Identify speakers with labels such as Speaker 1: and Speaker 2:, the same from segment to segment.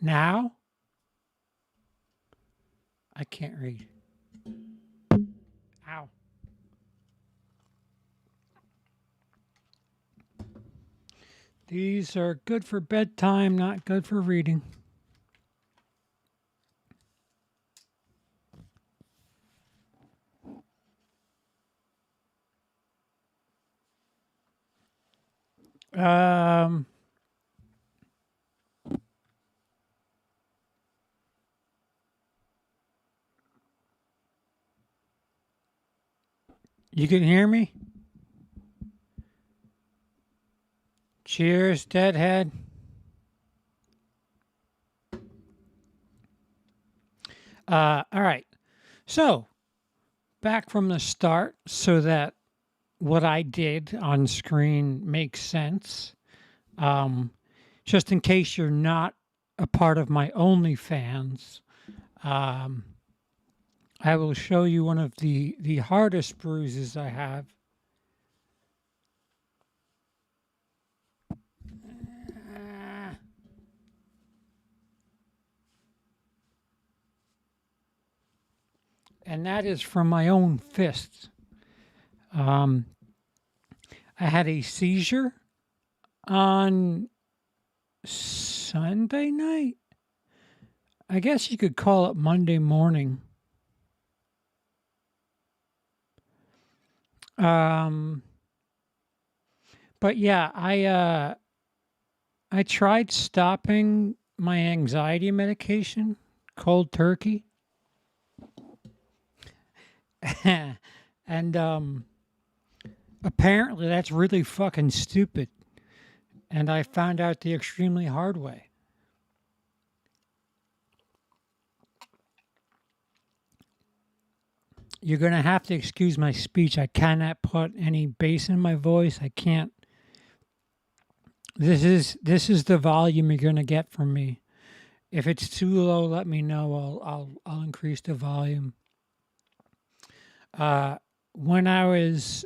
Speaker 1: Now? I can't read. Ow. These are good for bedtime, not good for reading. Um, you can hear me? Cheers, Deadhead. All right. So, back from the start so that what I did on screen makes sense. Um, just in case you're not a part of my OnlyFans, um, I will show you one of the hardest bruises I have. And that is from my own fists. Um, I had a seizure on Sunday night. I guess you could call it Monday morning. Um, but yeah, I tried stopping my anxiety medication, cold turkey, and apparently that's really fucking stupid. And I found out the extremely hard way. You're going to have to excuse my speech. I cannot put any bass in my voice. I can't. This is the volume you're going to get from me. If it's too low, let me know. I'll increase the volume. When I was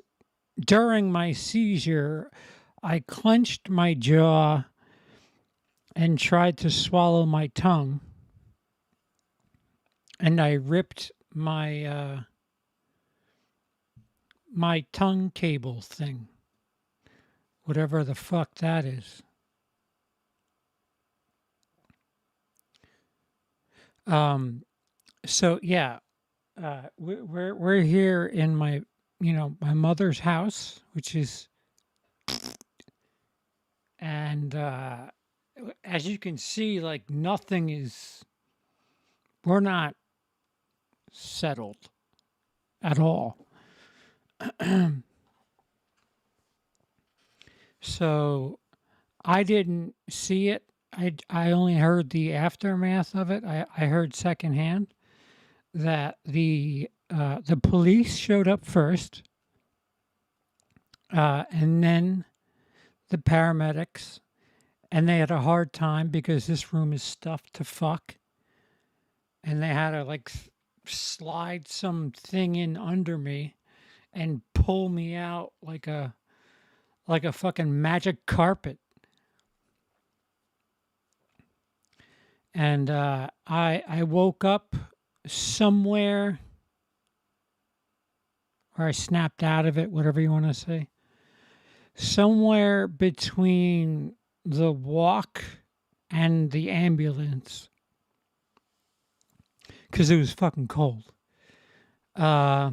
Speaker 1: during my seizure, I clenched my jaw and tried to swallow my tongue, and I ripped my tongue cable thing, whatever the fuck that is. So yeah, we're here in my mother's house, which is, and as you can see, like nothing is. We're not settled at all. So I didn't see it. I only heard the aftermath of it. I heard secondhand that the police showed up first, and then the paramedics, and they had a hard time because this room is stuffed to fuck, and they had to like slide something in under me and pull me out like a fucking magic carpet. And I woke up somewhere, or I snapped out of it, whatever you want to say, somewhere between the walk and the ambulance, because it was fucking cold. Uh,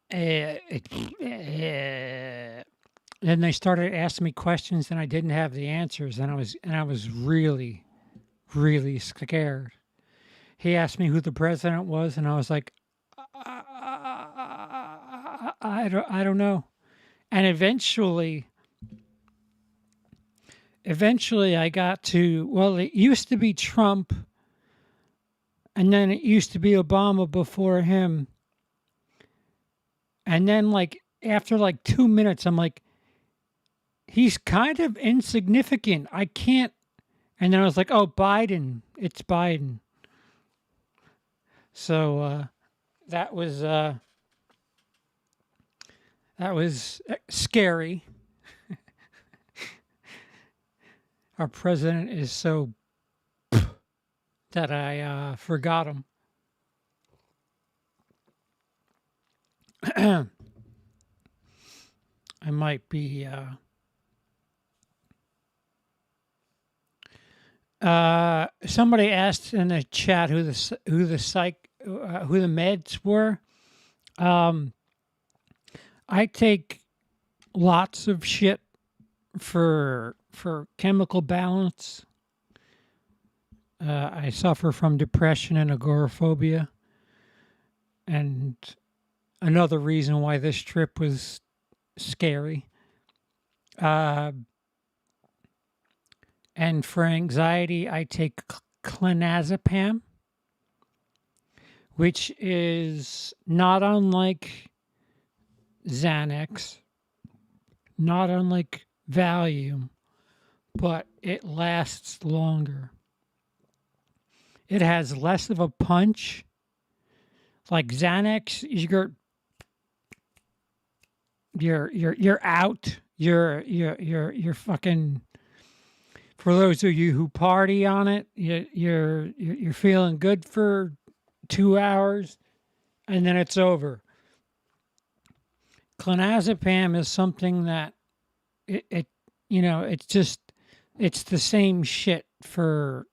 Speaker 1: then they started asking me questions, and I didn't have the answers, and I was really, really scared. He asked me who the president was, and I was like, I don't know. And eventually I got to, well, it used to be Trump, and then it used to be Obama before him. And then like after like 2 minutes, I'm like, he's kind of insignificant. I can't. And then I was like, oh, Biden. It's Biden. So that was uh, that was scary. our president is so that I forgot him. I might be. Somebody asked in the chat who the meds were. I take lots of shit for chemical balance. I suffer from depression and agoraphobia, and another reason why this trip was scary. And for anxiety, I take clonazepam, which is not unlike Xanax, not unlike Valium, but it lasts longer. It has less of a punch. Like Xanax, you're out. You're fucking. For those of you who party on it, you're feeling good for 2 hours, and then it's over. Clonazepam is something that it's the same shit for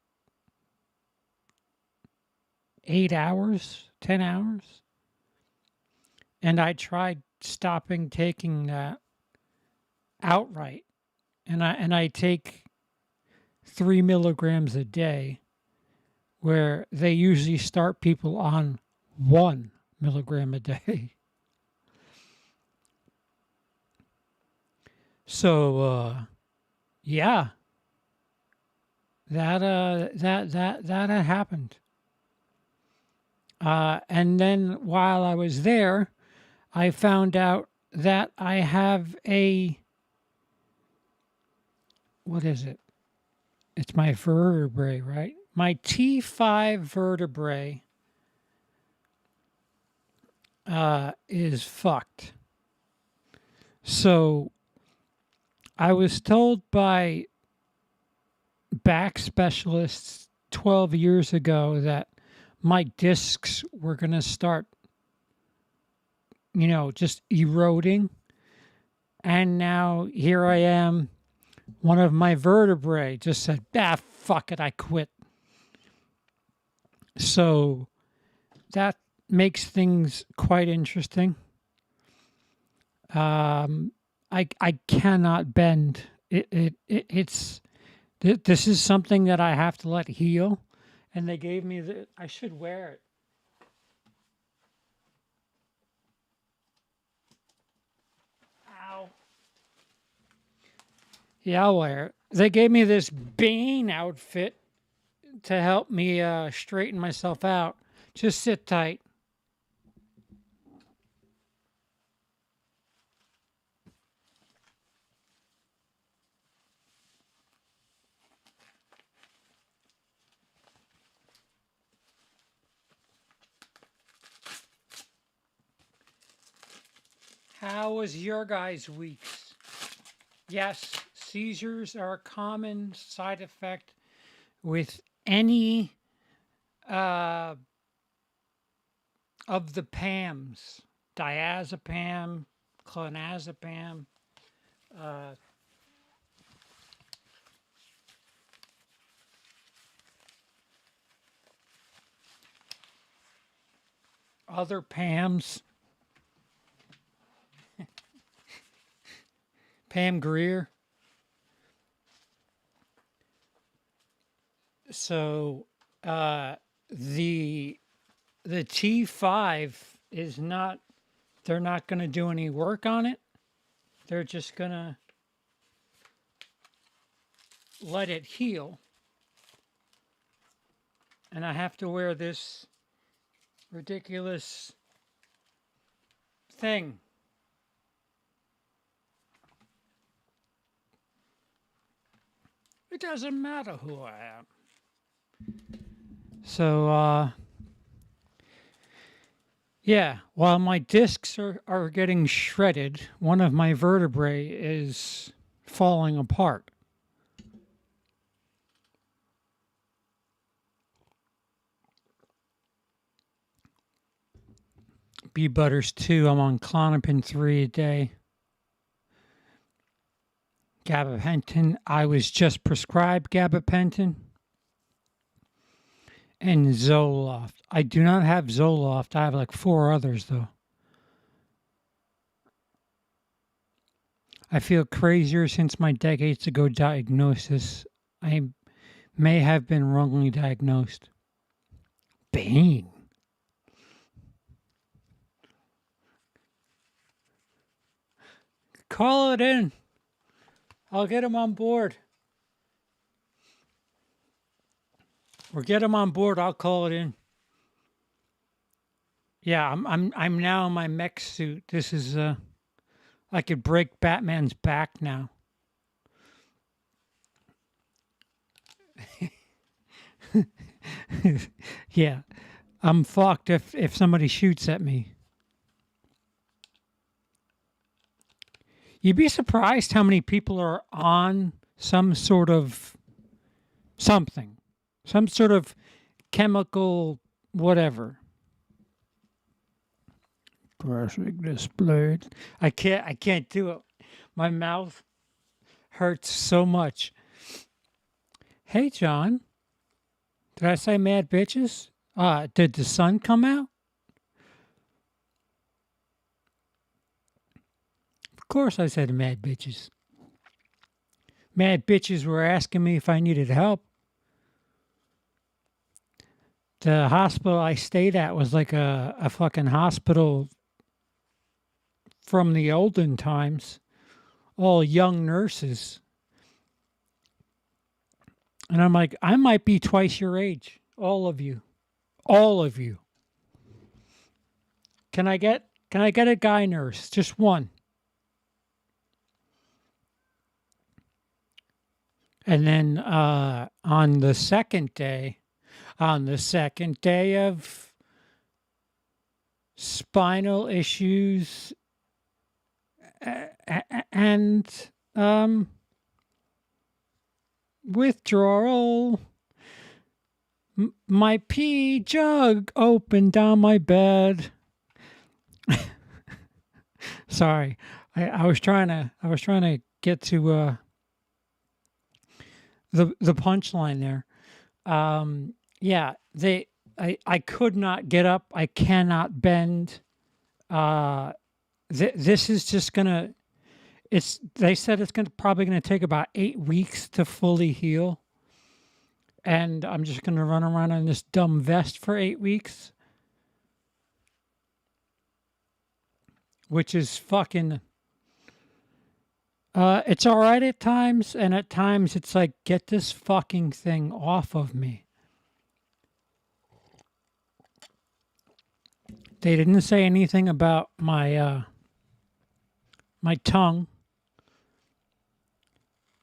Speaker 1: 8 hours, 10 hours. And I tried stopping taking that outright. And I take 3 milligrams a day, where they usually start people on 1 milligram a day. So yeah, that happened. And then while I was there, I found out that I have what is it? It's my vertebrae, right? My T5 vertebrae is fucked. So I was told by back specialists 12 years ago that my discs were going to start, just eroding. And now here I am. One of my vertebrae just said, fuck it, I quit. So that makes things quite interesting. I cannot bend. This is something that I have to let heal. And they gave me I should wear it. Ow. Yeah, I'll wear it. They gave me this Bane outfit to help me straighten myself out. Just sit tight. How was your guys' weeks? Yes, seizures are a common side effect with any of the PAMs. Diazepam, clonazepam, other PAMs. Pam Greer. So the T5 is not. They're not going to do any work on it. They're just going to let it heal. And I have to wear this ridiculous thing. It doesn't matter who I am. So, yeah, while my discs are getting shredded, one of my vertebrae is falling apart. bee butters too. I'm on Clonopin 3 a day. Gabapentin. I was just prescribed gabapentin and Zoloft. I do not have Zoloft. I have like 4 others though. I feel crazier since my decades ago diagnosis. I may have been wrongly diagnosed. Bane. Call it in. I'll get him on board. Or get him on board. I'll call it in. Yeah, I'm now in my mech suit. This is I could break Batman's back now. Yeah, I'm fucked if somebody shoots at me. You'd be surprised how many people are on some sort of something, some sort of chemical whatever. Pressing this blade. I can't do it. My mouth hurts so much. Hey John, did I say mad bitches? Did the sun come out? Of course I said mad bitches. Mad bitches were asking me if I needed help. The hospital I stayed at was like a fucking hospital from the olden times. All young nurses. And I'm like, I might be twice your age. All of you. All of you. Can I get a guy nurse? Just one. And then on the second day of spinal issues and withdrawal, my pee jug opened down my bed. Sorry, I was trying to get to the punchline there. Yeah, I could not get up. I cannot bend. This is just gonna. They said it's probably gonna take about 8 weeks to fully heal, and I'm just gonna run around in this dumb vest for 8 weeks, which is fucking. It's all right at times, and at times it's like, get this fucking thing off of me. They didn't say anything about my my tongue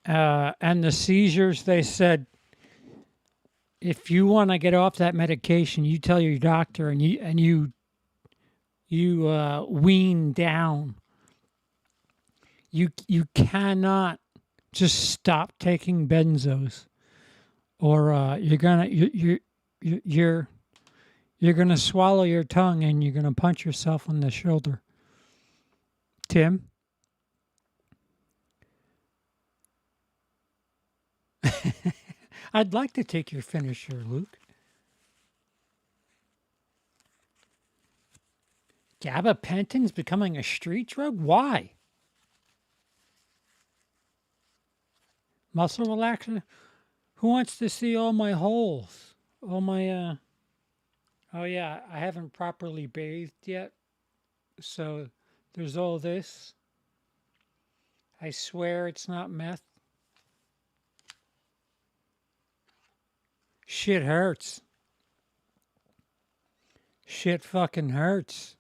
Speaker 1: and the seizures. They said, if you want to get off that medication, you tell your doctor and you wean down. You cannot just stop taking benzos, or you're gonna swallow your tongue and you're gonna punch yourself on the shoulder. Tim, I'd like to take your finisher, Luke. Gabapentin's becoming a street drug? Why? Muscle relaxer? Who wants to see all my holes? All my, oh yeah, I haven't properly bathed yet. So there's all this. I swear it's not meth. Shit hurts. Shit fucking hurts.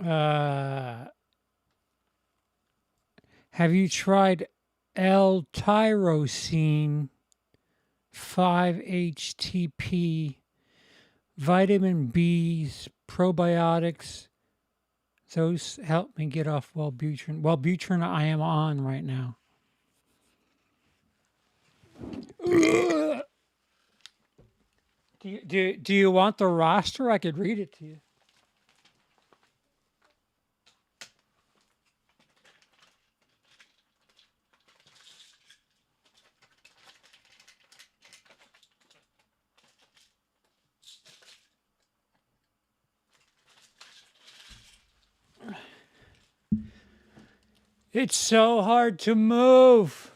Speaker 1: Have you tried L-tyrosine 5-HTP, vitamin B's, probiotics? Those help me get off Wellbutrin. Wellbutrin I am on right now. Do you want the roster? I could read it to you. It's so hard to move.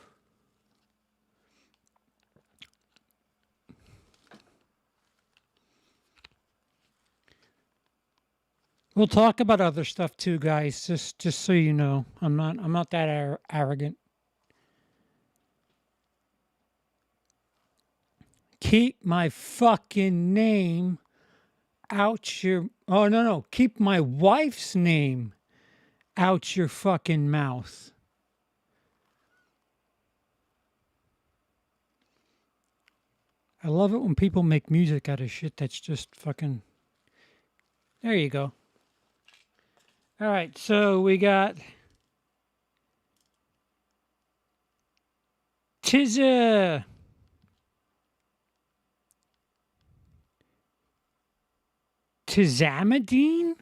Speaker 1: We'll talk about other stuff too, guys. Just so you know, I'm not that arrogant. Keep my fucking name out your. Oh no. Keep my wife's name out your fucking mouth. I love it when people make music out of shit that's just fucking. There you go. All right, so we got Tiza. Tizamidine?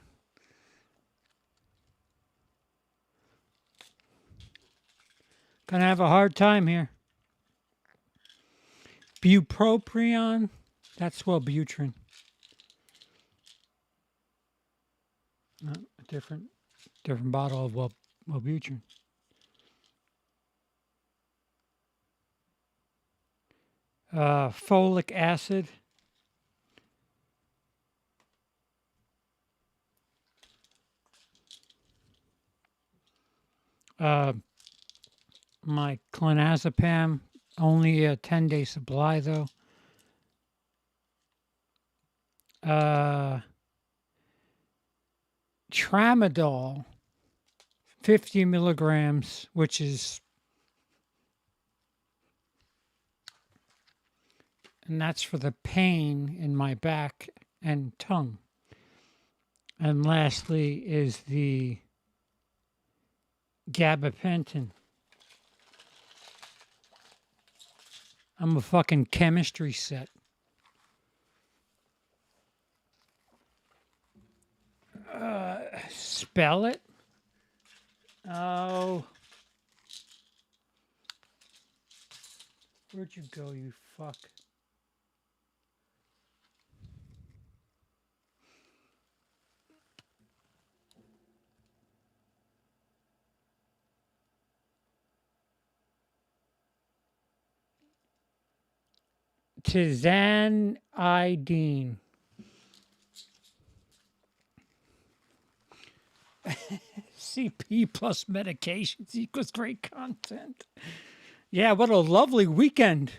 Speaker 1: Gonna have a hard time here. Bupropion? That's Wellbutrin. A different bottle of Wellbutrin. Folic acid. My clonazepam, only a 10-day supply though. Tramadol, 50 milligrams, which is, and that's for the pain in my back and tongue. And lastly is the gabapentin. I'm a fucking chemistry set. Spell it? Oh. Where'd you go, you fuck? Tizanidine. CP plus medications equals great content. Yeah, what a lovely weekend.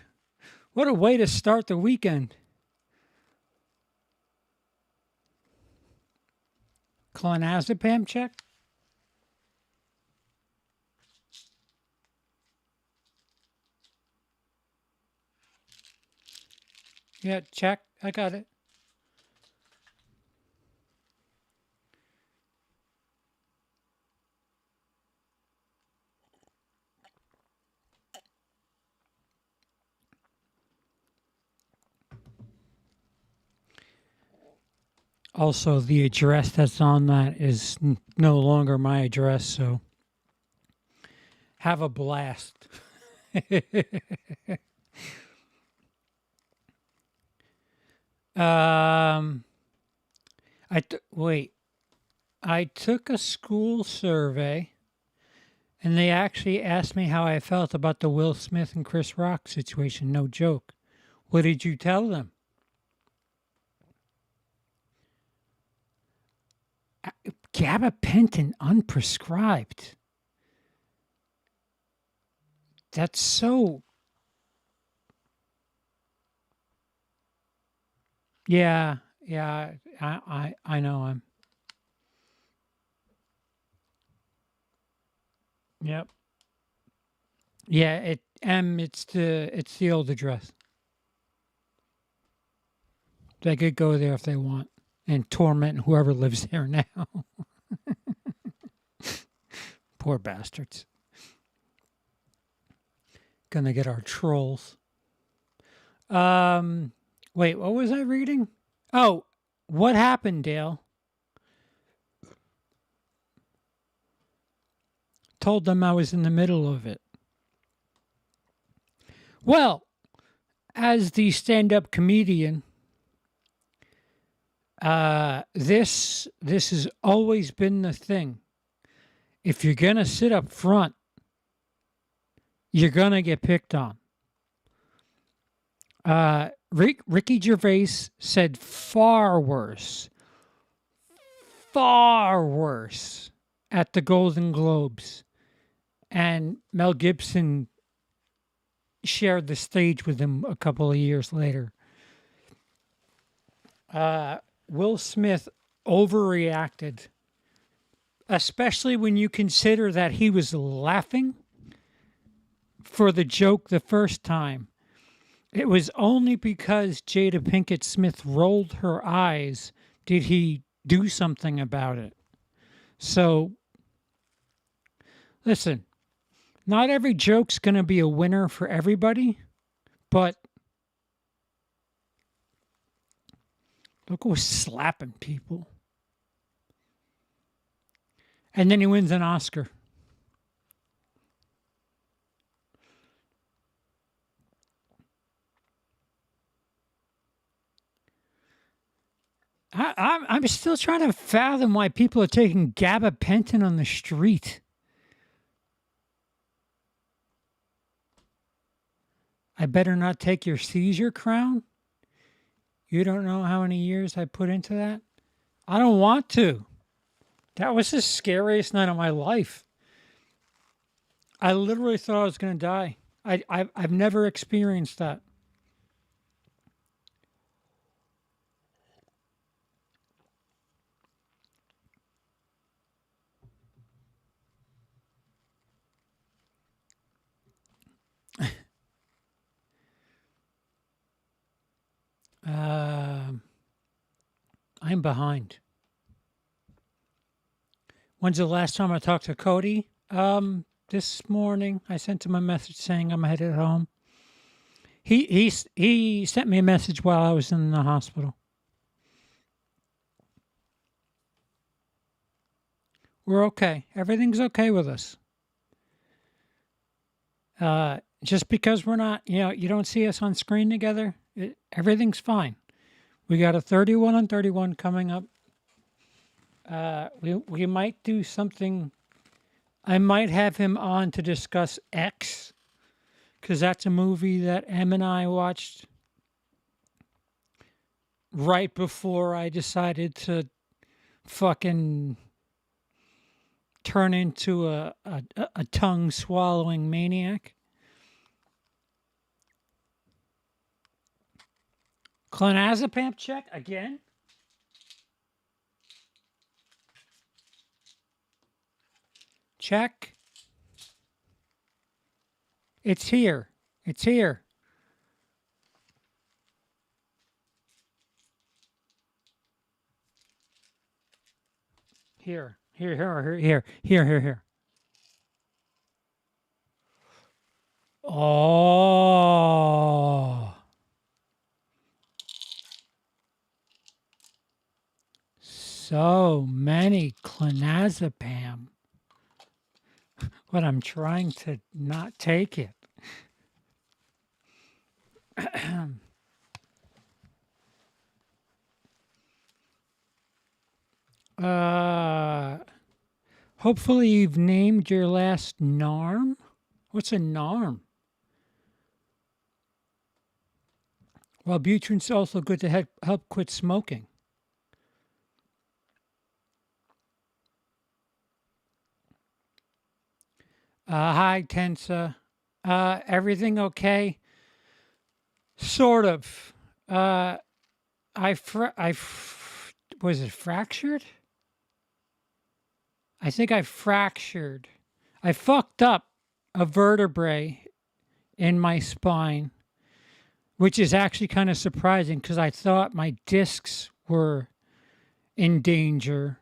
Speaker 1: What a way to start the weekend. Clonazepam check? Yeah, check. I got it. Also, the address that's on that is no longer my address, so have a blast. Wait. I took a school survey, and they actually asked me how I felt about the Will Smith and Chris Rock situation. No joke. What did you tell them? Gabapentin unprescribed. That's so. Yeah, I know him. Yep. Yeah, it's the old address. They could go there if they want and torment whoever lives there now. Poor bastards. Gonna get our trolls. Wait, what was I reading? Oh, what happened, Dale? Told them I was in the middle of it. Well, as the stand-up comedian, this has always been the thing. If you're gonna sit up front, you're gonna get picked on. Ricky Gervais said far worse at the Golden Globes, and Mel Gibson shared the stage with him a couple of years later. Will Smith overreacted, especially when you consider that he was laughing for the joke the first time. It was only because Jada Pinkett Smith rolled her eyes did he do something about it. So, listen, not every joke's going to be a winner for everybody, but look who's slapping people. And then he wins an Oscar. I'm still trying to fathom why people are taking gabapentin on the street. I better not take your seizure crown? You don't know how many years I put into that? I don't want to. That was the scariest night of my life. I literally thought I was going to die. I've never experienced that. Um I'm behind. When's the last time I talked to Cody? This morning I sent him a message saying I'm headed home. He sent me a message while I was in the hospital. We're okay. Everything's okay with us. Just because we're not, you don't see us on screen together, everything's fine. We got a 31 on 31 coming up. We might do something. I might have him on to discuss X, because that's a movie that Em and I watched right before I decided to fucking turn into a tongue swallowing maniac. Clonazepam check again? Check. It's here. It's here. Here. Oh. So many clonazepam. But I'm trying to not take it. Hopefully you've named your last NARM. What's a NARM? Well, Butyrin's also good to help quit smoking. Hi, Tensa. Everything okay? Sort of. Was it fractured? I think I fractured. I fucked up a vertebrae in my spine, which is actually kind of surprising because I thought my discs were in danger,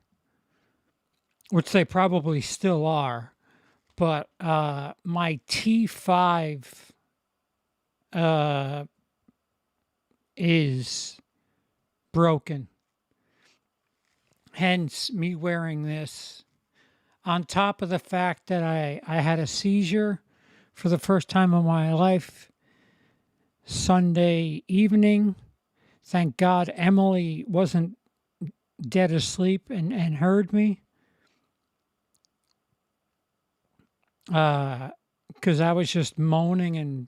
Speaker 1: which they probably still are. But my T5 is broken. Hence, me wearing this. On top of the fact that I had a seizure for the first time in my life Sunday evening. Thank God Emily wasn't dead asleep and heard me. Because I was just moaning and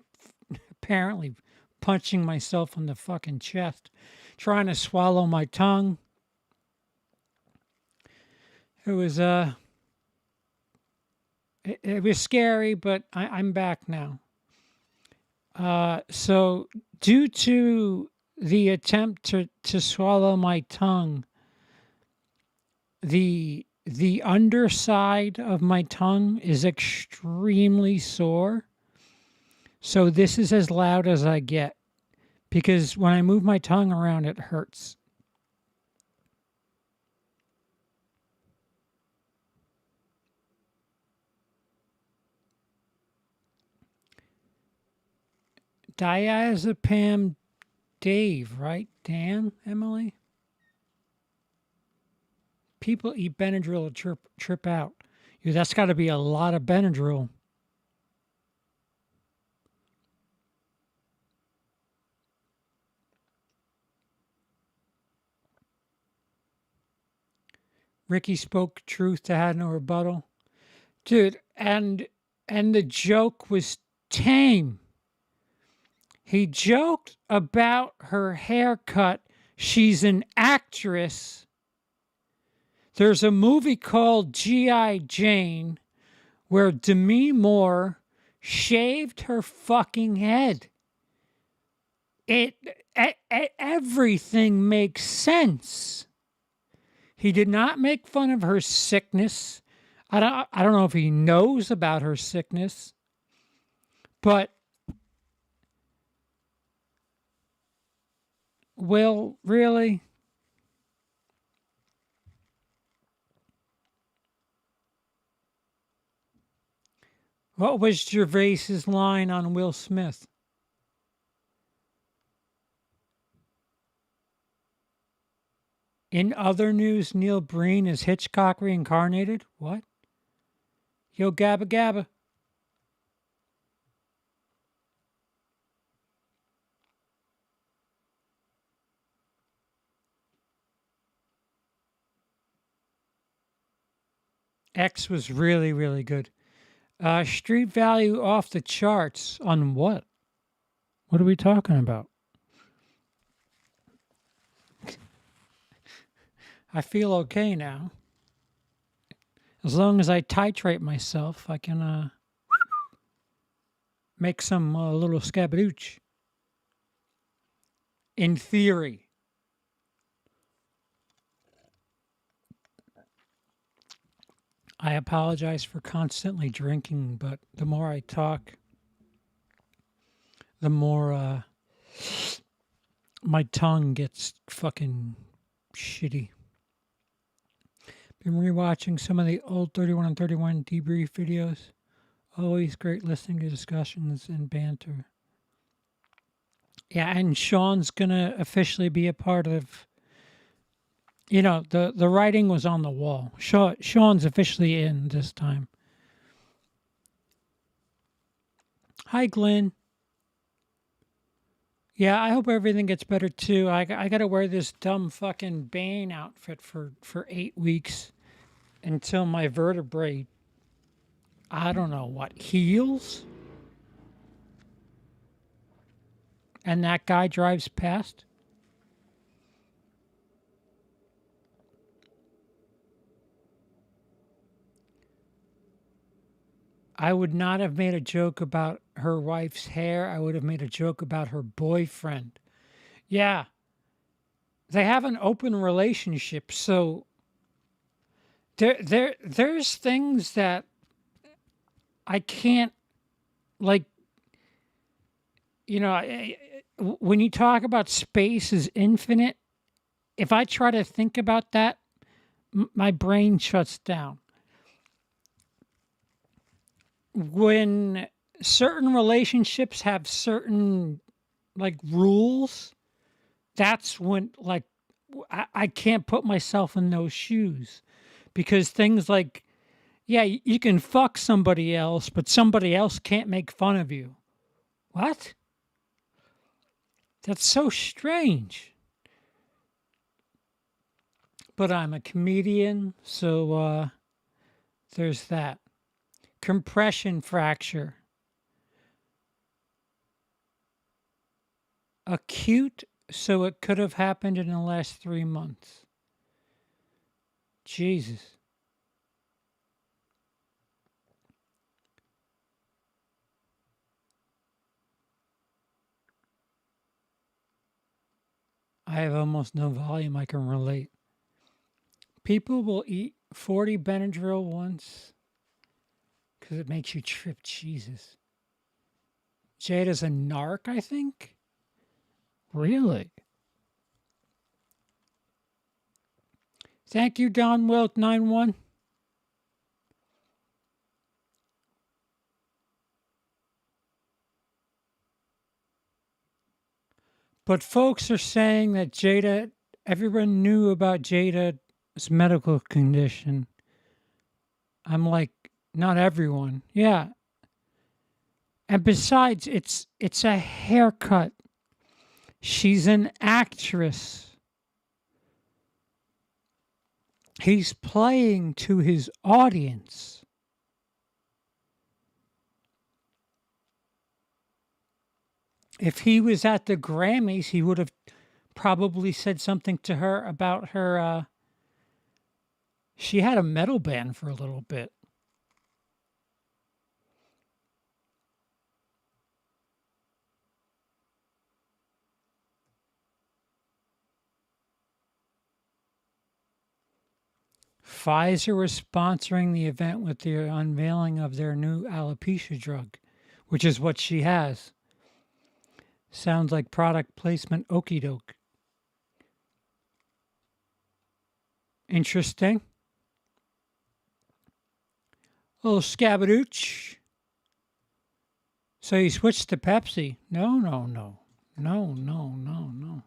Speaker 1: apparently punching myself in the fucking chest, trying to swallow my tongue. It was it was scary, but I'm back now. So due to the attempt to swallow my tongue, the underside of my tongue is extremely sore. So this is as loud as I get because when I move my tongue around, it hurts. Diazepam Dave, right? Dan, Emily? People eat Benadryl to trip out. Yeah, that's got to be a lot of Benadryl. Ricky spoke truth to had no rebuttal. Dude, and the joke was tame. He joked about her haircut. She's an actress. There's a movie called G.I. Jane where Demi Moore shaved her fucking head. Everything makes sense. He did not make fun of her sickness. I don't know if he knows about her sickness, but Will, really? What was Gervais's line on Will Smith? In other news, Neil Breen is Hitchcock reincarnated? What? Yo, Gabba Gabba. X was really, really good. Street value off the charts on what? What are we talking about? I feel okay now. As long as I titrate myself, I can make some little scabadooch. In theory. I apologize for constantly drinking, but the more I talk, the more my tongue gets fucking shitty. Been rewatching some of the old 31 and 31 debrief videos. Always great listening to discussions and banter. Yeah, and Sean's gonna officially be a part of. The writing was on the wall. Sean's officially in this time. Hi, Glenn. Yeah, I hope everything gets better too. I got to wear this dumb fucking Bane outfit for 8 weeks until my vertebrae, I don't know what, heals? And that guy drives past? I would not have made a joke about her wife's hair. I would have made a joke about her boyfriend. Yeah, they have an open relationship, so there's things that I can't, like, when you talk about space is infinite, if I try to think about that, my brain shuts down. When certain relationships have certain, like, rules, that's when, like, I can't put myself in those shoes because things like, yeah, you can fuck somebody else, but somebody else can't make fun of you. What? That's so strange. But I'm a comedian, so there's that. Compression fracture. Acute, so it could have happened in the last 3 months. Jesus. I have almost no volume. I can relate. People will eat 40 Benadryl once because it makes you trip. Jesus. Jada's a narc, I think? Really? Thank you, Don Wilk 91. But folks are saying that Jada, everyone knew about Jada's medical condition. I'm like, not everyone. Yeah. And besides, it's a haircut. She's an actress. He's playing to his audience. If he was at the Grammys, he would have probably said something to her about her. She had a metal band for a little bit. Pfizer was sponsoring the event with the unveiling of their new alopecia drug, which is what she has. Sounds like product placement okey doke. Interesting. A little scabadooch. So you switched to Pepsi. No, no, no. No, no, no, no.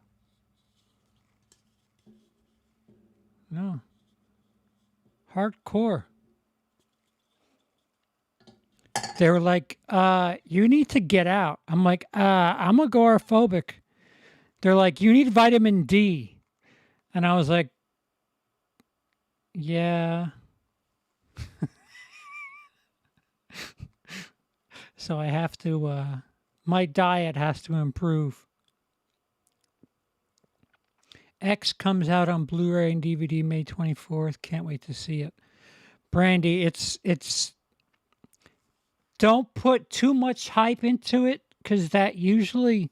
Speaker 1: No. Hardcore. They were like, you need to get out. I'm like, I'm agoraphobic. They're like, you need vitamin D. And I was like, yeah. So I have to, my diet has to improve. X comes out on Blu-ray and DVD May 24th. Can't wait to see it. Brandy, it's don't put too much hype into it because that usually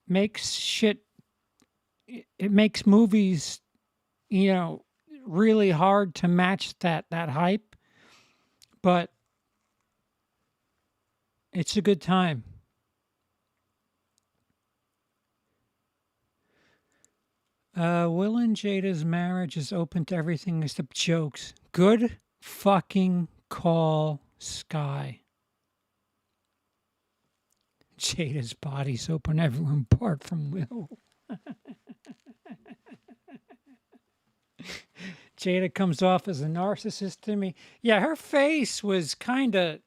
Speaker 1: makes shit. It makes movies, really hard to match that hype. But it's a good time. Will and Jada's marriage is open to everything except jokes. Good fucking call, Sky. Jada's body's open everyone apart from Will. Jada comes off as a narcissist to me. Yeah, her face was kind of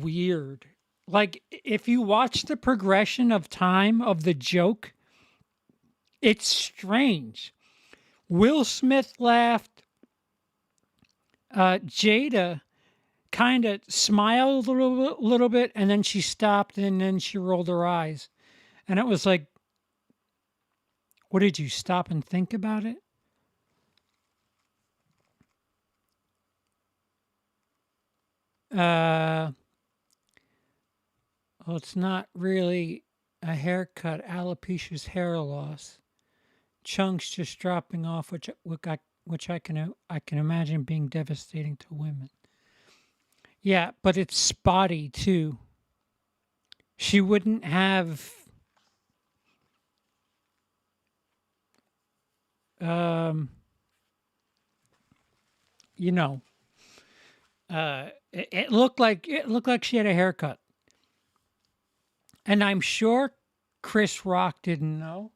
Speaker 1: weird. Like if you watch the progression of time of the joke, it's strange. Will Smith laughed. Jada kind of smiled a little bit, and then she stopped, and then she rolled her eyes, and it was like, "What did you stop and think about it?" Well, it's not really a haircut. Alopecia's hair loss, chunks just dropping off, which I can imagine being devastating to women. Yeah, but it's spotty too. She wouldn't have um you know it looked like she had a haircut, and I'm sure Chris Rock didn't know.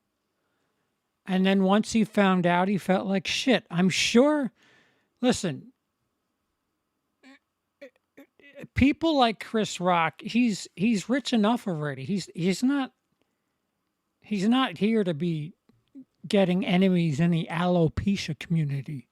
Speaker 1: And then once he found out, he felt like shit. I'm sure, listen, people like Chris Rock, he's rich enough already. He's not here to be getting enemies in the alopecia community.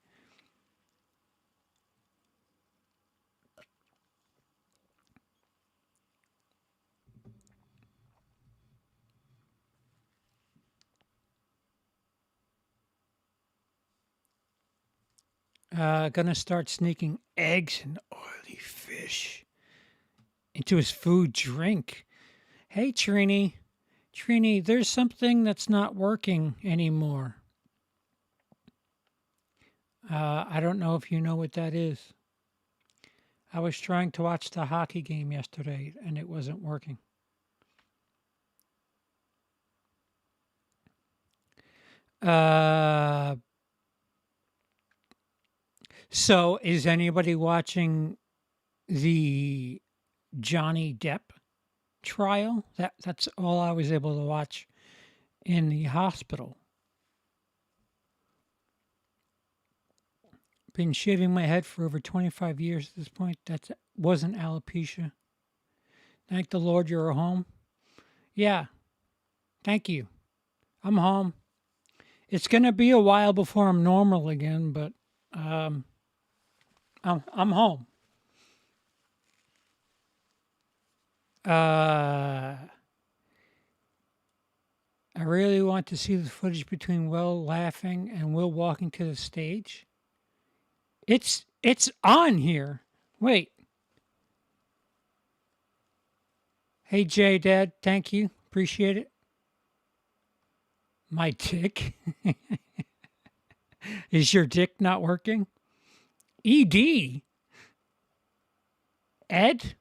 Speaker 1: Gonna start sneaking eggs and oily fish into his food drink. Hey, Trini. Trini, there's something that's not working anymore. I don't know if you know what that is. I was trying to watch the hockey game yesterday and it wasn't working. Uh, so is anybody watching the Johnny Depp trial? That's all I was able to watch in the hospital. Been shaving my head for over 25 years at this point. That wasn't alopecia. Thank the Lord you're home. Yeah, thank you. I'm home. It's gonna be a while before I'm normal again, but um, I'm home. I really want to see the footage between Will laughing and Will walking to the stage. It's on here. Wait. Hey Jay Dad, thank you. Appreciate it. My dick. Is your dick not working? ED. Ed?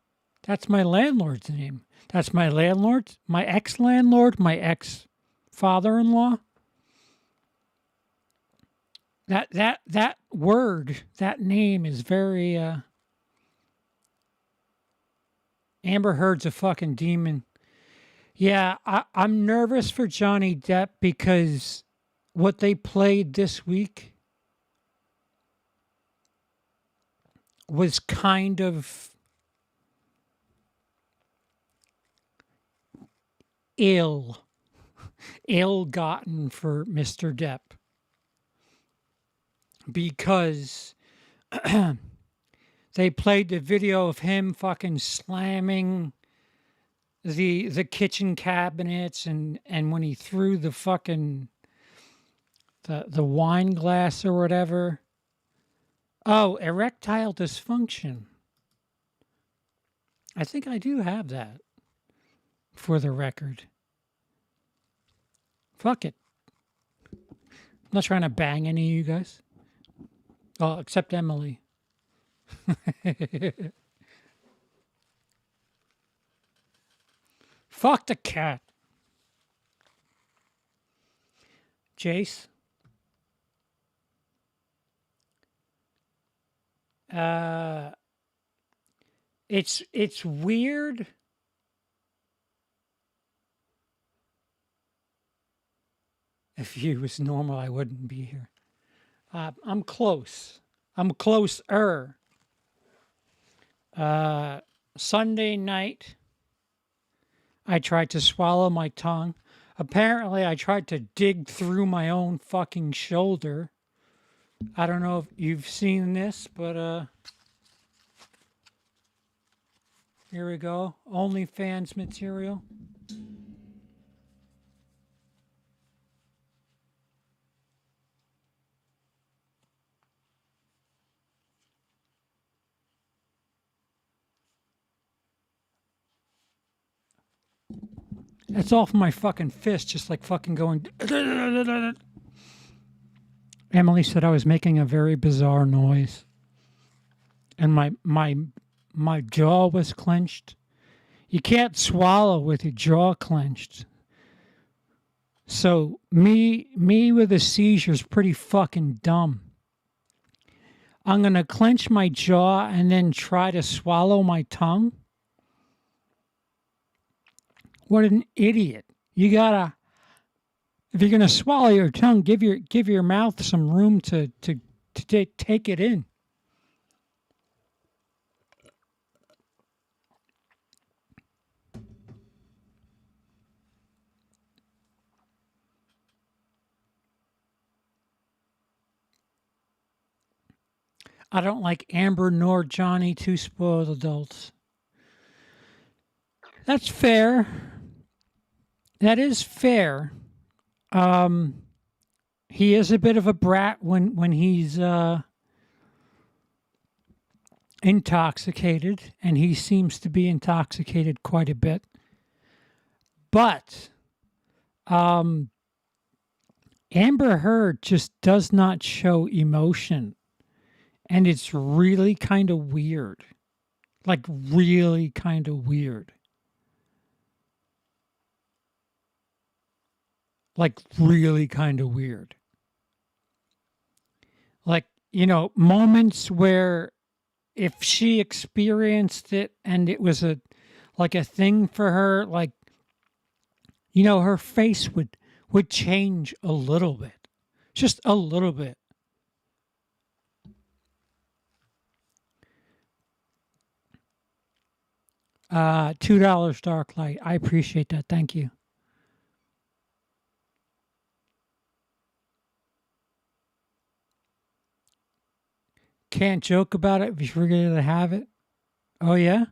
Speaker 1: That's my landlord's name. That's my landlord, my ex-landlord, my ex-father-in-law. That word, that name is very Amber Heard's a fucking demon. Yeah, I'm nervous for Johnny Depp because what they played this week was kind of ill-gotten for Mr. Depp because they played the video of him fucking slamming the kitchen cabinets and when he threw the fucking the wine glass or whatever. Oh, erectile dysfunction. I think I do have that for the record. Fuck it. I'm not trying to bang any of you guys. Oh, except Emily. Fuck the cat. Jace. It's weird. If you was normal, I wouldn't be here. I'm close. I'm closer. Sunday night, I tried to swallow my tongue. Apparently, I tried to dig through my own fucking shoulder. I don't know if you've seen this, but here we go. OnlyFans material. It's off my fucking fist, just like fucking going. Emily said I was making a very bizarre noise, and my jaw was clenched. You can't swallow with your jaw clenched. So me with a seizure is pretty fucking dumb. I'm gonna clench my jaw and then try to swallow my tongue. What an idiot. You gotta, if you're gonna swallow your tongue, give your mouth some room to take it in. I don't like Amber nor Johnny, two spoiled adults. That's fair. That is fair. Um, he is a bit of a brat when he's intoxicated, and he seems to be intoxicated quite a bit. But um, Amber Heard just does not show emotion, and it's really kind of weird. Like really kind of weird. Like really kind of weird. Like, moments where if she experienced it and it was a thing for her, like, her face would change a little bit. Just a little bit. $2 dark light. I appreciate that. Thank you. Can't joke about it if you're going to have it. Oh yeah?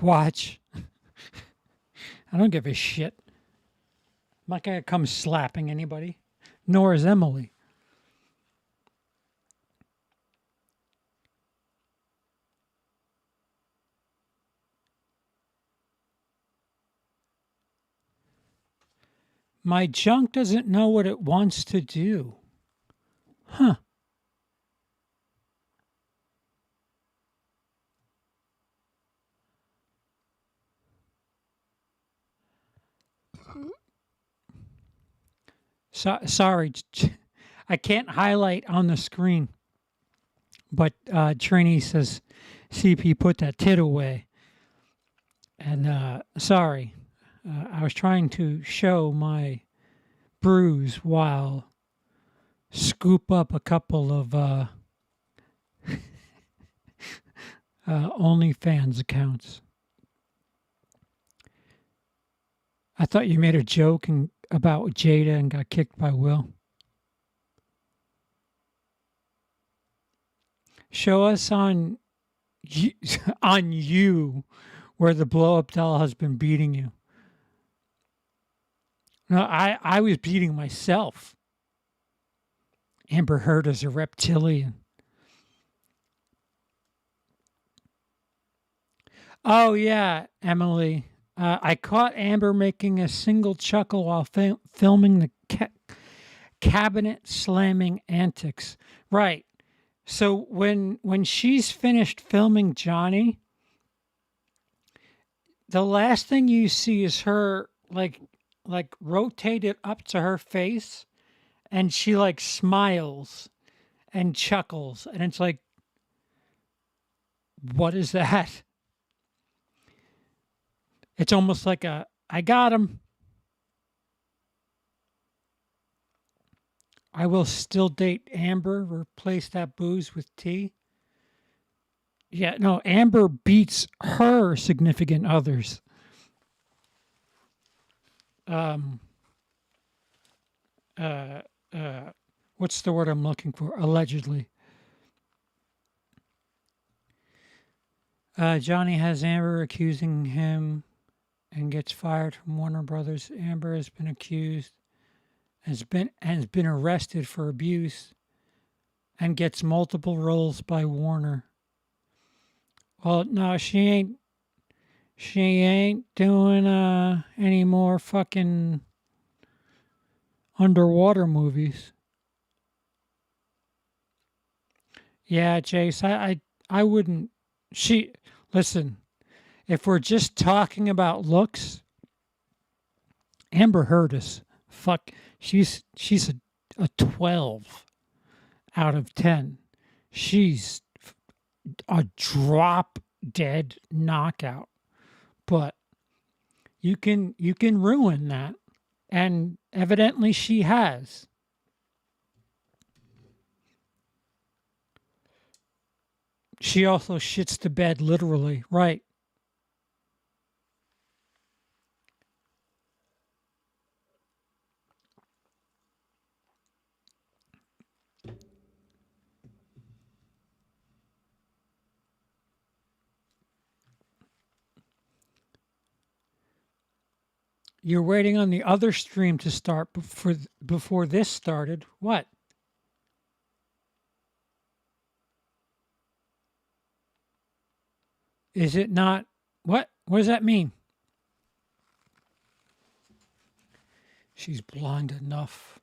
Speaker 1: Watch. I don't give a shit. I'm not gonna come slapping anybody. Nor is Emily. My junk doesn't know what it wants to do. Huh. Sorry. I can't highlight on the screen. But Trini says, CP, put that tit away. And sorry. I was trying to show my bruise while scoop up a couple of OnlyFans accounts. I thought you made a joke about Jada and got kicked by Will. Show us on on you where the blow up doll has been beating you. No, I was beating myself. Amber Heard is a reptilian. Oh yeah, Emily. I caught Amber making a single chuckle while filming the cabinet slamming antics. Right. So when she's finished filming Johnny, the last thing you see is her like rotated up to her face, and she like smiles and chuckles, and it's like, what is that? It's almost like I got him. I will still date Amber. Replace that booze with tea. Yeah, no, Amber beats her significant others. Um, uh, uh, what's the word I'm looking for? Allegedly. Johnny has Amber accusing him and gets fired from Warner Brothers. Amber has been accused, has been arrested for abuse, and gets multiple roles by Warner. Well, no, she ain't doing any more fucking underwater movies. Yeah, Jace, I wouldn't. She listen. If we're just talking about looks, Amber Heard is fuck. She's a 12 out of 10. She's a drop dead knockout. But You can ruin that. And evidently she has. She also shits the bed literally, right? You're waiting on the other stream to start before this started. What? Is it not? What does that mean? She's blind enough.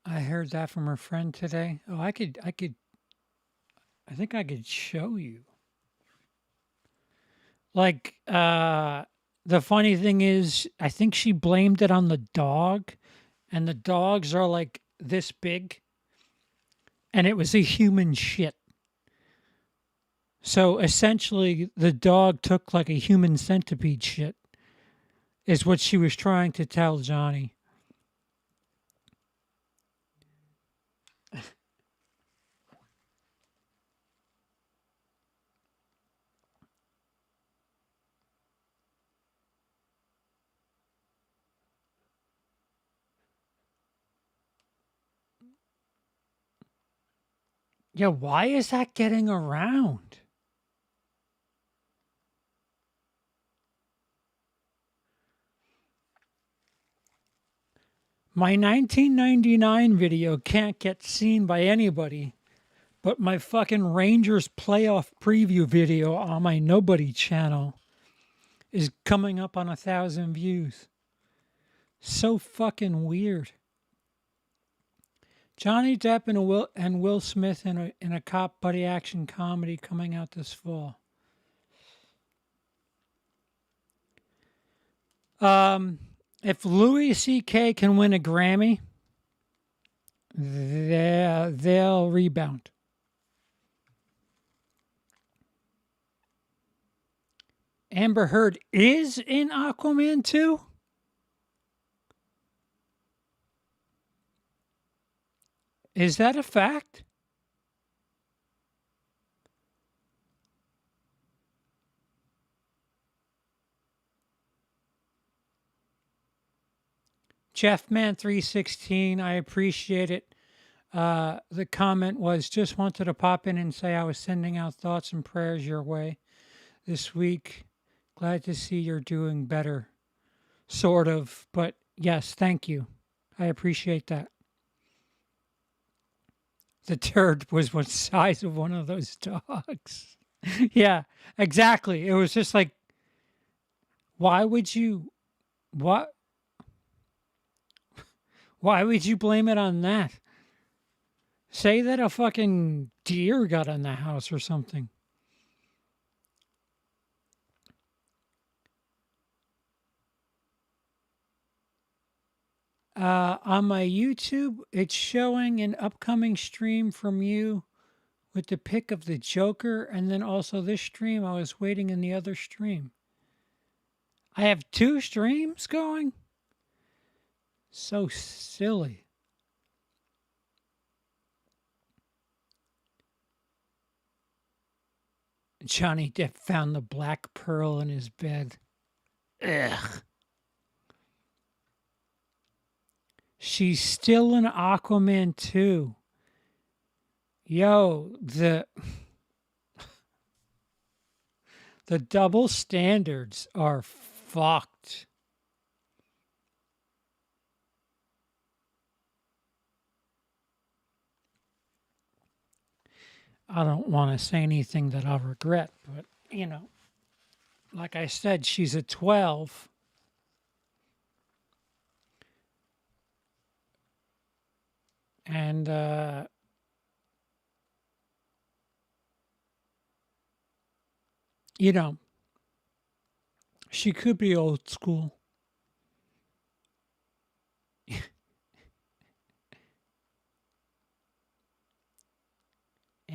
Speaker 1: I heard that from her friend today. Oh, I think I could show you. Like, the funny thing is, I think she blamed it on the dog, and the dogs are like this big, and it was a human shit. So essentially, the dog took like a human centipede shit, is what she was trying to tell Johnny. Yeah, why is that getting around? My 1999 video can't get seen by anybody, but my fucking Rangers playoff preview video on my Nobody channel is coming up on 1,000 views. So fucking weird. Johnny Depp and Will Smith in a cop buddy action comedy coming out this fall. Um, if Louis C.K. can win a Grammy, they'll rebound. Amber Heard is in Aquaman 2? Is that a fact? Jeffman316, I appreciate it. The comment was just wanted to pop in and say I was sending out thoughts and prayers your way this week. Glad to see you're doing better. Sort of, but yes, thank you. I appreciate that. The turd was what size of one of those dogs. Yeah, exactly. It was just like, why would you, what? Why would you blame it on that? Say that a fucking deer got in the house or something. On my YouTube, it's showing an upcoming stream from you with the pic of the Joker, and then also this stream. I was waiting in the other stream. I have two streams going? So silly. Johnny Depp found the black pearl in his bed. Ugh. She's still in Aquaman 2. Yo, the double standards are fucked. I don't want to say anything that I'll regret, but like I said, she's a 12. And you know, she could be old school.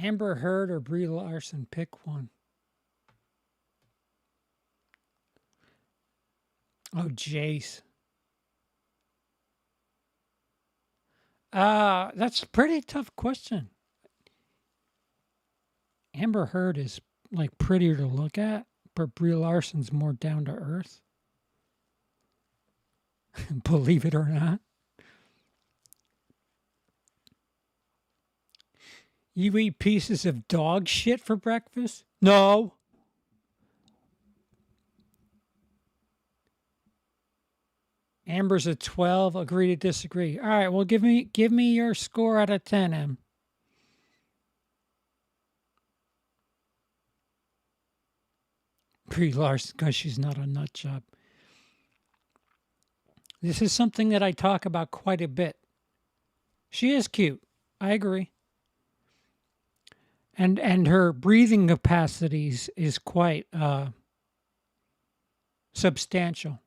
Speaker 1: Amber Heard or Brie Larson? Pick one. Oh, Jace. That's a pretty tough question. Amber Heard is like prettier to look at, but Brie Larson's more down to earth. Believe it or not. You eat pieces of dog shit for breakfast? No. Amber's a 12. Agree to disagree. All right, well give me your score out of 10, Em. Brie Larson, because she's not a nut job. This is something that I talk about quite a bit. She is cute. I agree. And her breathing capacities is quite substantial.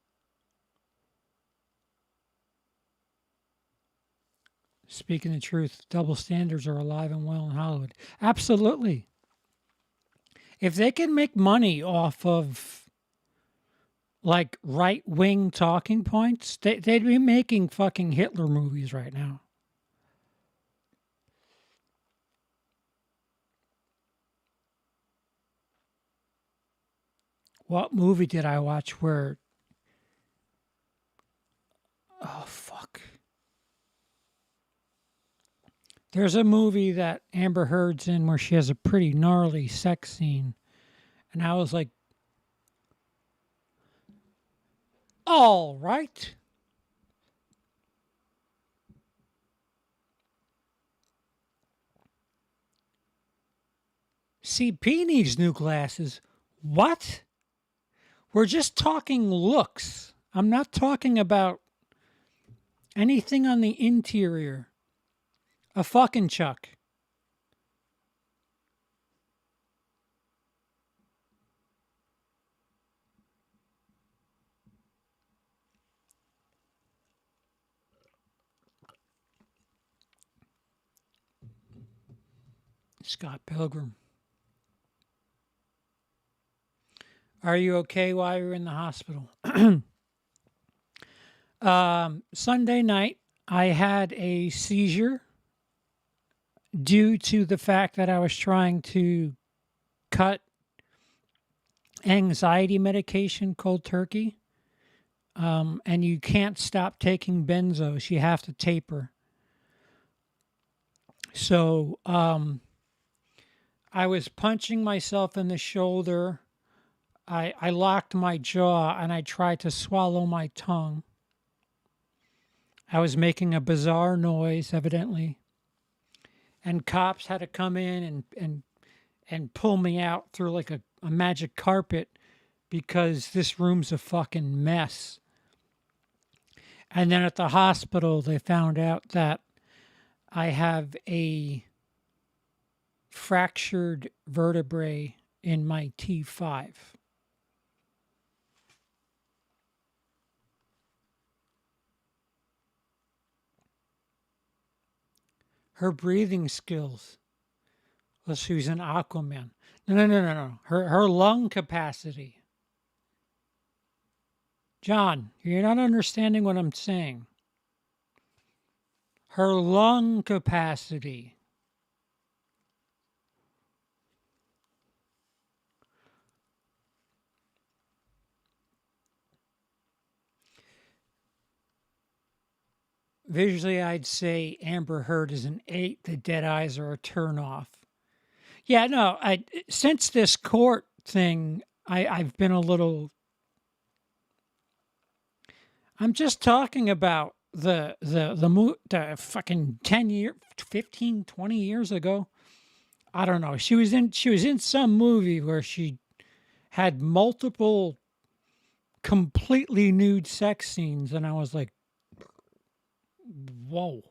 Speaker 1: Speaking the truth, double standards are alive and well in Hollywood. Absolutely. If they can make money off of like right wing talking points, they'd be making fucking Hitler movies right now. What movie did I watch where. Oh, fuck. There's a movie that Amber Heard's in where she has a pretty gnarly sex scene. And I was like, all right. CP needs new glasses. What? We're just talking looks. I'm not talking about anything on the interior. A fucking Chuck. Scott Pilgrim. Are you okay while you're in the hospital? Sunday night, I had a seizure due to the fact that I was trying to cut anxiety medication cold turkey. And you can't stop taking benzos. You have to taper. So I was punching myself in the shoulder. I locked my jaw and I tried to swallow my tongue. I was making a bizarre noise, evidently. And cops had to come in and pull me out through like a magic carpet because this room's a fucking mess. And then at the hospital, they found out that I have a fractured vertebrae in my T5. Her breathing skills. Well, she was an Aquaman. No. Her lung capacity. John, you're not understanding what I'm saying. Her lung capacity. Visually, I'd say Amber Heard is an 8. The dead eyes are a turn off. Yeah, no, since this court thing, I've been a little. I'm just talking about the fucking 10 year, 15, 20 years ago. I don't know. She was in some movie where she had multiple completely nude sex scenes, and I was like, whoa.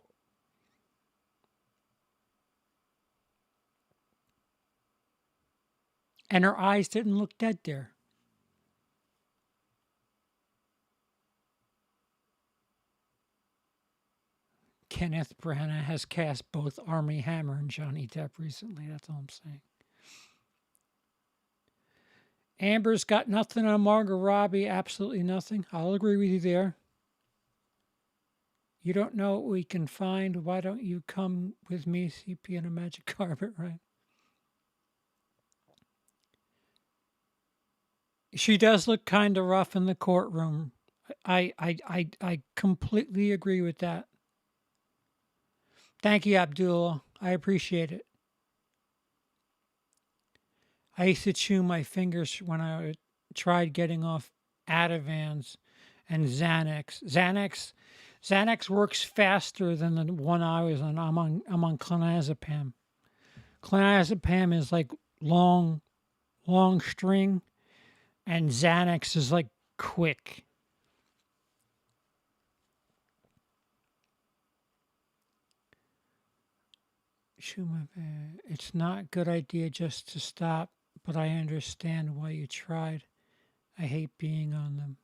Speaker 1: And her eyes didn't look dead there. Kenneth Branagh has cast both Armie Hammer and Johnny Depp recently. That's all I'm saying. Amber's got nothing on Margot Robbie. Absolutely nothing. I'll agree with you there. You don't know what we can find. Why don't you come with me, CP, on a magic carpet, right? She does look kind of rough in the courtroom. I completely agree with that. Thank you, Abdullah. I appreciate it. I used to chew my fingers when I tried getting off Ativans and Xanax. Xanax works faster than the one I was on. I'm on clonazepam. Clonazepam is like long string, and Xanax is like quick. It's not a good idea just to stop, but I understand why you tried. I hate being on them.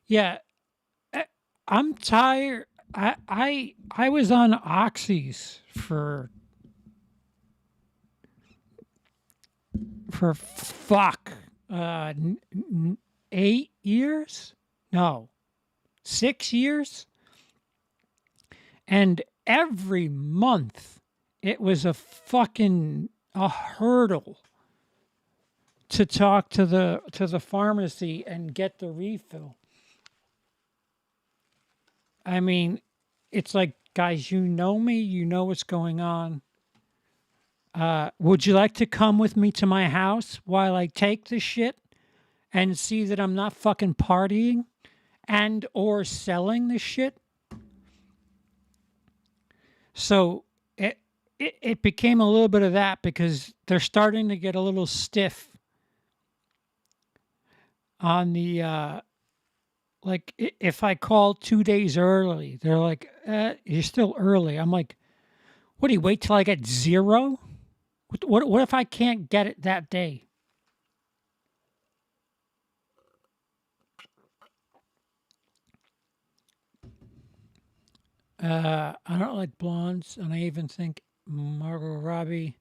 Speaker 1: Yeah, I'm tired. I was on oxys for fuck 8 years. No, 6 years. And every month it was a hurdle to talk to the pharmacy and get the refill. I mean, it's like, guys, you know me, you know what's going on. Would you like to come with me to my house while I take the shit and see that I'm not fucking partying and or selling the shit? So it became a little bit of that because they're starting to get a little stiff on the like if I call 2 days early, they're like, "You're still early." I'm like, "What do you wait till I get zero? What if I can't get it that day?" I don't like blondes, and I even think Margot Robbie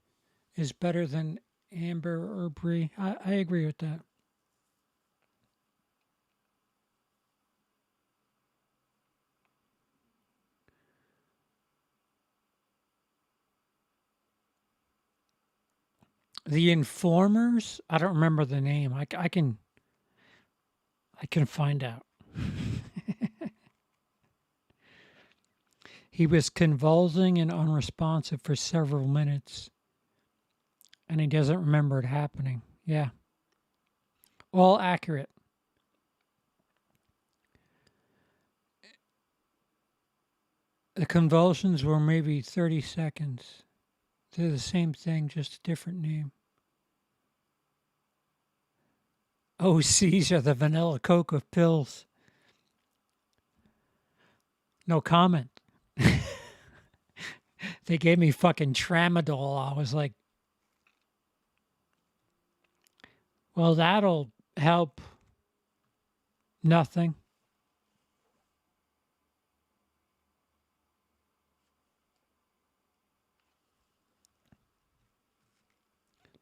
Speaker 1: is better than Amber or Brie. I agree with that. The Informers. I don't remember the name. I can find out. He was convulsing and unresponsive for several minutes, and he doesn't remember it happening. Yeah, all accurate. The convulsions were maybe 30 seconds. They're the same thing, just a different name. OCs are the vanilla Coke of pills. No comment. They gave me fucking tramadol. I was like, well, that'll help. Nothing.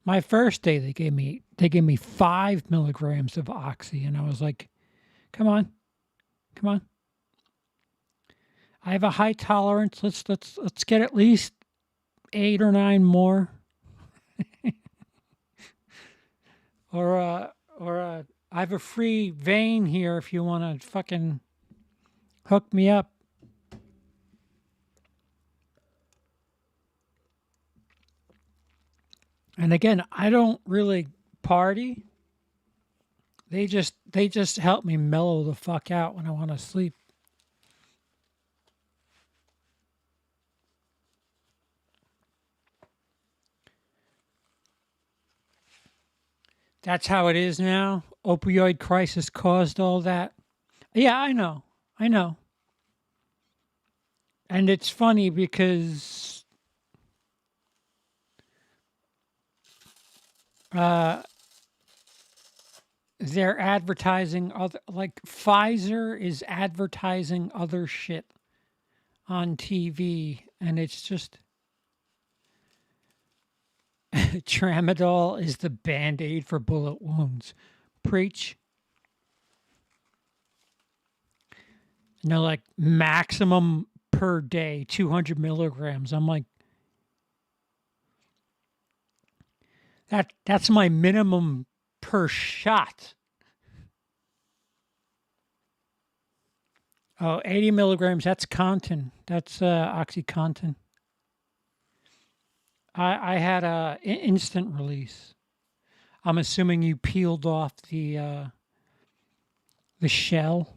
Speaker 1: My first day, they gave me 5 milligrams of oxy, and I was like, come on, come on. I have a high tolerance. Let's get at least 8 or 9 more, or I have a free vein here if you want to fucking hook me up. And again, I don't really party. They just help me mellow the fuck out when I want to sleep. That's how it is now. Opioid crisis caused all that. Yeah, I know. I know. And it's funny because uh, they're advertising other, like Pfizer is advertising other shit on TV, and it's just tramadol is the band aid for bullet wounds. Preach. Like maximum per day, 200 milligrams. I'm like, that's my minimum per shot. Oh, 80 milligrams. That's Contin. That's OxyContin. I had a instant release. I'm assuming you peeled off the shell,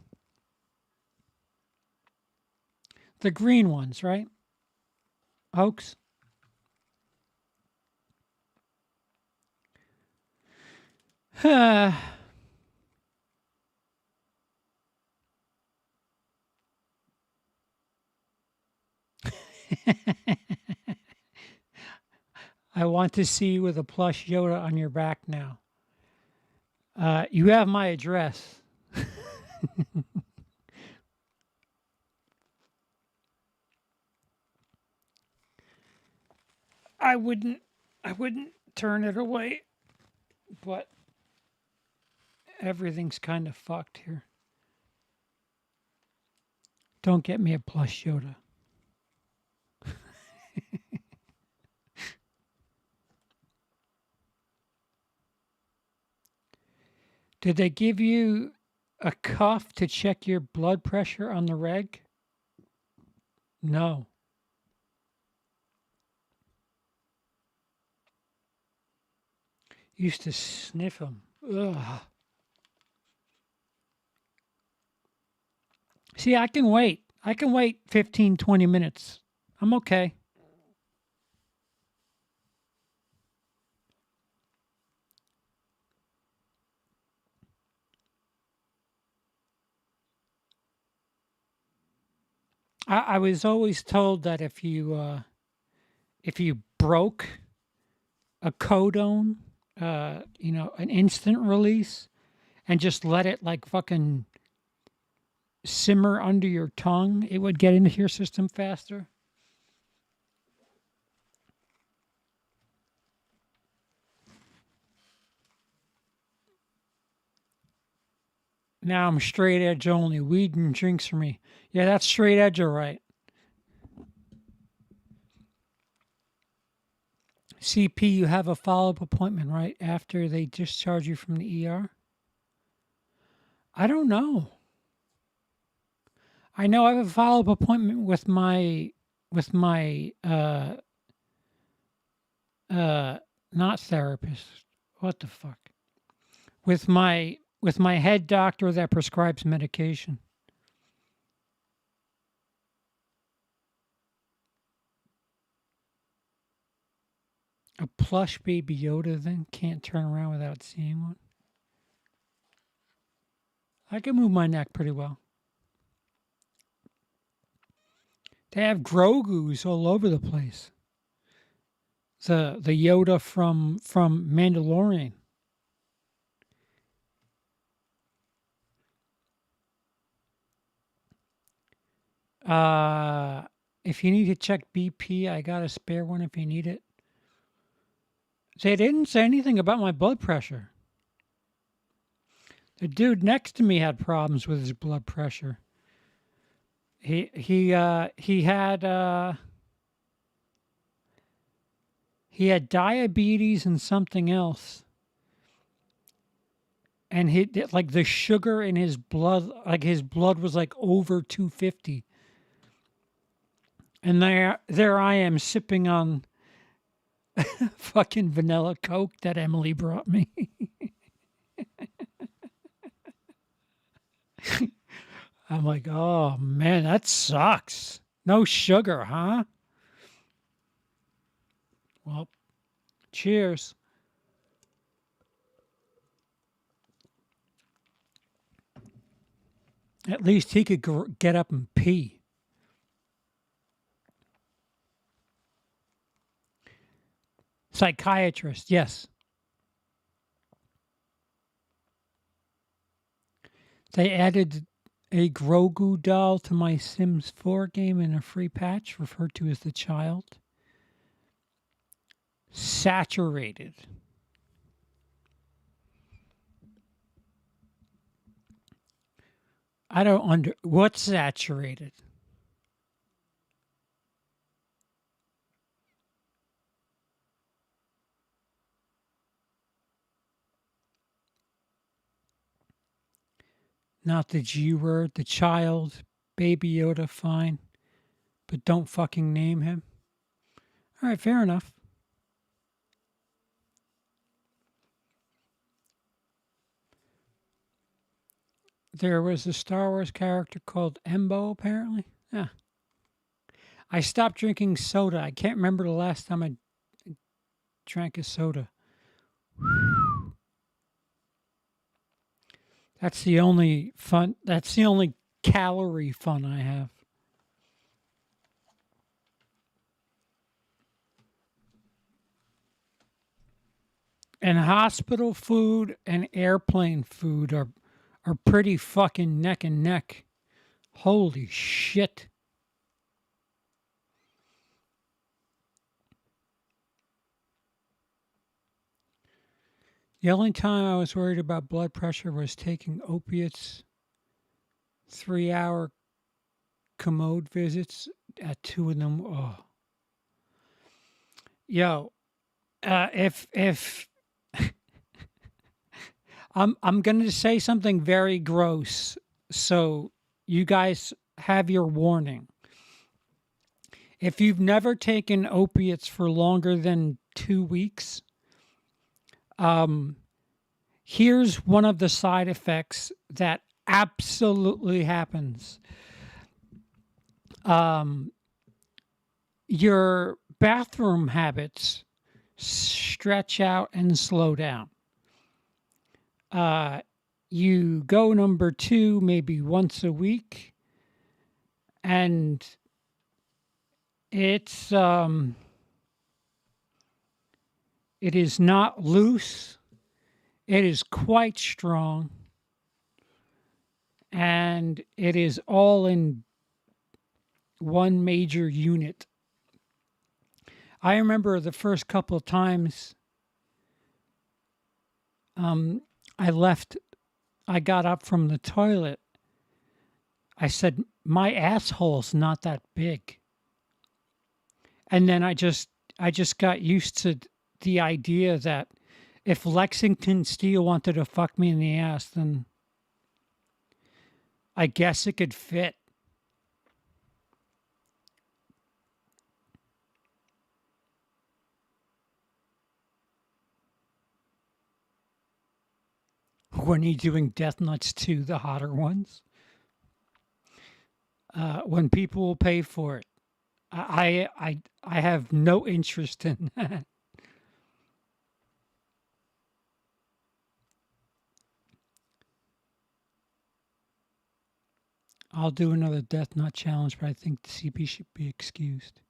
Speaker 1: the green ones, right? Oaks. I want to see you with a plush Yoda on your back now. You have my address. I wouldn't turn it away, but everything's kind of fucked here. Don't get me a plush Yoda. Did they give you a cuff to check your blood pressure on the reg? No. Used to sniff them. Ugh. See, I can wait. I can wait 15, 20 minutes. I'm okay. I was always told that if you broke a codone, an instant release, and just let it like fucking simmer under your tongue, it would get into your system faster. Now I'm straight edge only. Weed and drinks for me. Yeah, that's straight edge, all right. CP, you have a follow up appointment right after they discharge you from the ER? I don't know. I know I have a follow up appointment with my not therapist. What the fuck? With my head doctor that prescribes medication. A plush baby Yoda then can't turn around without seeing one. I can move my neck pretty well. They have Grogu's all over the place. The Yoda from Mandalorian. If you need to check BP, I got a spare one if you need it. They didn't say anything about my blood pressure. The dude next to me had problems with his blood pressure. He had diabetes and something else, and he like the sugar in his blood, like his blood was like over 250. And there I am sipping on fucking vanilla Coke that Emily brought me. I'm like, oh man, that sucks. No sugar, huh? Well, cheers. At least he could get up and pee. Psychiatrist, yes. They added a Grogu doll to my Sims 4 game in a free patch referred to as the child. Saturated. I don't what's saturated. Not the G word, the child, Baby Yoda, fine, but don't fucking name him. All right, fair enough. There was a Star Wars character called Embo, apparently. Yeah. I stopped drinking soda. I can't remember the last time I drank a soda. That's the only fun. That's the only calorie fun I have. And hospital food and airplane food are pretty fucking neck and neck. Holy shit. The only time I was worried about blood pressure was taking opiates, 3 hour commode visits at 2 in the oh. Yo, if I'm going to say something very gross, so you guys have your warning. If you've never taken opiates for longer than 2 weeks, here's one of the side effects that absolutely happens. Your bathroom habits stretch out and slow down. You go number 2 maybe once a week, and it is not loose. It is quite strong, and it is all in one major unit. I remember the first couple of times I got up from the toilet. I said, my asshole's not that big. And then I just got used to the idea that if Lexington Steel wanted to fuck me in the ass, then I guess it could fit. When are you doing Death Nuts 2, the hotter ones? When people will pay for it. I have no interest in that. I'll do another Death Nut challenge, but I think the CP should be excused.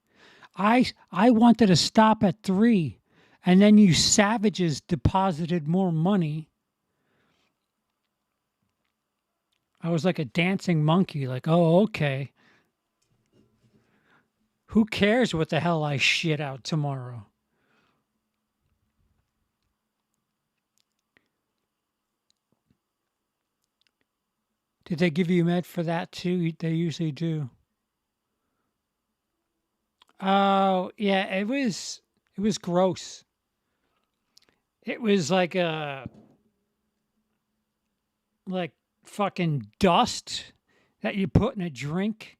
Speaker 1: I wanted to stop at 3, and then you savages deposited more money. I was like a dancing monkey, like, oh, okay. Who cares what the hell I shit out tomorrow? Did they give you med for that too? They usually do. Oh, yeah, it was gross. It was like fucking dust that you put in a drink.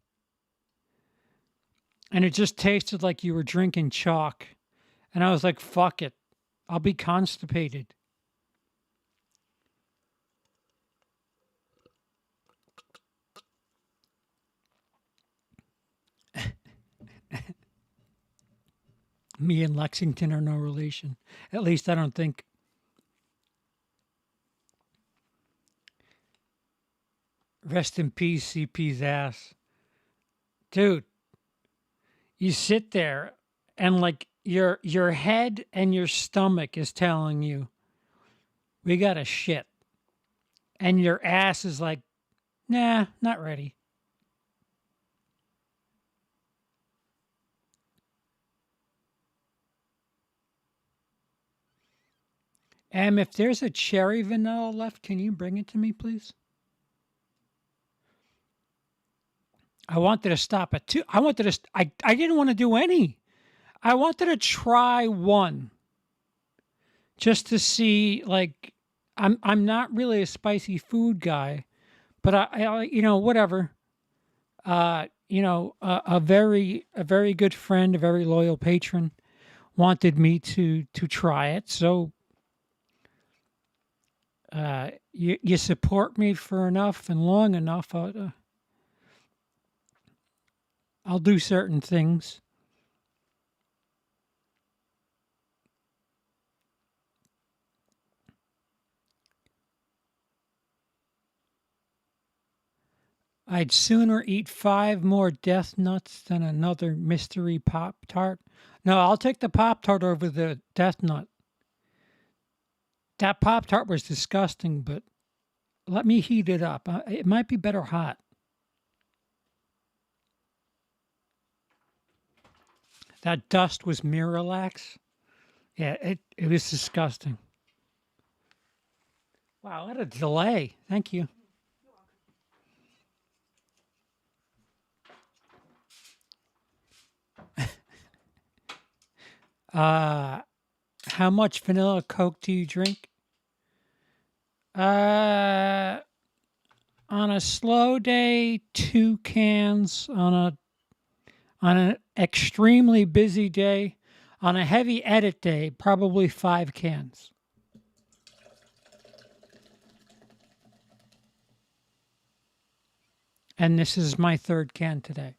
Speaker 1: And it just tasted like you were drinking chalk. And I was like, fuck it. I'll be constipated. Me and Lexington are no relation. At least I don't think. Rest in peace, CP's ass. Dude, you sit there and like your head and your stomach is telling you, we got to shit. And your ass is like, Nah, not ready. If there's a cherry vanilla left, can you bring it to me, please? I wanted to stop at two. I wanted to. I didn't want to do any. I wanted to try one just to see. Like, I'm not really a spicy food guy, but whatever. A very good friend, a very loyal patron, wanted me to try it. So you support me for enough and long enough, I'll do certain things. I'd sooner eat 5 more death nuts than another mystery Pop Tart. No, I'll take the Pop Tart over the death nut. That Pop Tart was disgusting, but let me heat it up. It might be better hot. That dust was Miralax. Yeah, it was disgusting. Wow, what a delay. Thank you. Uh, how much vanilla Coke do you drink? Uh, on a slow day, 2 cans. On an extremely busy day, on a heavy edit day, probably 5 cans. And this is my third can today.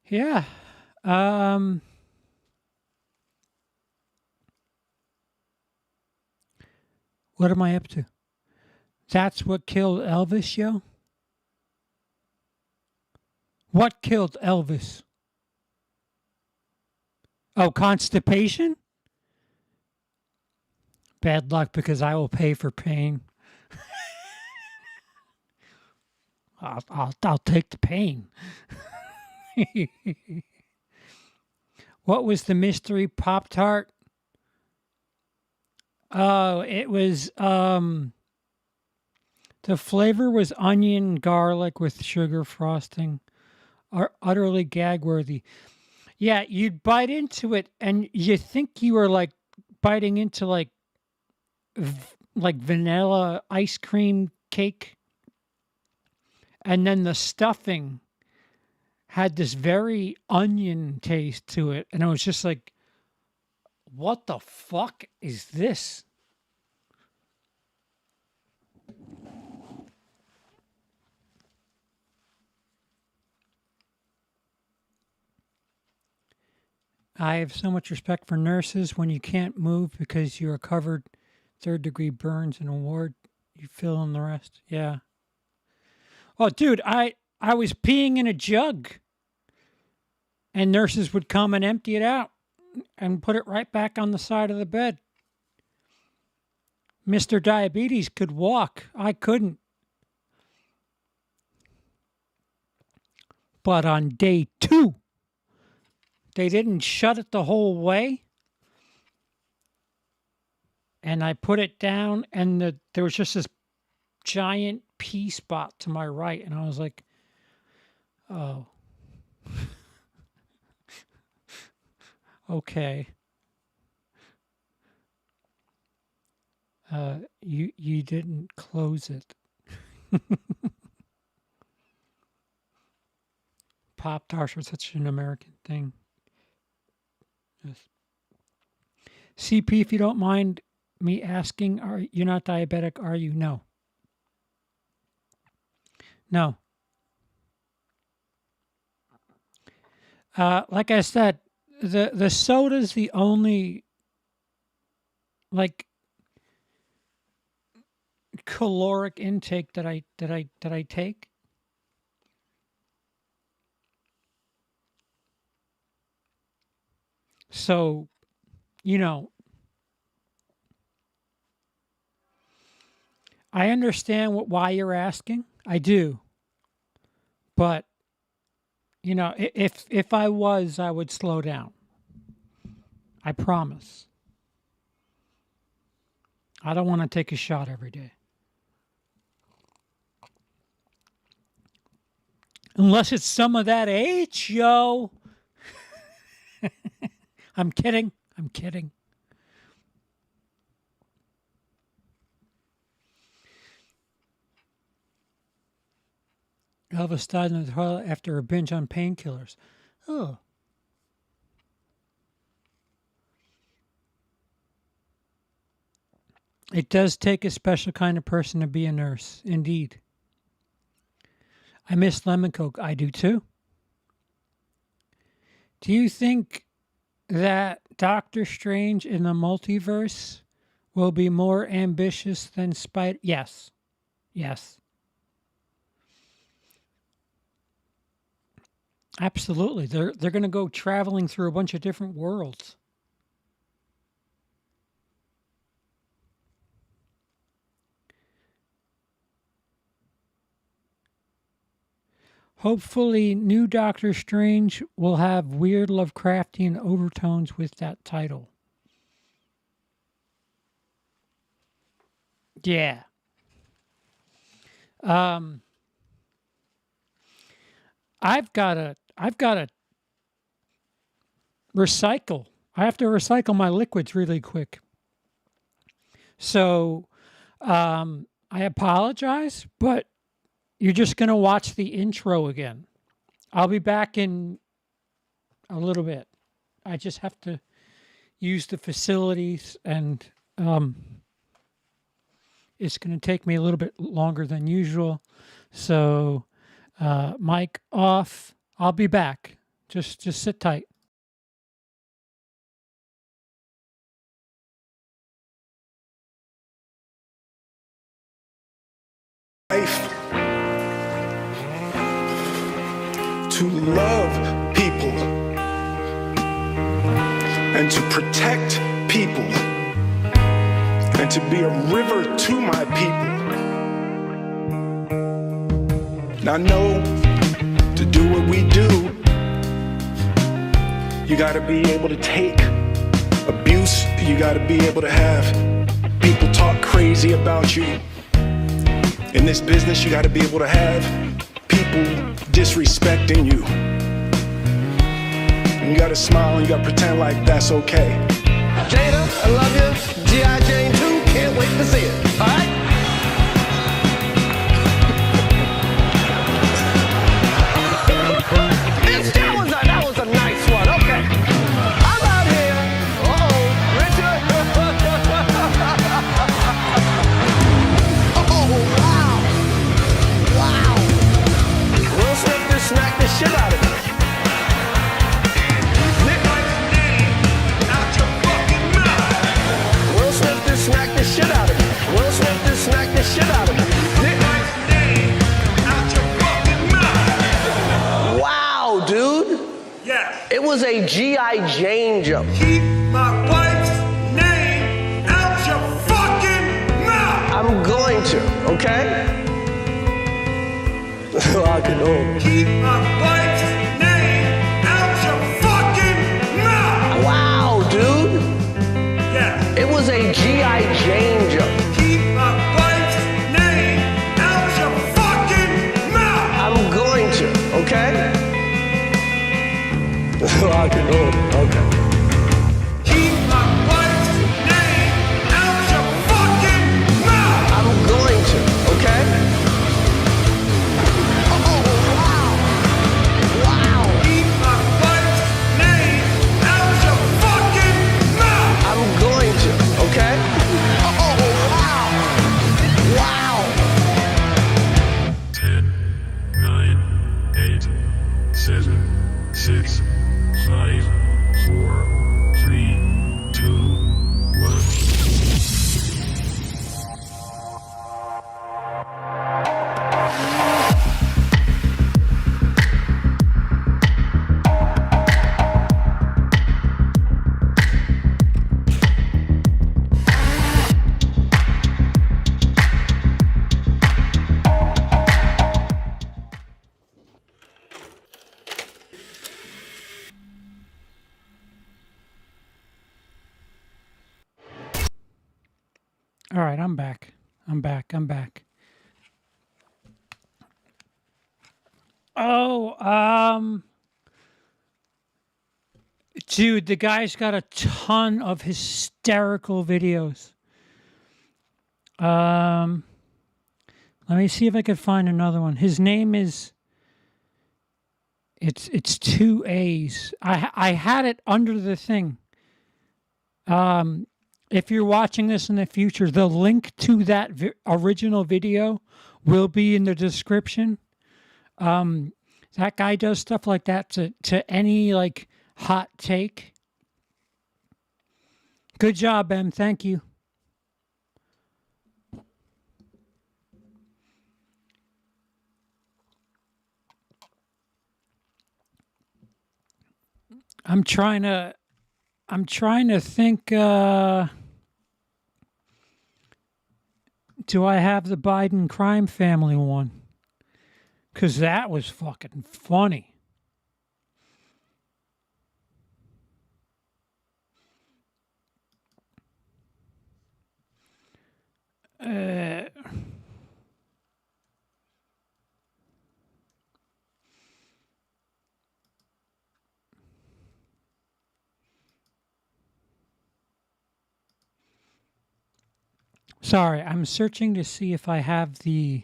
Speaker 1: Yeah. Um, what am I up to? That's what killed Elvis, yo? What killed Elvis? Oh, constipation? Bad luck because I will pay for pain. I'll take the pain. What was the mystery Pop Tart? Oh, it was the flavor was onion garlic with sugar frosting. Utterly gag worthy. Yeah, you'd bite into it and you think you were like biting into like vanilla ice cream cake, and then the stuffing had this very onion taste to it, and I was just like, what the fuck is this? I have so much respect for nurses. When you can't move because you are covered 3rd-degree burns and a ward, you fill in the rest. Yeah. Oh, dude, I was peeing in a jug, and nurses would come and empty it out and put it right back on the side of the bed. Mr. Diabetes could walk. I couldn't. But on day 2, they didn't shut it the whole way. And I put it down, and there was just this giant pee spot to my right. And I was like, oh, okay. You didn't close it. Pop tarts are such an American thing. Yes. CP, if you don't mind me asking, are you're not diabetic, are you? No. No. Like I said, the soda's the only, like, caloric intake that I take. So, you know, I understand why you're asking. I do. But, if I was, I would slow down. I promise. I don't want to take a shot every day. Unless it's some of that H, yo. I'm kidding. I'm kidding. Elvis died in the toilet after a binge on painkillers. Oh. It does take a special kind of person to be a nurse, indeed. I miss lemon coke. I do too. Do you think that Doctor Strange in the multiverse will be more ambitious than Spider? Yes. Yes. Absolutely. They're going to go traveling through a bunch of different worlds. Hopefully, new Doctor Strange will have weird Lovecraftian overtones with that title. Yeah. I've got to recycle. I have to recycle my liquids really quick. So, I apologize, but you're just going to watch the intro again. I'll be back in a little bit. I just have to use the facilities, and it's going to take me a little bit longer than usual. So, mic off. I'll be back. Just sit tight.
Speaker 2: Life to love people and to protect people and to be a river to my people. Now I know to do what we do, you gotta be able to take abuse, you gotta be able to have people talk crazy about you. In this business, you gotta be able to have people disrespecting you. And you gotta smile and you gotta pretend like that's okay.
Speaker 3: Jada, I love you. G.I. Jane 2, can't wait to see it. All right? That was a nice one. Okay. I'm out here. Richard. Wow. Will Smith just smacked the shit out of me. Will Smith just smacked the shit out of me. Will Smith just smacked the shit out of me. Wow, dude.
Speaker 4: Yes.
Speaker 3: It was a G.I. Jane joke.
Speaker 4: Keep my wife's name out your fucking mouth.
Speaker 3: I'm going to, okay? I can hold.
Speaker 4: Keep my wife's name out your fucking mouth.
Speaker 3: Wow, dude.
Speaker 4: Yes.
Speaker 3: It was a G.I. Jane joke.
Speaker 4: Keep my wife's name out your fucking mouth.
Speaker 3: I'm going to, okay? I can hold it, okay.
Speaker 4: Keep my wife's name out your fucking mouth.
Speaker 3: I'm going to, okay? Oh, wow. Wow.
Speaker 4: Keep my wife's name out your fucking mouth.
Speaker 3: I'm going to, okay? Oh, wow. Wow.
Speaker 5: 10, 9, 8, 7, 6, 5, 4,
Speaker 1: All right, I'm back. I'm back. I'm back. Oh, dude, the guy's got a ton of hysterical videos. Um, Let me see if I could find another one. His name is it's two A's. I had it under the thing. If you're watching this in the future, the link to that original video will be in the description. That guy does stuff like that to any like hot take. Good job, Em. Thank you. I'm trying to think do I have the Biden crime family one? Cuz that was fucking funny. Sorry, I'm searching to see if I have the.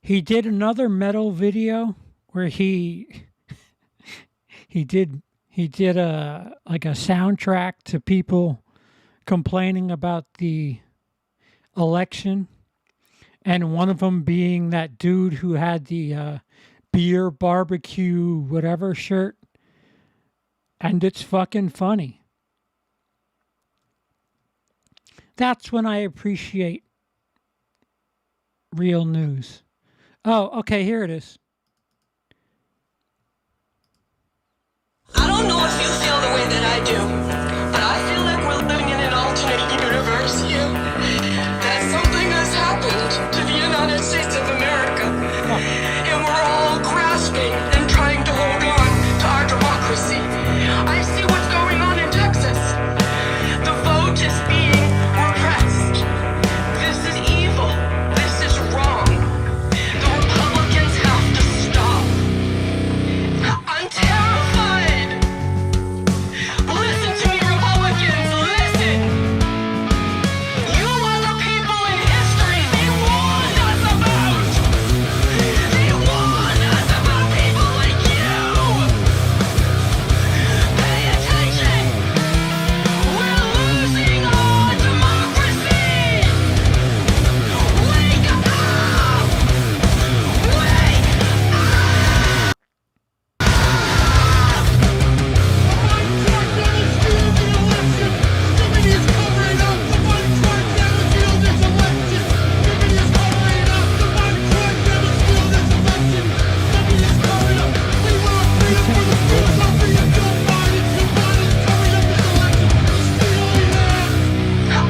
Speaker 1: He did another metal video where he did a like a soundtrack to people complaining about the election, and one of them being that dude who had the beer barbecue whatever shirt, and it's fucking funny. That's when I appreciate real news. Oh, okay, here it is.
Speaker 5: I don't know if you feel the way that I do, but I feel like we're living in an alternate universe here. That something has happened to the United States of America, and we're all grasping and trying to hold on to our democracy. I see what's going on in Texas. The vote is being repressed. This is evil. This is wrong. The Republicans have to stop. I'm terrified. Listen to me, Republicans, listen. You are the people in history they warned us about. They warned us about people like you. Pay attention. We're losing our democracy. Wake up.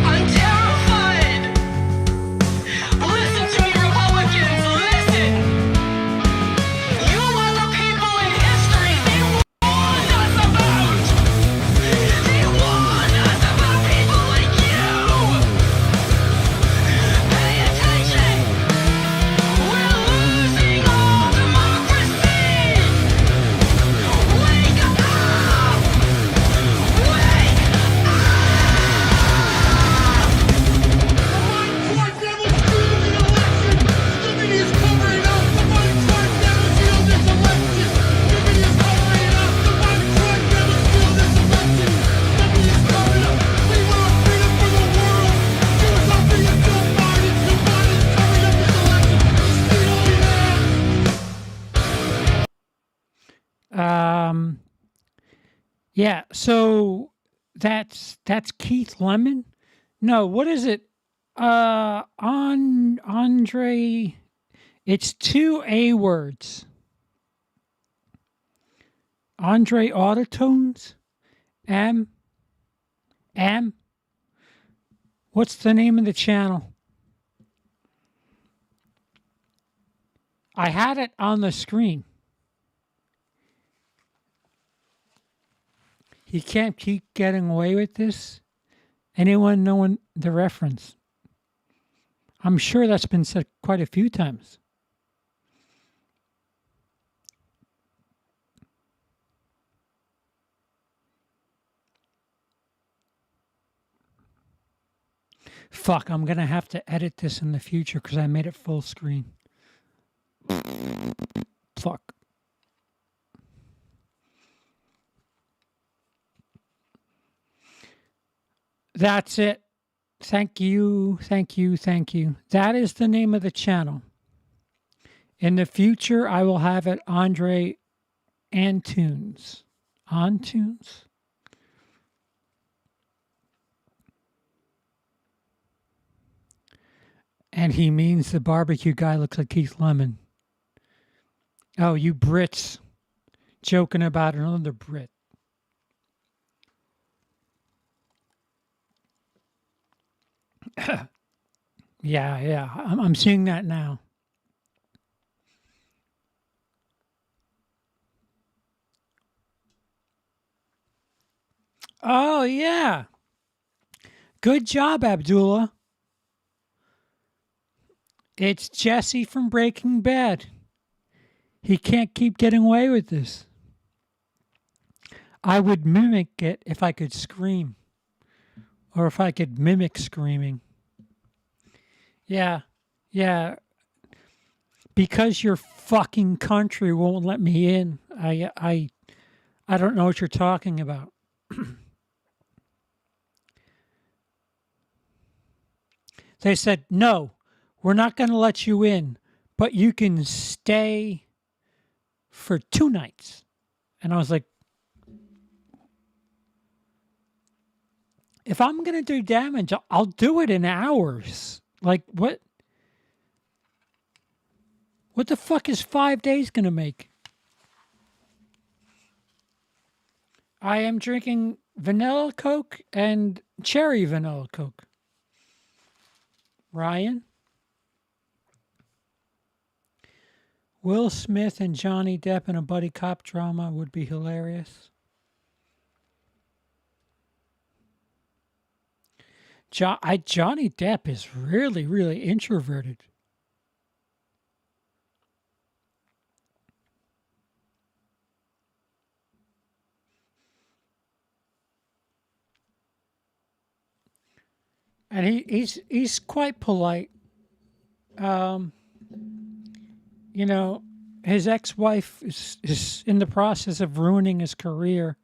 Speaker 5: I'm terrified. Listen to me, Republicans, listen. You are the people in history they warned us about. They warned us about people like you. Pay attention. We're losing our democracy. Wake up.
Speaker 1: Yeah, so that's Keith Lemon. No, what is it? Andre. It's two A words. Andre Autotones. M. M. What's the name of the channel? I had it on the screen. You can't keep getting away with this. Anyone knowing the reference? I'm sure that's been said quite a few times. Fuck, I'm gonna have to edit this in the future because I made it full screen. Fuck. That's it. Thank you, thank you, thank you. That is the name of the channel. In the future, I will have it Andre Antunes. Antunes? And he means the barbecue guy looks like Keith Lemon. Oh, you Brits joking about another Brit. Yeah, I'm seeing that now. Oh, yeah. Good job, Abdullah. It's Jesse from Breaking Bad. He can't keep getting away with this. I would mimic it if I could scream. Or if I could mimic screaming. Yeah, yeah. Because your fucking country won't let me in. I don't know what you're talking about. They said, no, we're not going to let you in, but you can stay for 2 nights. And I was like, if I'm going to do damage, I'll do it in hours. Like, what? What the fuck is 5 days going to make? I am drinking vanilla Coke and cherry vanilla Coke. Ryan? Will Smith and Johnny Depp in a buddy cop drama would be hilarious. Johnny Depp is really, really introverted. And he's quite polite. You know, his ex-wife is in the process of ruining his career,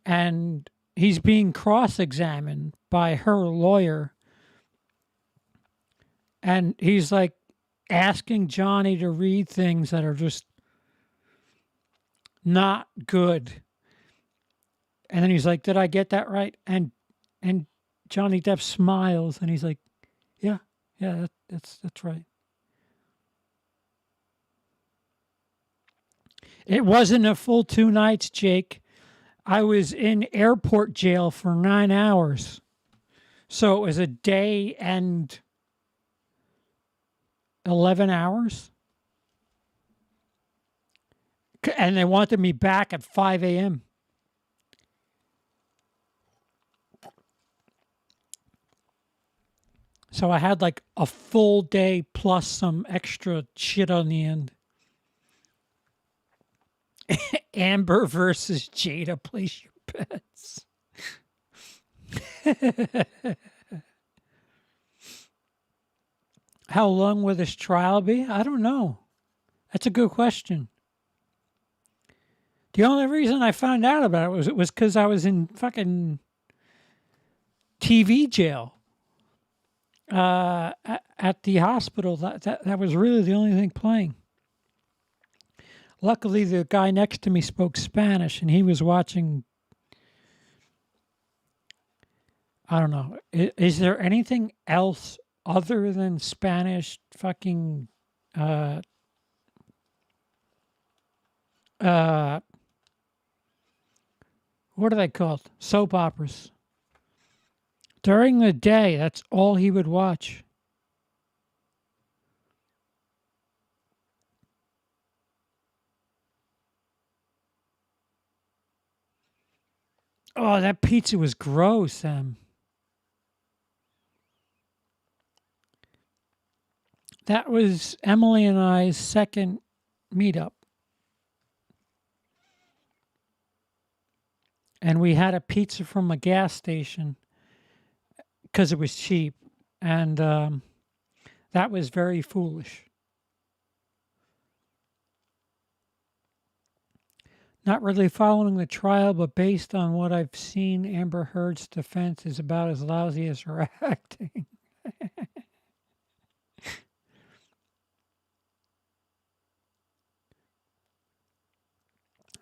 Speaker 1: and he's being cross-examined by her lawyer, and he's like asking Johnny to read things that are just not good. And then he's like, "Did I get that right?" And Johnny Depp smiles, and he's like, "Yeah, that's right." It wasn't a full 2 nights, Jake. I was in airport jail for 9 hours. So it was a day and 11 hours. And they wanted me back at 5 a.m. So I had like a full day plus some extra shit on the end. Amber versus Jada, place your bets. How long will this trial be? I don't know. That's a good question. The only reason I found out about it was because I was in fucking TV jail at the hospital. That was really the only thing playing. Luckily, the guy next to me spoke Spanish, and he was watching. I don't know. Is there anything else other than Spanish fucking uh what are they called? Soap operas. During the day, that's all he would watch. Oh, that pizza was gross, Sam. That was Emily and I's second meetup. And we had a pizza from a gas station because it was cheap. And that was very foolish. Not really following the trial, but based on what I've seen, Amber Heard's defense is about as lousy as her acting.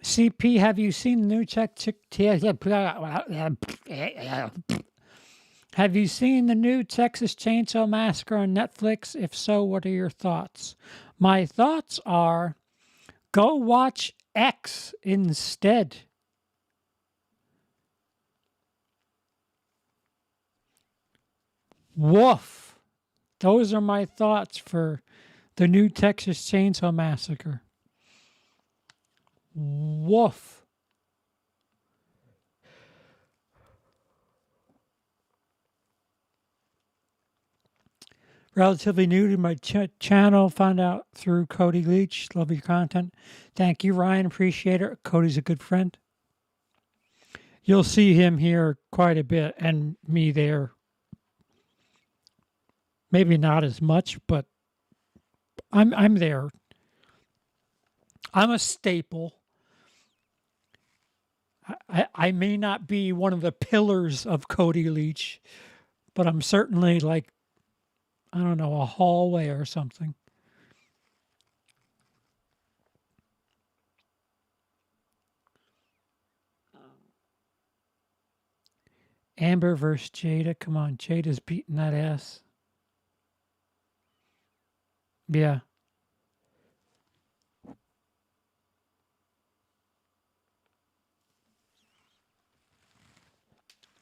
Speaker 1: CP, have you seen the new Have you seen the new Texas Chainsaw Massacre on Netflix? If so, what are your thoughts? My thoughts are go watch X instead. Woof. Those are my thoughts for the new Texas Chainsaw Massacre. Woof. Relatively new to my channel. Found out through Cody Leach. Love your content. Thank you, Ryan. Appreciate it. Cody's a good friend. You'll see him here quite a bit and me there. Maybe not as much, but I'm there. I'm a staple. I may not be one of the pillars of Cody Leach, but I'm certainly like, I don't know, a hallway or something. Amber versus Jada. Come on, Jada's beating that ass. Yeah.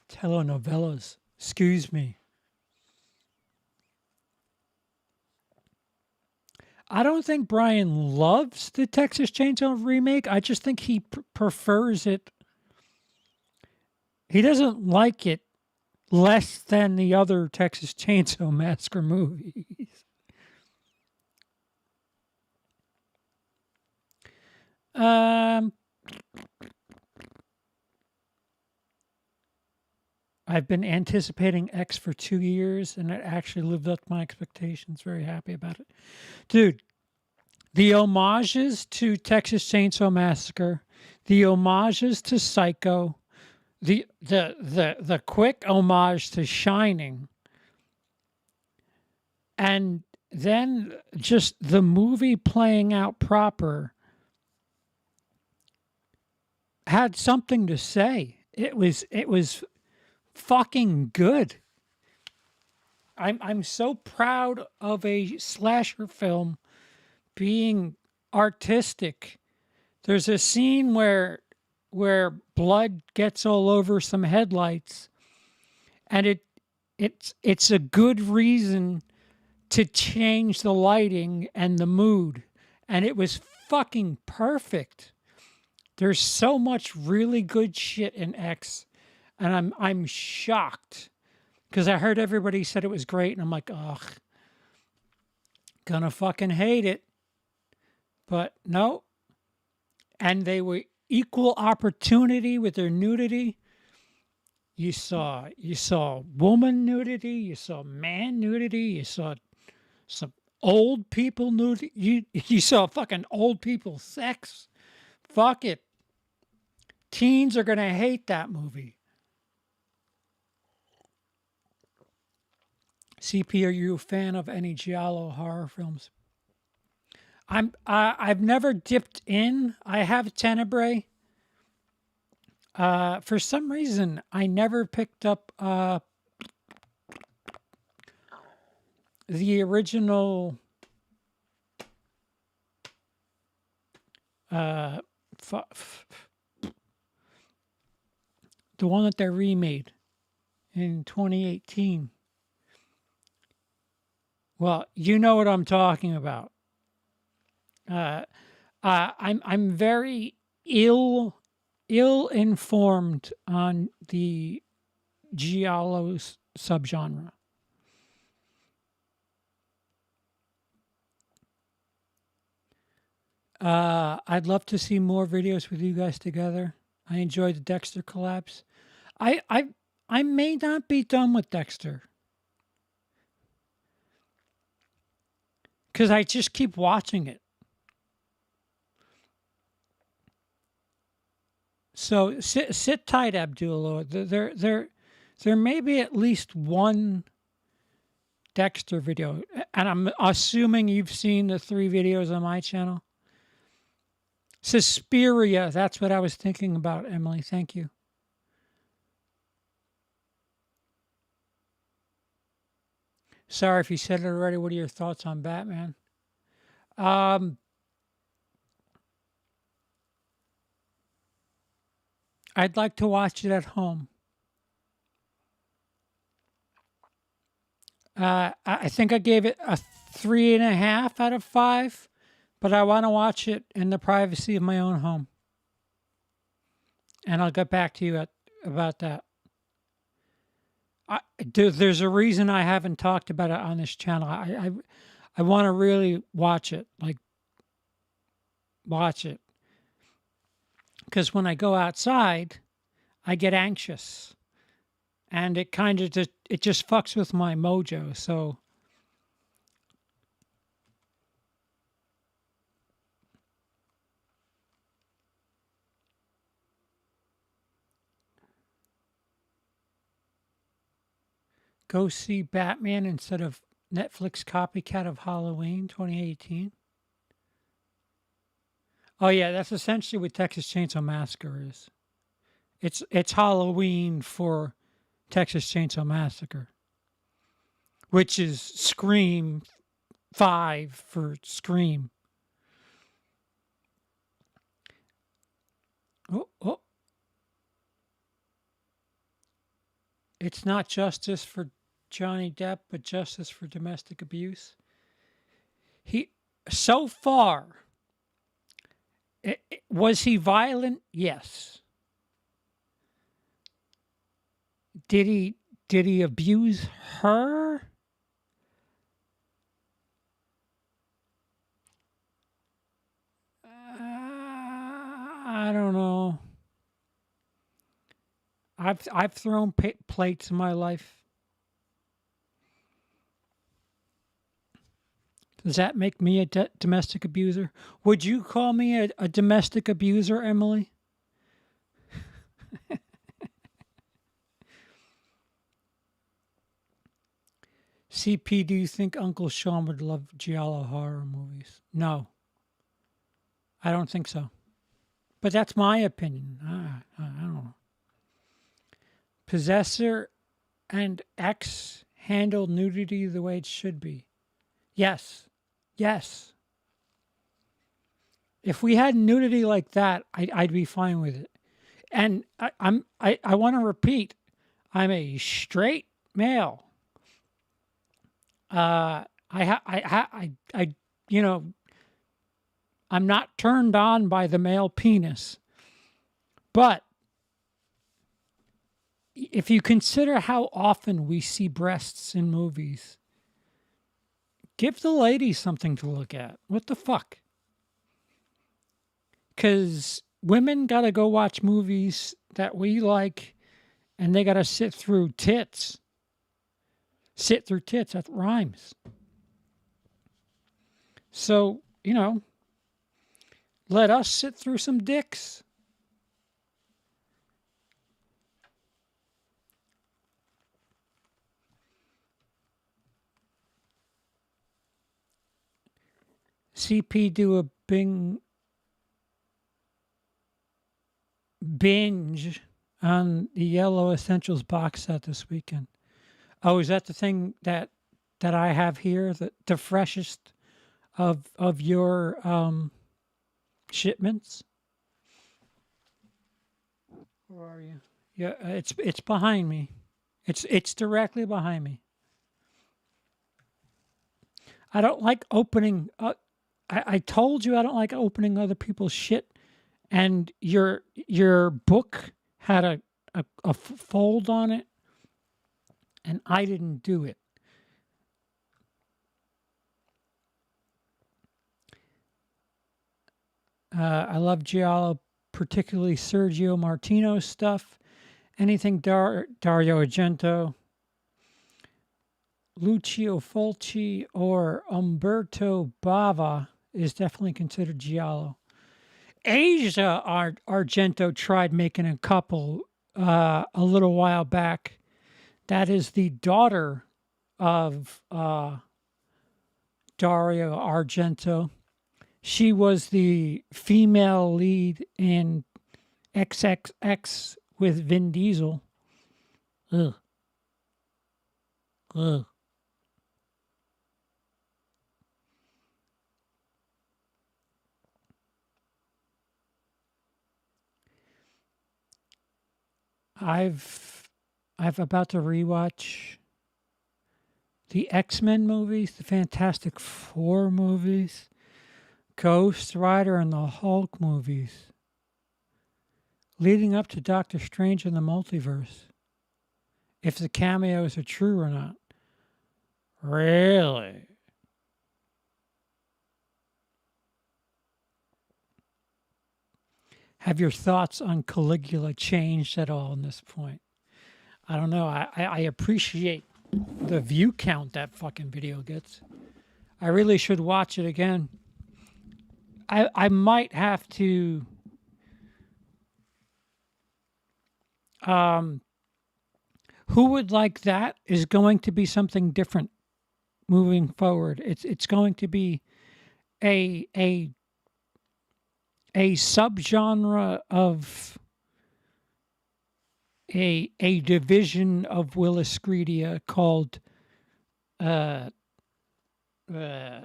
Speaker 1: Telenovelas. Excuse me. I don't think Brian loves the Texas Chainsaw remake. I just think he prefers it. He doesn't like it less than the other Texas Chainsaw Massacre movies. I've been anticipating X for 2 years, and it actually lived up to my expectations. Very happy about it. Dude, the homages to Texas Chainsaw Massacre, the homages to Psycho, the quick homage to Shining, and then just the movie playing out proper had something to say. It was fucking good. I'm so proud of a slasher film being artistic. There's a scene where blood gets all over some headlights, and it's a good reason to change the lighting and the mood, and it was fucking perfect. There's so much really good shit in X, and I'm shocked because I heard everybody said it was great, and I'm like, ugh, gonna fucking hate it. But no, and they were equal opportunity with their nudity. You saw woman nudity, you saw man nudity, you saw some old people nudity, you saw fucking old people sex. Fuck it. Teens are gonna hate that movie. CP, are you a fan of any giallo horror films? I've never dipped in. I have Tenebrae. For some reason, I never picked up the original the one that they remade in 2018. Well, you know what I'm talking about. I'm very ill informed on the giallo subgenre. I'd love to see more videos with you guys together. I enjoyed the Dexter collabs. I I I may not be done with Dexter because I just keep watching it. So sit tight, Abdul. Or there may be at least one Dexter video, and I'm assuming you've seen the 3 videos on my channel. Suspiria, that's what I was thinking about, Emily. Thank you. Sorry if you said it already. What are your thoughts on Batman? Um, I'd like to watch it at home. I think I gave it a 3.5 out of 5, but I want to watch it in the privacy of my own home. And I'll get back to you about that. There's a reason I haven't talked about it on this channel. I want to really watch it, like watch it, because when I go outside, I get anxious, and it kind of just fucks with my mojo. So go see Batman instead of Netflix copycat of Halloween 2018. Oh yeah, that's essentially what Texas Chainsaw Massacre is. It's Halloween for Texas Chainsaw Massacre, which is Scream 5 for Scream. Oh. It's not justice for Johnny Depp, but justice for domestic abuse. So far, was he violent? Yes. Did he abuse her? I don't know. I've thrown plates in my life. Does that make me a domestic abuser? Would you call me a domestic abuser, Emily? CP, do you think Uncle Sean would love giallo horror movies? No, I don't think so. But that's my opinion. I don't know. Possessor and X handle nudity the way it should be. Yes. Yes. If we had nudity like that, I'd be fine with it. And I want to repeat, I'm a straight male. You know, I'm not turned on by the male penis. But if you consider how often we see breasts in movies, give the ladies something to look at. What the fuck? Because women got to go watch movies that we like, and they got to sit through tits. Sit through tits, that rhymes. So, let us sit through some dicks. CP do a binge on the Yellow Essentials box set this weekend. Oh, is that the thing that I have here? The freshest of your shipments? Where are you? Yeah, it's behind me. It's directly behind me. I don't like opening. I told you I don't like opening other people's shit. And your book had a fold on it, and I didn't do it. I love Giallo, particularly Sergio Martino's stuff. Anything Dario Argento, Lucio Fulci, or Umberto Bava is definitely considered Giallo. Asia Argento tried making a couple a little while back. That is the daughter of Dario Argento. She was the female lead in XXX with Vin Diesel. Ugh. Ugh. I've about to rewatch the X-Men movies, the Fantastic Four movies, Ghost Rider, and the Hulk movies, leading up to Doctor Strange in the Multiverse. If the cameos are true or not. Really? Have your thoughts on Caligula changed at all in this point? I don't know. I appreciate the view count that fucking video gets. I really should watch it again. I might have to Who Would Like That is going to be something different moving forward. It's going to be a subgenre of a division of Willis Greedia called uh, uh,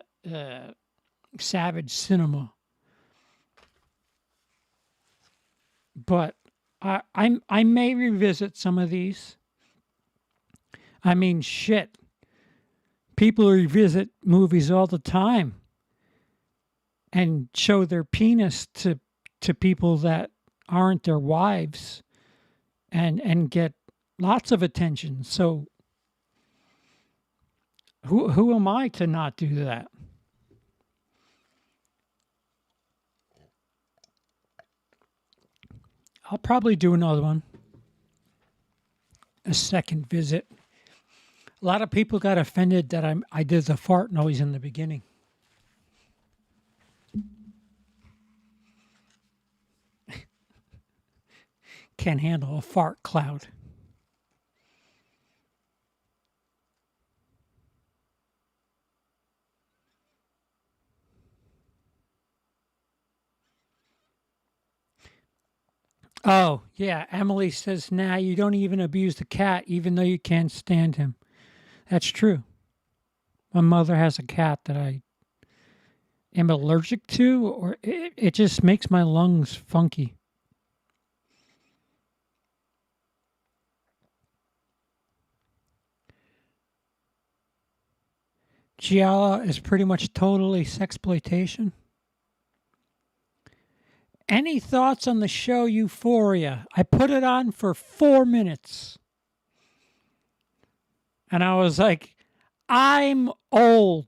Speaker 1: savage cinema. But I may revisit some of these. I mean, shit. People revisit movies all the time and show their penis to people that aren't their wives and get lots of attention. So who am I to not do that? I'll probably do another one. A second visit. A lot of people got offended that I did the fart noise in the beginning. Can't handle a fart cloud. Oh, yeah. Emily says, nah, you don't even abuse the cat, even though you can't stand him. That's true. My mother has a cat that I am allergic to, or it just makes my lungs funky. Giallo is pretty much totally sexploitation. Any thoughts on the show Euphoria? I put it on for 4 minutes. And I was like, I'm old.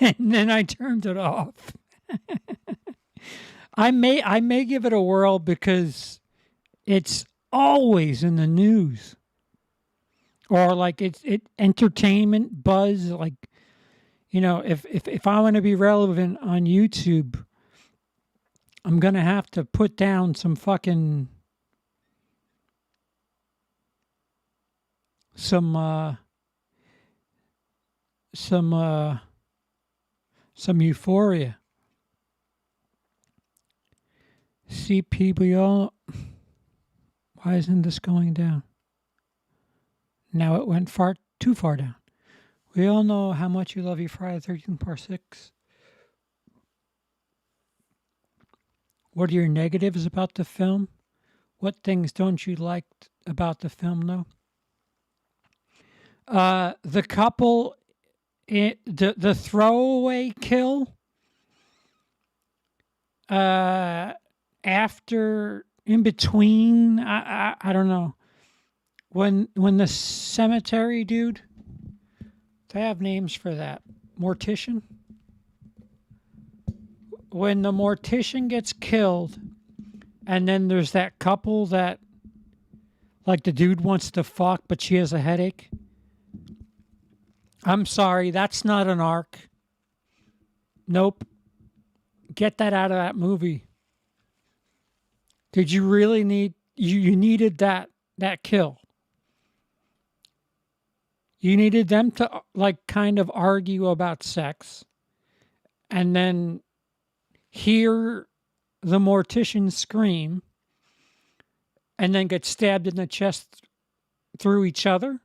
Speaker 1: And then I turned it off. I may give it a whirl because it's always in the news. Or like it entertainment buzz, like, you know, if I want to be relevant on YouTube, I'm gonna have to put down some fucking some Euphoria. CPBO. Why isn't this going down? Now it went too far down. We all know how much you love your Friday the 13th Part 6. What are your negatives about the film? What things don't you like about the film, though? The couple, the throwaway kill, after, in between, I don't know. When the cemetery dude, they have names for that. Mortician? when the mortician gets killed, and then there's that couple that, like, the dude wants to fuck, but she has a headache. I'm sorry, that's not an arc. Nope. Get that out of that movie. Did you really need you needed that kill? You needed them to like kind of argue about sex and then hear the mortician scream and then get stabbed in the chest through each other?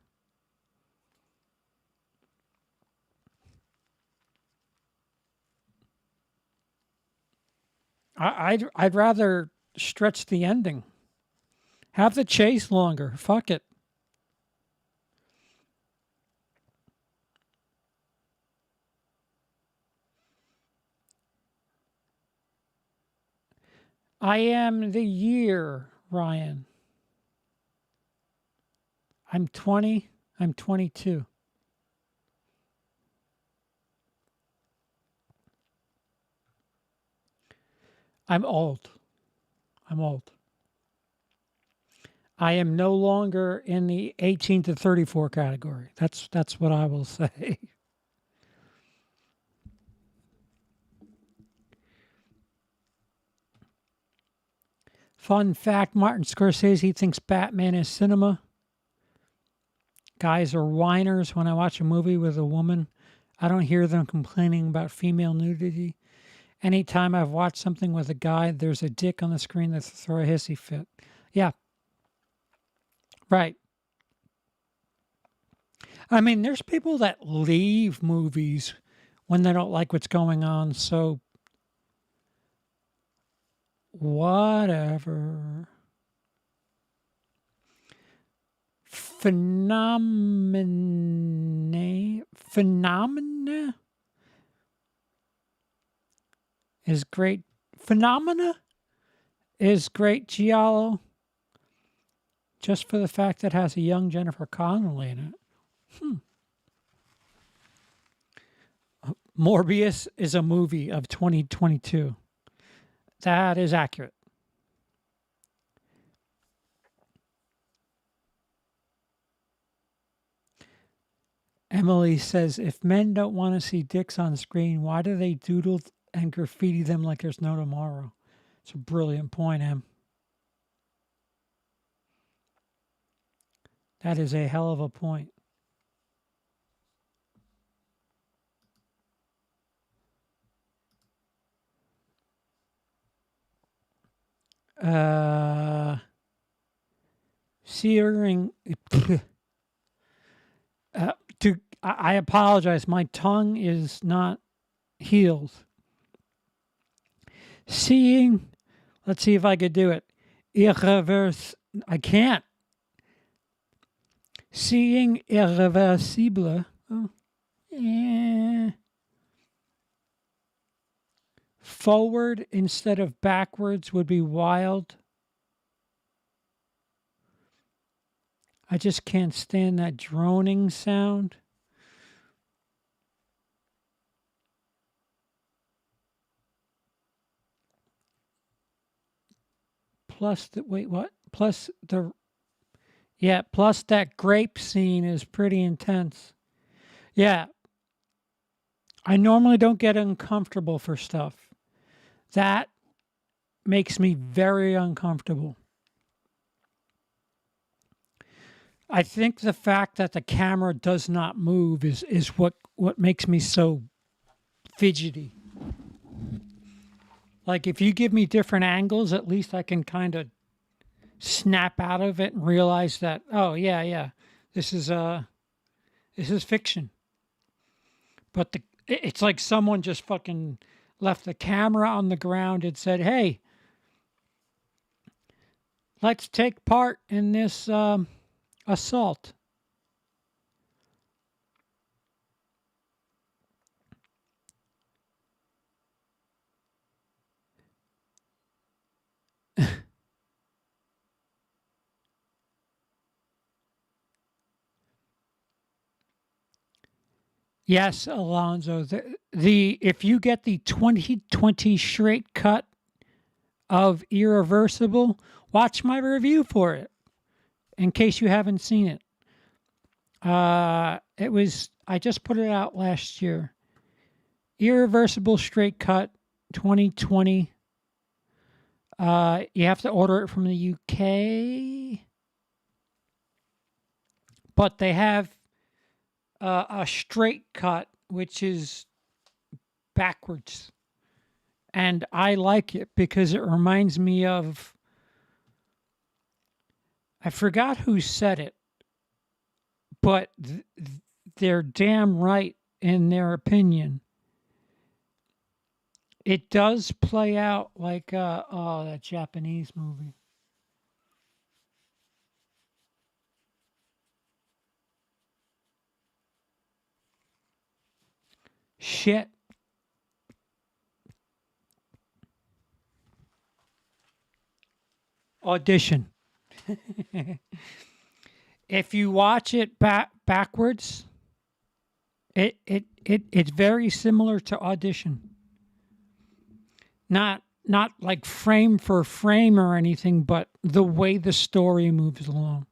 Speaker 1: I'd rather stretch the ending. Have the chase longer. Fuck it. I am the year, Ryan. I'm 20. I'm 22. I'm old. I'm old. I am no longer in the 18 to 34 category. That's what I will say. Fun fact, Martin Scorsese thinks Batman is cinema. Guys are whiners. When I watch a movie with a woman, I don't hear them complaining about female nudity. Anytime I've watched something with a guy, there's a dick on the screen that throw a hissy fit. Yeah. Right. I mean, there's people that leave movies when they don't like what's going on, so whatever. Phenomena is great. Phenomena is great, Giallo, just for the fact that it has a young Jennifer Connelly in it. Morbius is a movie of 2022. That is accurate. Emily says, if men don't want to see dicks on screen, why do they doodle and graffiti them like there's no tomorrow? It's a brilliant point, Em. That is a hell of a point. Searing. I apologize. My tongue is not healed. Seeing. Let's see if I could do it. Irreverse. I can't. Seeing irreversible. Oh, yeah. Forward instead of backwards would be wild. I just can't stand that droning sound. Plus the wait, what? Plus the yeah, plus that grape scene is pretty intense. Yeah. I normally don't get uncomfortable for stuff. That makes me very uncomfortable. I think the fact that the camera does not move is what makes me so fidgety. Like if you give me different angles, at least I can kind of snap out of it and realize that, oh yeah, this is fiction. But it's like someone just fucking left the camera on the ground and said, "Hey, let's take part in this assault." Yes, Alonzo. The if you get the 2020 straight cut of Irreversible, watch my review for it in case you haven't seen it. It was I just put it out last year. Irreversible straight cut 2020. You have to order it from the UK, but they have a straight cut, which is backwards. And I like it because it reminds me of, I forgot who said it, but they're damn right in their opinion. It does play out like, that Japanese movie. Shit. Audition. If you watch it backwards, it's very similar to Audition. Not like frame for frame or anything, but the way the story moves along.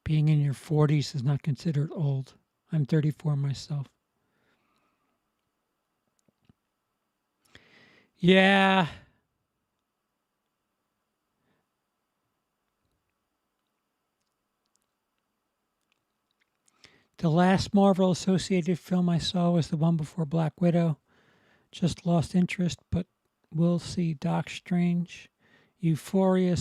Speaker 1: Being in your 40s is not considered old. I'm 34 myself. Yeah. The last Marvel associated film I saw was the one before Black Widow. Just lost interest, but we'll see. Doc Strange. Euphoria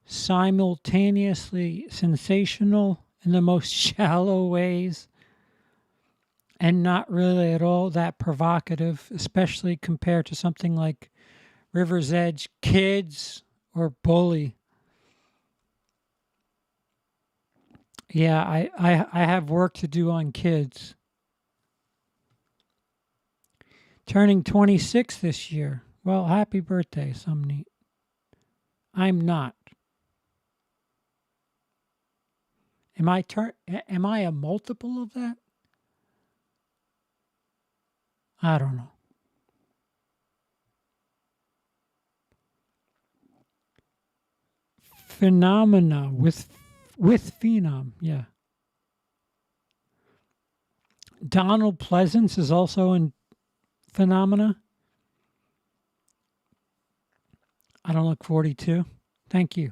Speaker 1: simultaneously sensational in the most shallow ways and not really at all that provocative, especially compared to something like River's Edge, Kids, or Bully. Yeah, I have work to do on Kids. Turning 26 this year. Well, happy birthday, some neat. I'm not. Am I a multiple of that? I don't know. Phenomena with Phenom, yeah. Donald Pleasance is also in Phenomena. I don't look 42. Thank you.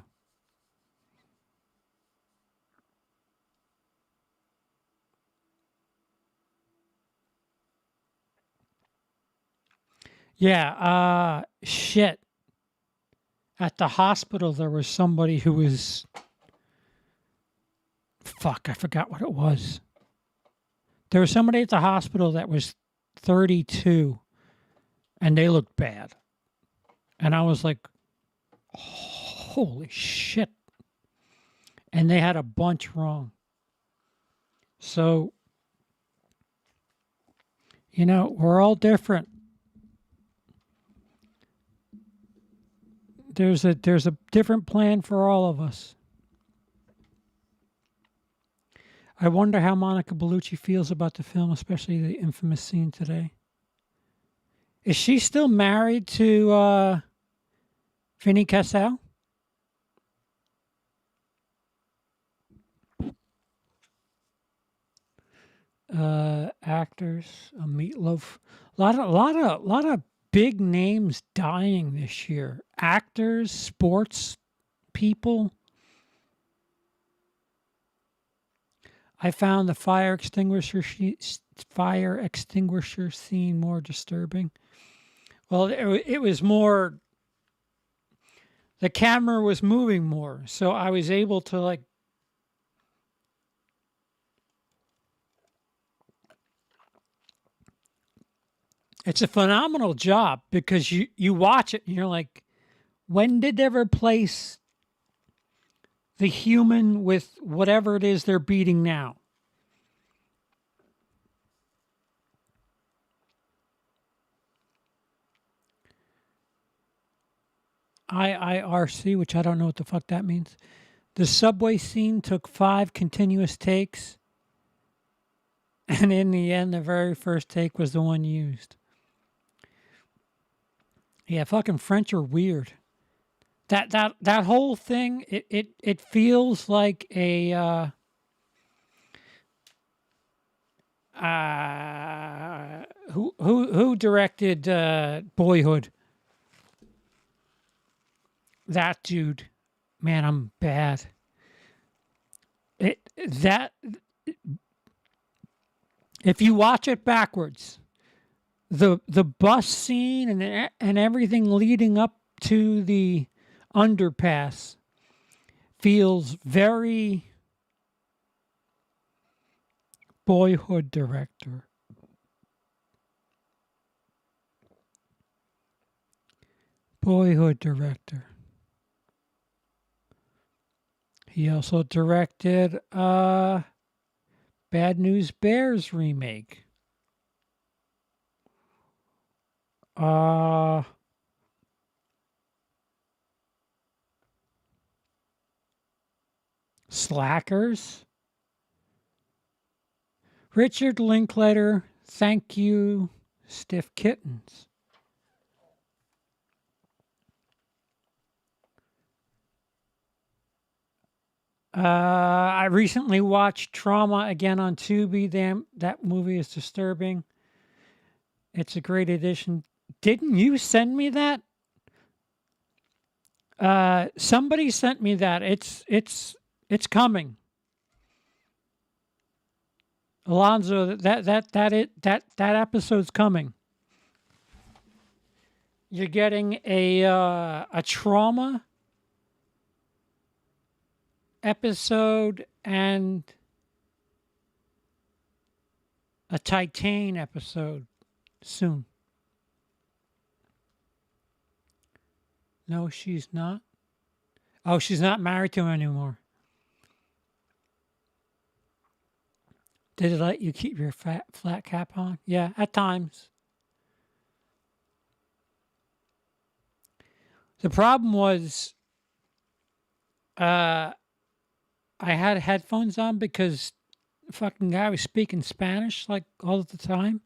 Speaker 1: Yeah, shit. At the hospital, there was somebody who was. Fuck, I forgot what it was. There was somebody at the hospital that was 32, and they looked bad. And I was like, holy shit. And they had a bunch wrong. So, we're all different. There's a different plan for all of us. I wonder how Monica Bellucci feels about the film, especially the infamous scene today. Is she still married to Vinny Cassel? Actors, a Meatloaf, a lot of big names dying this year. Actors, sports people. I found the fire extinguisher scene more disturbing. Well, it was more. The camera was moving more, so I was able to like. It's a phenomenal job because you watch it and you're like, when did they replace the human with whatever it is they're beating now? IIRC, which I don't know what the fuck that means. The subway scene took 5 continuous takes, and in the end, the very first take was the one used. Yeah, fucking French are weird. That whole thing, it feels like a who directed Boyhood? That dude. Man, I'm bad. It that if you watch it backwards, the bus scene and everything leading up to the underpass feels very Boyhood director. Boyhood director. He also directed Bad News Bears remake. Uh Slackers. Richard Linklater, Thank You, Stiff Kittens. I recently watched Trauma again on Tubi. Damn, that movie is disturbing. It's a great addition. Didn't you send me that? Somebody sent me that. It's coming. Alonzo, that episode's coming. You're getting a Trauma episode and a Titan episode soon. No, she's not. Oh, she's not married to him anymore. Did it let you keep your flat cap on? Yeah, at times. The problem was I had headphones on because the fucking guy was speaking Spanish like all the time.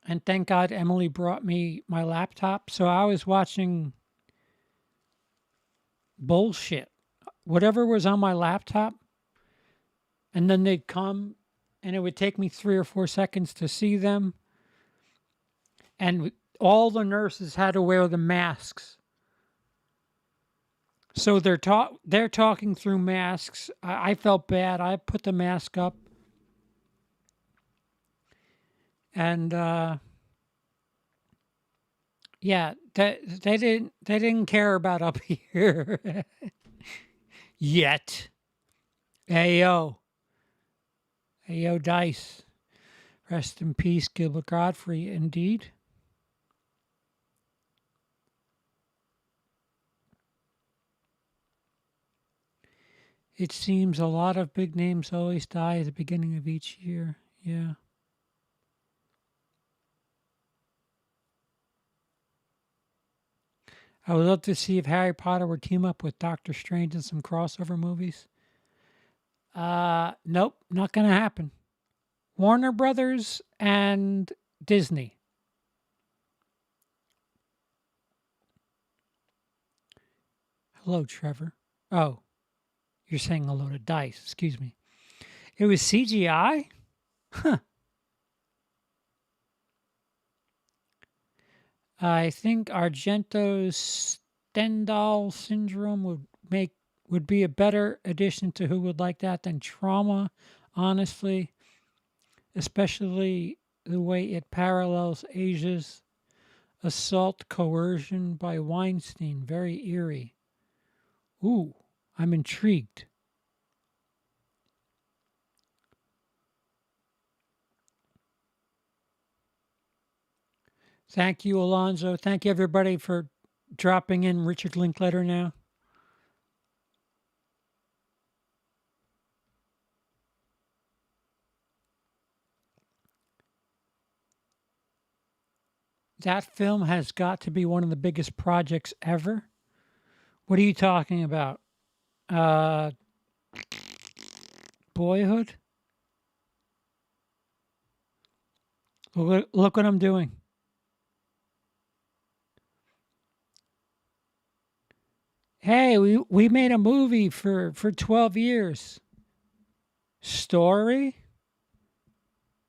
Speaker 1: And thank God Emily brought me my laptop. So I was watching bullshit. Whatever was on my laptop. And then they'd come and it would take me 3 or 4 seconds to see them. And all the nurses had to wear the masks. So they're talking through masks. I felt bad. I put the mask up. And yeah, they didn't care about up here yet. Ayo Dice. Rest in peace, Gilbert Godfrey, indeed. It seems a lot of big names always die at the beginning of each year. Yeah. I would love to see if Harry Potter would team up with Doctor Strange in some crossover movies. Nope, not gonna happen. Warner Brothers and Disney. Hello, Trevor. Oh, you're saying hello to Dice. Excuse me. It was CGI? Huh. I think Argento's Stendhal syndrome would be a better addition to Who Would Like That than Trauma, honestly, especially the way it parallels Asia's assault coercion by Weinstein. Very eerie. Ooh, I'm intrigued. Thank you, Alonzo. Thank you, everybody, for dropping in. Richard Linkletter now. That film has got to be one of the biggest projects ever. What are you talking about? Uh, Boyhood? Look what I'm doing. Hey, we made a movie for 12 years. Story?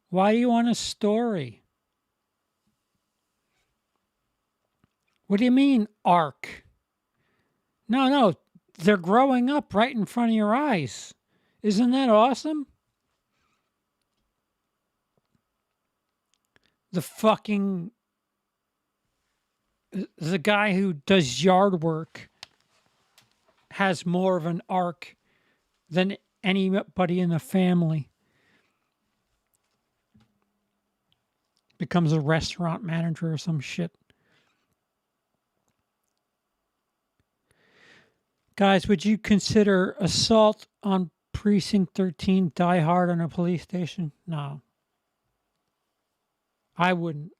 Speaker 1: Why do you want a story? What do you mean, arc? No, they're growing up right in front of your eyes. Isn't that awesome? The fucking the guy who does yard work has more of an arc than anybody in the family. Becomes a restaurant manager or some shit. Guys, would you consider assault on Precinct 13 Die Hard on a police station? No. I wouldn't.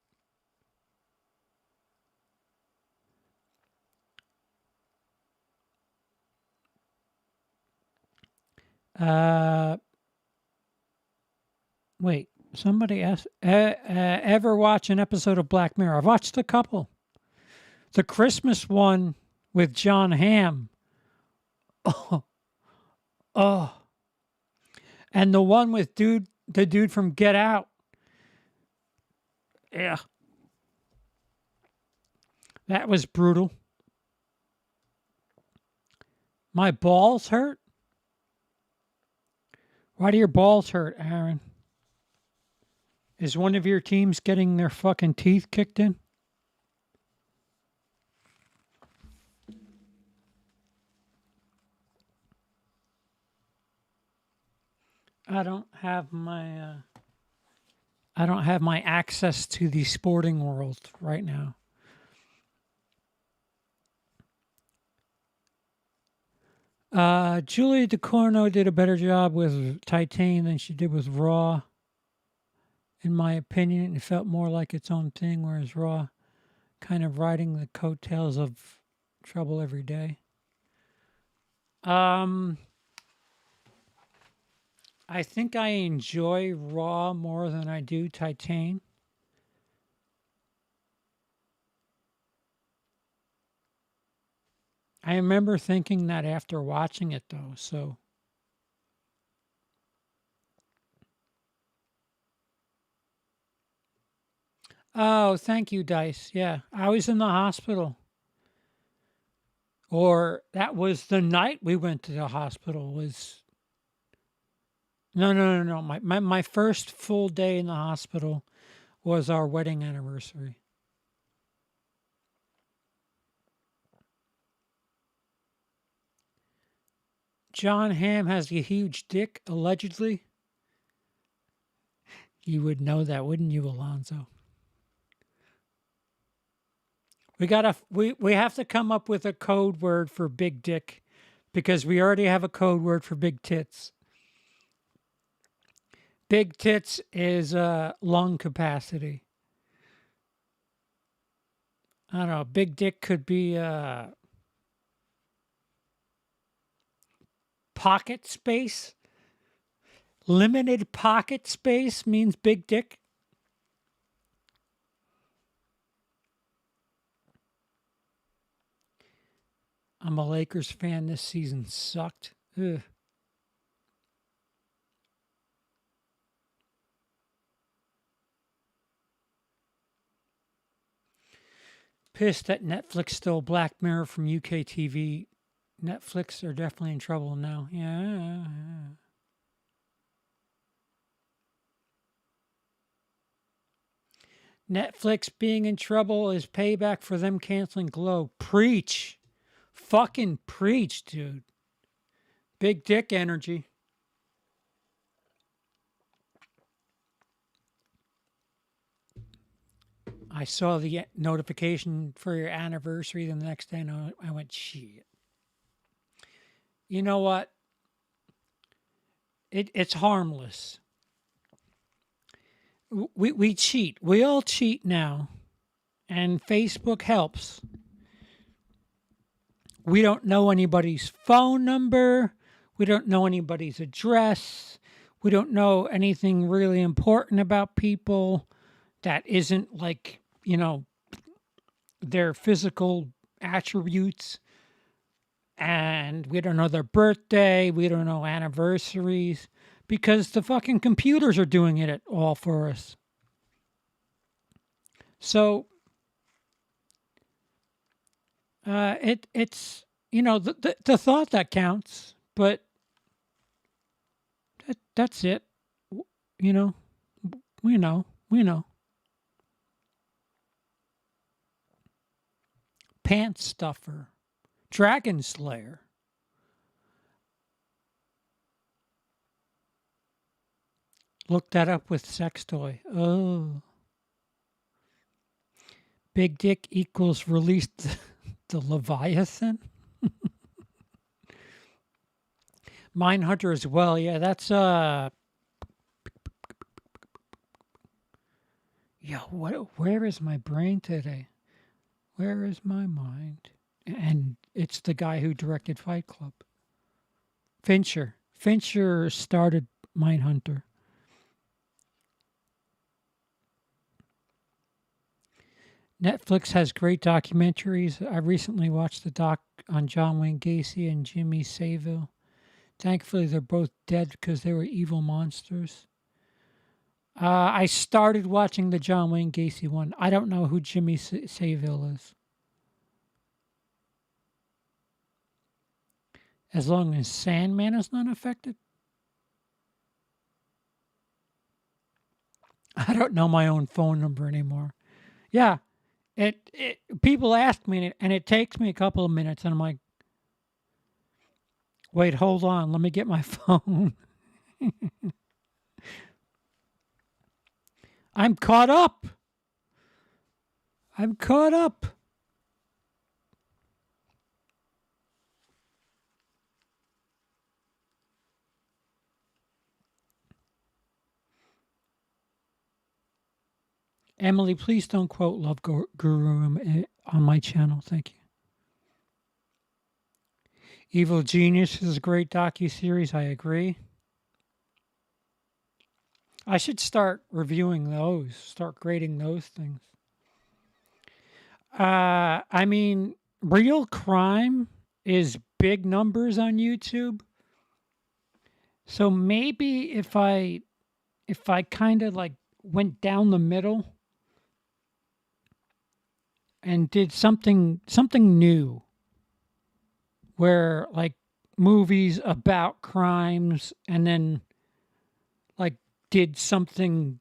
Speaker 1: Uh, Wait. Somebody asked, ever watch an episode of Black Mirror? I've watched a couple. The Christmas one with John Hamm. Oh, oh. And the one with the dude from Get Out. Yeah. That was brutal. My balls hurt? Why do your balls hurt, Aaron? Is one of your teams getting their fucking teeth kicked in? I don't have my access to the sporting world right now. Julia DeCorno did a better job with Titan than she did with Raw. In my opinion, it felt more like its own thing, whereas Raw kind of riding the coattails of Trouble Every Day. I think I enjoy Raw more than I do Titan. I remember thinking that after watching it, though, so. Oh, thank you, Dice. Yeah, I was in the hospital. Or that was the night we went to the hospital was. No. My first full day in the hospital was our wedding anniversary. John Hamm has a huge dick, allegedly. You would know that, wouldn't you, Alonzo? We have to come up with a code word for big dick because we already have a code word for big tits. Big tits is lung capacity. I don't know. Big dick could be pocket space. Limited pocket space means big dick. I'm a Lakers fan. This season sucked. Ugh. Pissed that Netflix stole Black Mirror from UK TV. Netflix are definitely in trouble now. Yeah. Netflix being in trouble is payback for them canceling Glow. Preach. Fucking preach, dude. Big dick energy. I saw the notification for your anniversary the next day and I went, shit. You know what? It's harmless. We cheat. We all cheat now and Facebook helps. We don't know anybody's phone number. We don't know anybody's address. We don't know anything really important about people that isn't like, their physical attributes. And we don't know their birthday. We don't know anniversaries because the fucking computers are doing it all for us. So it's the thought that counts, but that's it. You know, we know. Pants stuffer, dragon slayer. Look that up with sex toy. Oh, big dick equals released the Leviathan. Mindhunter as well. Yeah, that's where is my brain today? Where is my mind? And it's the guy who directed Fight Club. Fincher. Fincher started Mindhunter. Netflix has great documentaries. I recently watched the doc on John Wayne Gacy and Jimmy Savile. Thankfully, they're both dead because they were evil monsters. I started watching the John Wayne Gacy one. I don't know who Jimmy Savile is. As long as Sandman is not affected. I don't know my own phone number anymore. Yeah, it people ask me and it takes me a couple of minutes and I'm like, wait, hold on, let me get my phone. I'm caught up. Emily, please don't quote Love Guru on my channel. Thank you. Evil Genius is a great docuseries. I agree. I should start reviewing those, start grading those things. I mean, real crime is big numbers on YouTube. So maybe if I kind of like went down the middle and did something new where like movies about crimes and then like did something,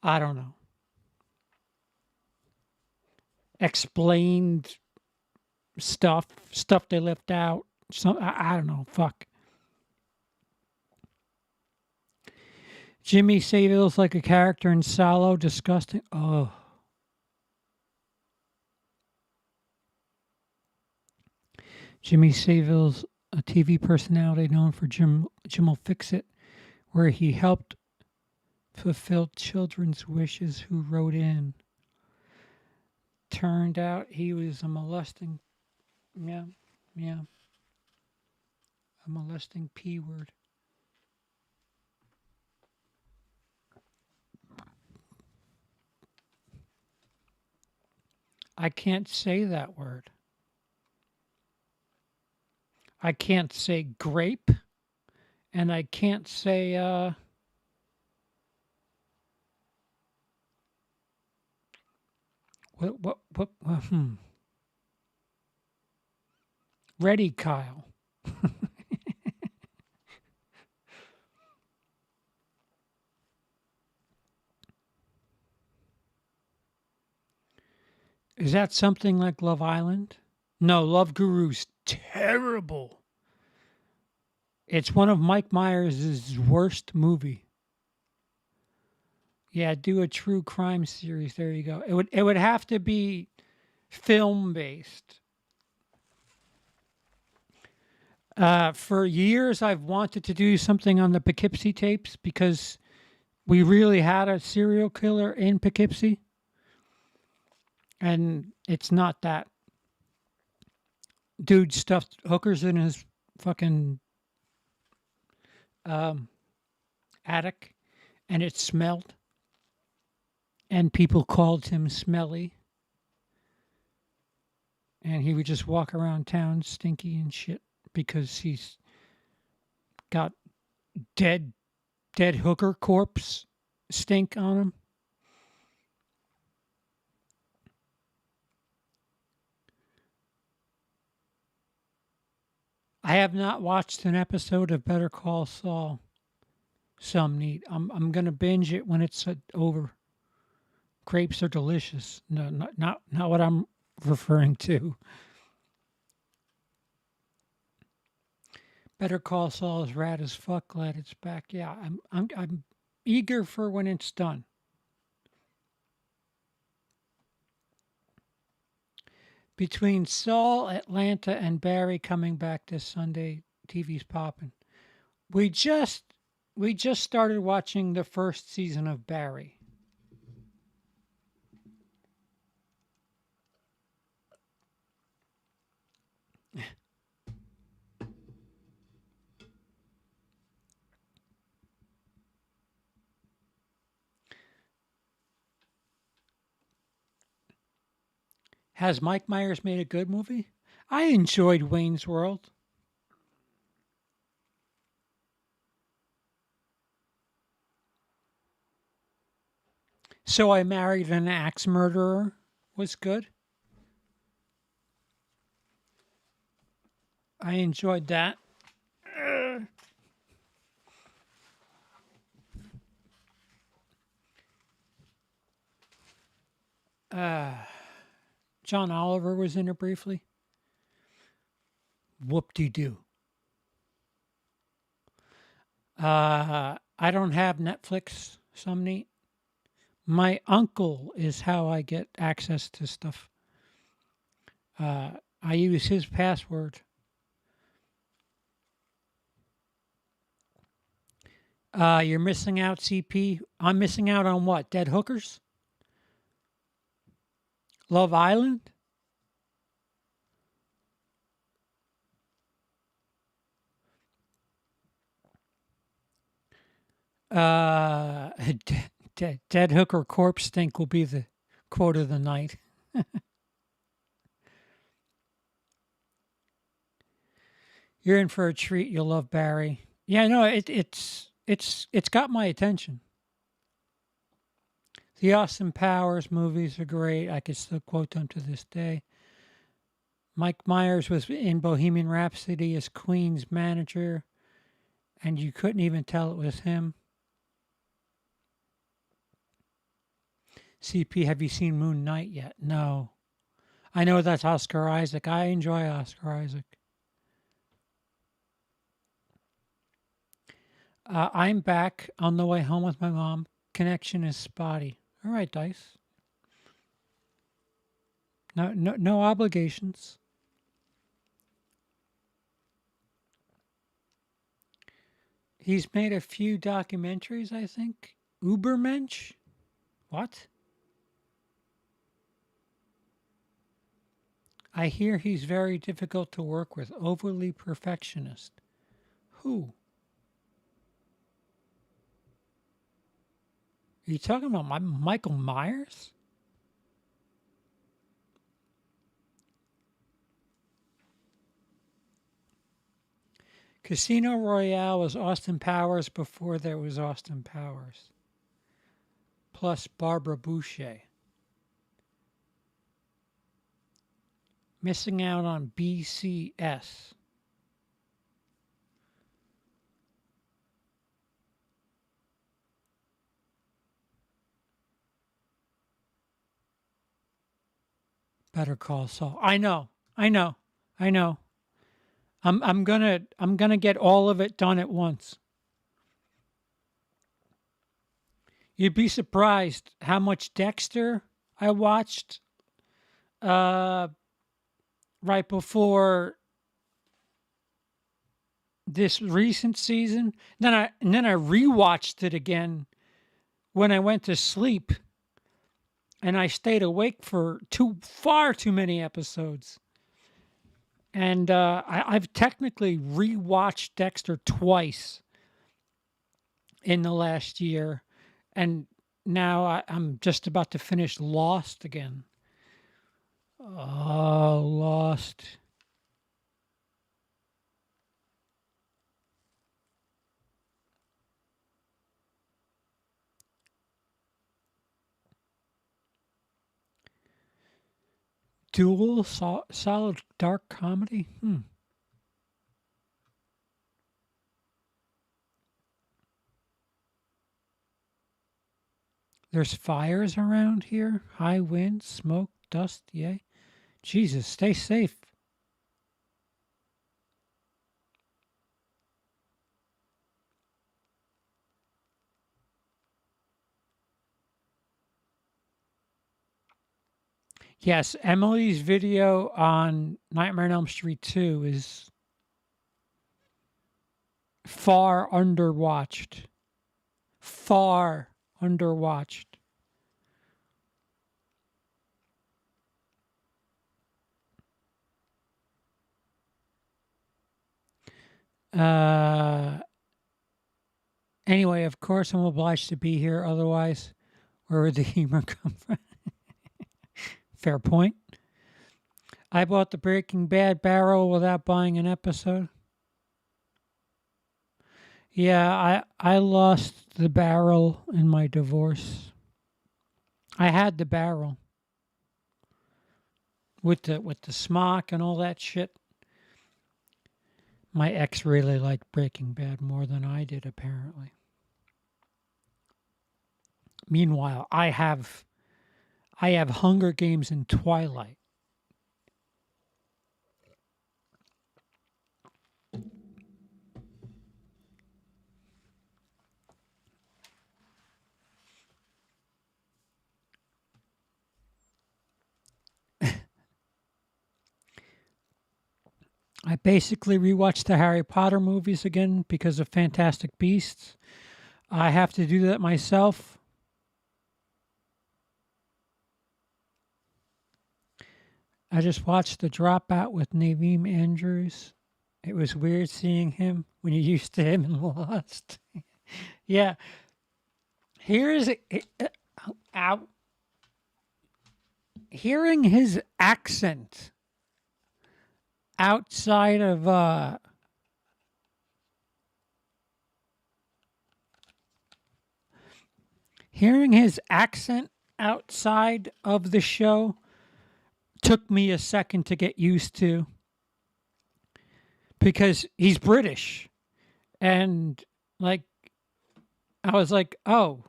Speaker 1: I don't know, explained stuff they left out. I don't know, fuck. Jimmy Savile's like a character in Salo, disgusting. Oh. Jimmy Savile's a TV personality known for Jim'll Fix It, where he helped fulfill children's wishes who wrote in. Turned out he was a molesting, a molesting P word. I can't say that word. I can't say grape, and I can't say what Ready, Kyle. Is that something like Love Island? No, Love Guru's terrible. It's one of Mike Myers' worst movie. Yeah, do a true crime series. There you go. It would have to be film based. For years, I've wanted to do something on the Poughkeepsie tapes because we really had a serial killer in Poughkeepsie. And it's not that dude stuffed hookers in his fucking um, attic and it smelled and people called him smelly and he would just walk around town stinky and shit because he's got dead dead hooker corpse stink on him. I have not watched an episode of Better Call Saul. Some neat. I'm gonna binge it when it's over. Grapes are delicious. No, not what I'm referring to. Better Call Saul is rad as fuck. Glad it's back. Yeah, I'm eager for when it's done. Between Saul, Atlanta, and Barry coming back this Sunday, TV's popping. We just we just started watching the first season of Barry. Has Mike Myers made a good movie? I enjoyed Wayne's World. So I Married an Axe Murderer was good. I enjoyed that. John Oliver was in it briefly. Whoop de doo. I don't have Netflix. Some neat. My uncle is how I get access to stuff. I use his password. You're missing out, CP. I'm missing out on what? Dead hookers? Love Island? Uh, dead hooker corpse stink will be the quote of the night. You're in for a treat. You'll love Barry. Yeah, no, it's got my attention. The Austin Powers movies are great. I could still quote them to this day. Mike Myers was in Bohemian Rhapsody as Queen's manager, and you couldn't even tell it was him. CP, have you seen Moon Knight yet? No. I know that's Oscar Isaac. I enjoy Oscar Isaac. I'm back on the way home with my mom. Connection is spotty. All right, Dice. No obligations. He's made a few documentaries, I think. Ubermensch? What? I hear he's very difficult to work with, overly perfectionist. Who? Are you talking about Michael Myers? Casino Royale was Austin Powers before there was Austin Powers. Plus Barbara Boucher. Missing out on BCS. Better Call Saul. I know. I know. I know. I'm gonna get all of it done at once. You'd be surprised how much Dexter I watched uh, right before this recent season. Then I rewatched it again when I went to sleep, and I stayed awake for far too many episodes. And I've technically rewatched Dexter twice in the last year, and now I'm just about to finish Lost again. Oh, Lost. Dual solid dark comedy. There's fires around here. High winds, smoke, dust. Yay. Jesus, stay safe. Yes, Emily's video on Nightmare on Elm Street 2 is far underwatched. Far underwatched. Uh, anyway, of course, I'm obliged to be here. Otherwise, where would the humor come from? Fair point. I bought the Breaking Bad barrel without buying an episode. Yeah, I lost the barrel in my divorce. I had the barrel with the smock and all that shit. My ex really liked Breaking Bad more than I did, apparently. Meanwhile, I have Hunger Games and Twilight. I basically rewatched the Harry Potter movies again because of Fantastic Beasts. I have to do that myself. I just watched The Dropout with Naveem Andrews. It was weird seeing him when you're used to him in Lost. Yeah. Here's out. Hearing his accent outside of hearing his accent outside of the show took me a second to get used to because he's British. And like I was like, "Oh,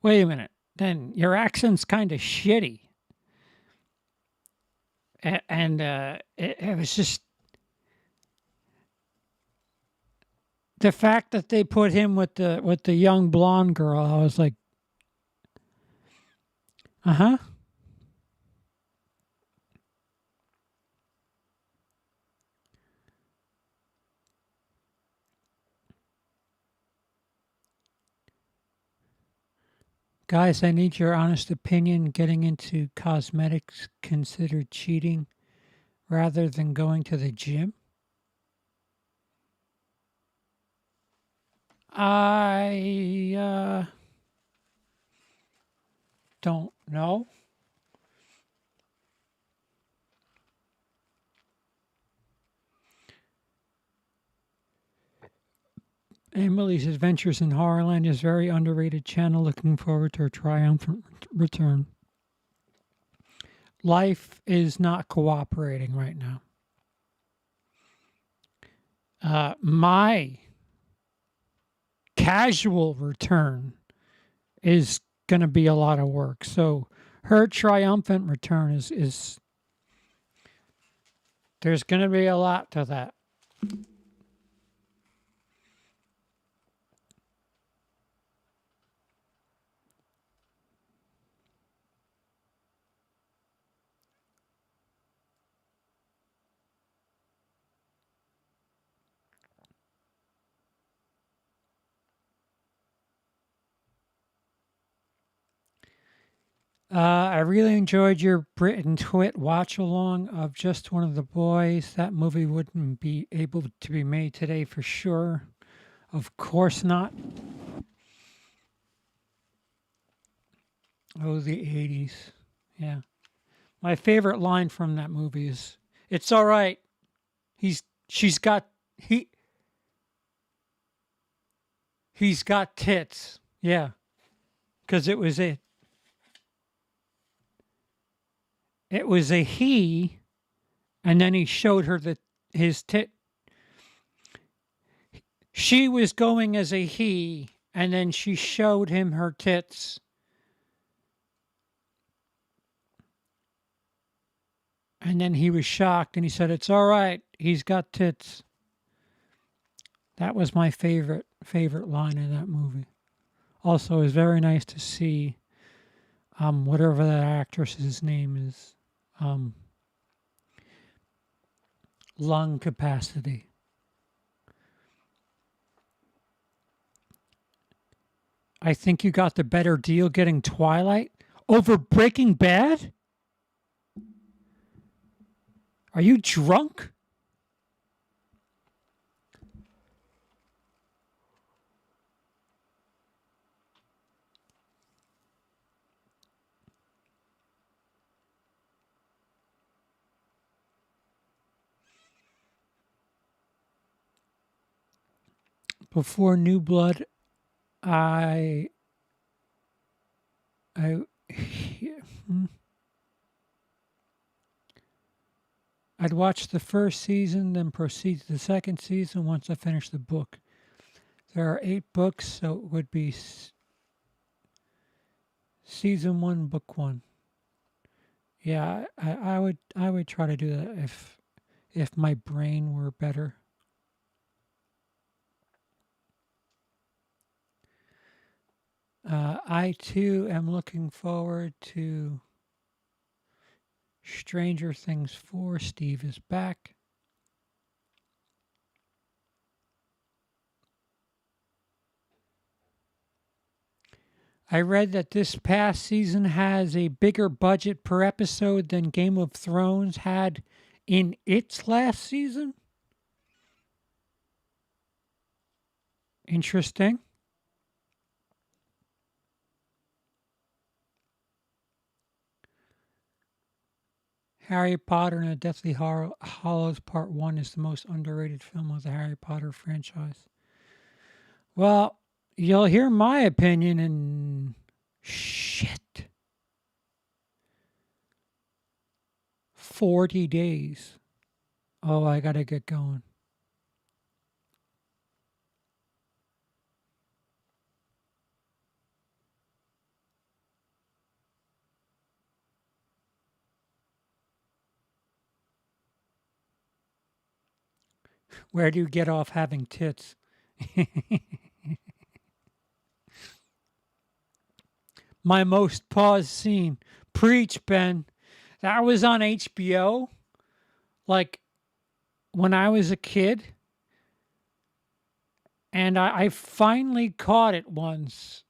Speaker 1: wait a minute. Then your accent's kind of shitty." And it was just the fact that they put him with the young blonde girl. I was like, "Uh-huh." Guys, I need your honest opinion. Getting into cosmetics considered cheating rather than going to the gym? I don't know. Emily's Adventures in Horrorland is a very underrated channel. Looking forward to her triumphant return. Life is not cooperating right now. My casual return is going to be a lot of work. So her triumphant return is there's going to be a lot to that. I really enjoyed your Brit and Twit watch along of Just One of the Boys. That movie wouldn't be able to be made today for sure. Of course not. Oh, the 80s. Yeah. My favorite line from that movie is, "It's all right. She's got he's got tits." Yeah, because it was a he, and then he showed her his tit. She was going as a he, and then she showed him her tits, and then he was shocked, and he said, "It's all right. He's got tits." That was my favorite line in that movie. Also, it was very nice to see whatever that actress's name is, um, lung capacity. I think you got the better deal getting Twilight over Breaking Bad? Are you drunk? Before New Blood, I I I'd watch the first season, then proceed to the second season once I finish the book. There are 8 books, so it would be season 1, book 1. Yeah, I would try to do that if my brain were better. I too am looking forward to Stranger Things 4. Steve is back. I read that this past season has a bigger budget per episode than Game of Thrones had in its last season. Interesting. Harry Potter and the Deathly Hollows Part 1 is the most underrated film of the Harry Potter franchise. Well, you'll hear my opinion in shit. 40 days. Oh, I gotta get going. Where do you get off having tits? My most paused scene. Preach, Ben. That was on HBO. Like when I was a kid. And I finally caught it once.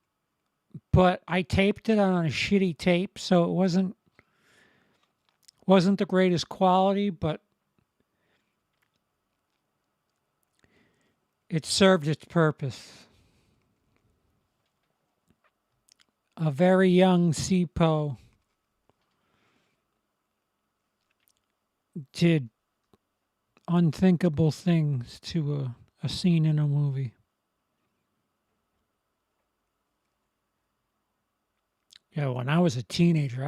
Speaker 1: But I taped it on a shitty tape, so it wasn't the greatest quality, but it served its purpose. A very young Sipo did unthinkable things to a scene in a movie. Yeah, when I was a teenager,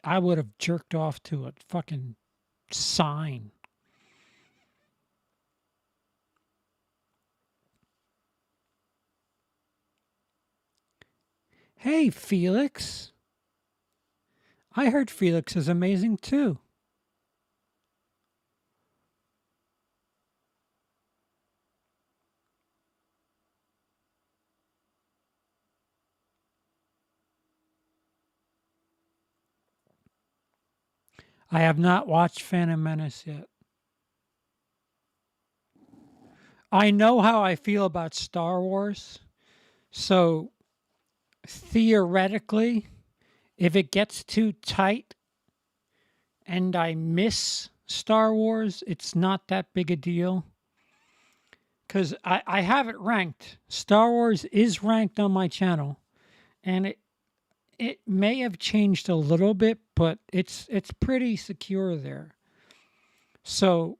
Speaker 1: I would have jerked off to a fucking sign. Hey, Felix. I heard Felix is amazing too. I have not watched Phantom Menace yet. I know how I feel about Star Wars, so theoretically, If it gets too tight and I miss Star Wars, it's not that big a deal. Because I have it ranked. Star Wars is ranked on my channel. And it may have changed a little bit, but it's pretty secure there. So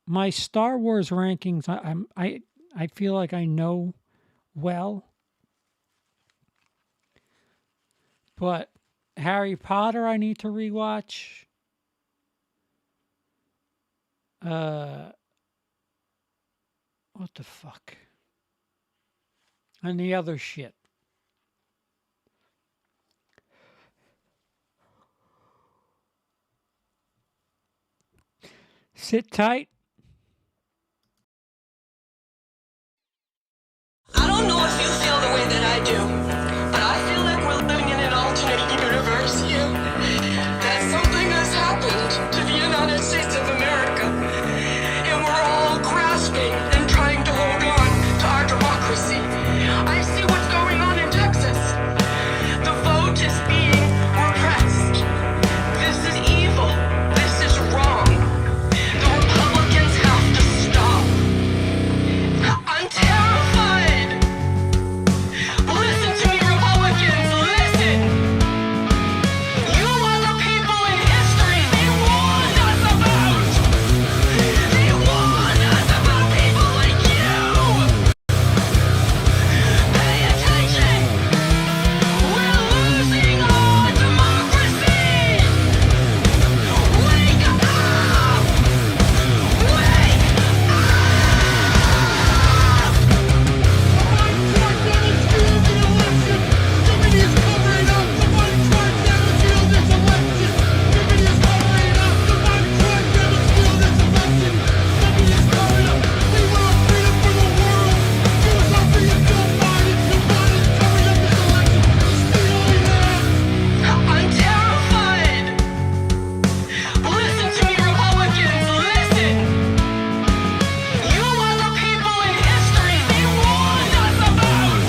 Speaker 1: my Star Wars rankings, I feel like I know well. But Harry Potter, I need to rewatch. What the fuck? And the other shit. Sit tight.
Speaker 5: I don't know if you feel the way that I do, but I feel like we're living in an alternate universe here. That something has happened to the United States of America, and we're all grasping and trying to hold on to our democracy. I see what's going on in Texas. The vote is being repressed. This is evil. This is wrong. The Republicans have to stop. I'm terrified. Listen to me, Republicans, listen. You are the people in history they warned us about. They warned us about people like you. Pay attention. We're losing our democracy. Wake up. I'm terrified. Listen to me, Republicans, listen. You are the people in history they warned us about.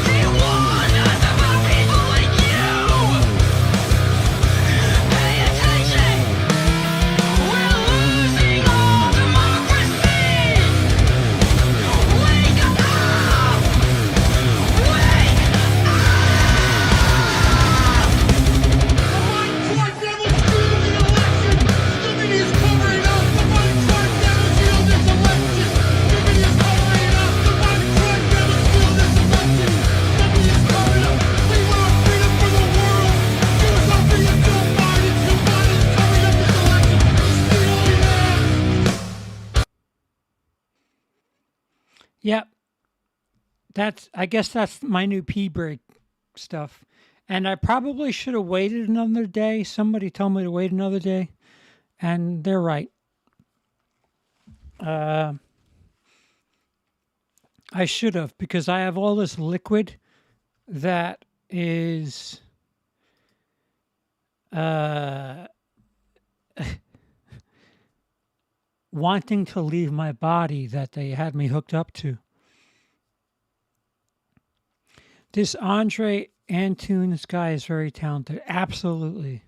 Speaker 5: They warned us about people like you. Pay attention. We're losing our democracy. Wake up.
Speaker 1: Yep. I guess that's my new pee break stuff. And I probably should have waited another day. Somebody told me to wait another day. And they're right. I should have, because I have all this liquid that is wanting to leave my body that they had me hooked up to. This Antunes guy is very talented. Absolutely.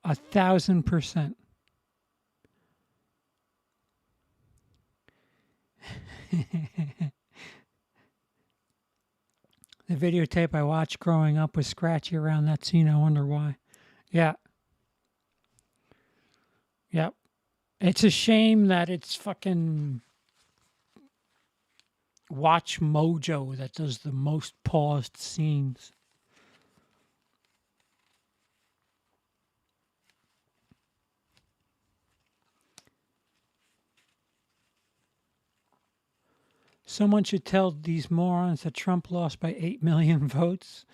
Speaker 1: 1,000%. The videotape I watched growing up was scratchy around that scene. I wonder why. Yeah. Yep. It's a shame that it's fucking Watch Mojo that does the most paused scenes. Someone should tell these morons that Trump lost by 8 million votes.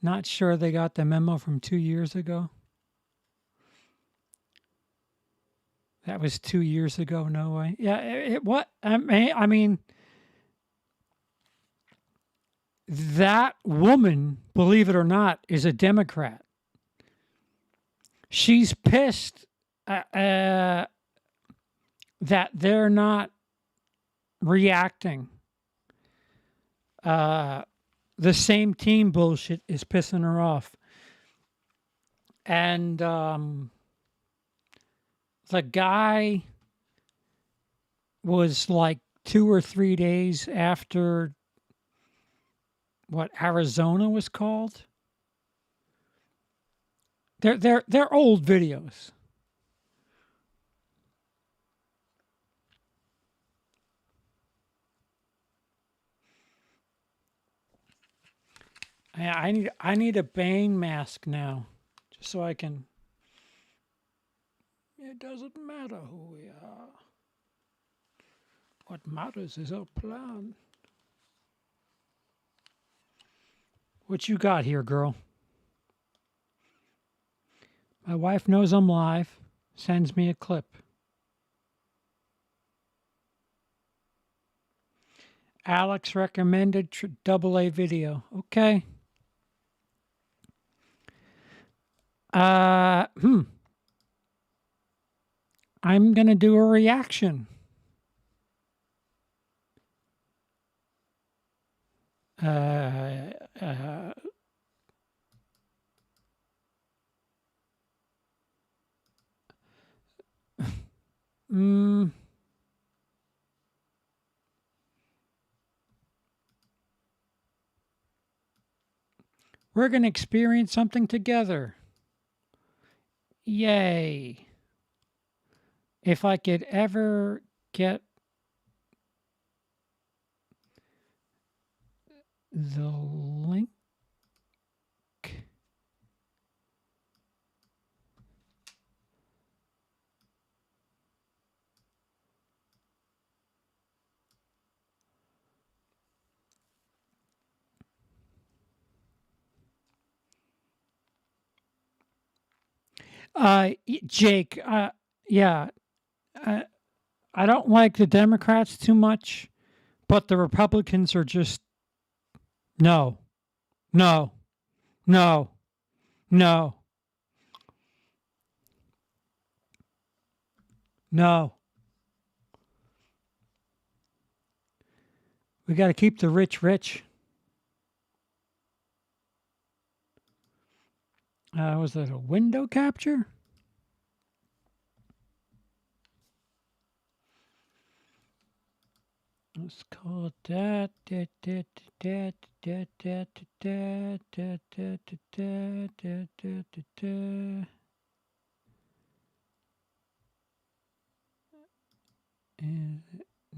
Speaker 1: Not sure they got the memo from 2 years ago. That was 2 years ago, no way. Yeah, what? I mean, that woman, believe it or not, is a Democrat. She's pissed that they're not reacting the same team bullshit is pissing her off. And the guy was like 2 or 3 days after what Arizona was called. They're old videos. I need a Bane mask now, just so I can. It doesn't matter who we are. What matters is our plan. What you got here, girl? My wife knows I'm live. Sends me a clip. Alex recommended AA video. Okay. I'm gonna do a reaction. We're gonna experience something together. Yay. If I could ever get the link. Jake, yeah, I don't like the Democrats too much, but the Republicans are just no, no, no, no, no. We got to keep the rich rich. Was that a window capture? Let's call it that.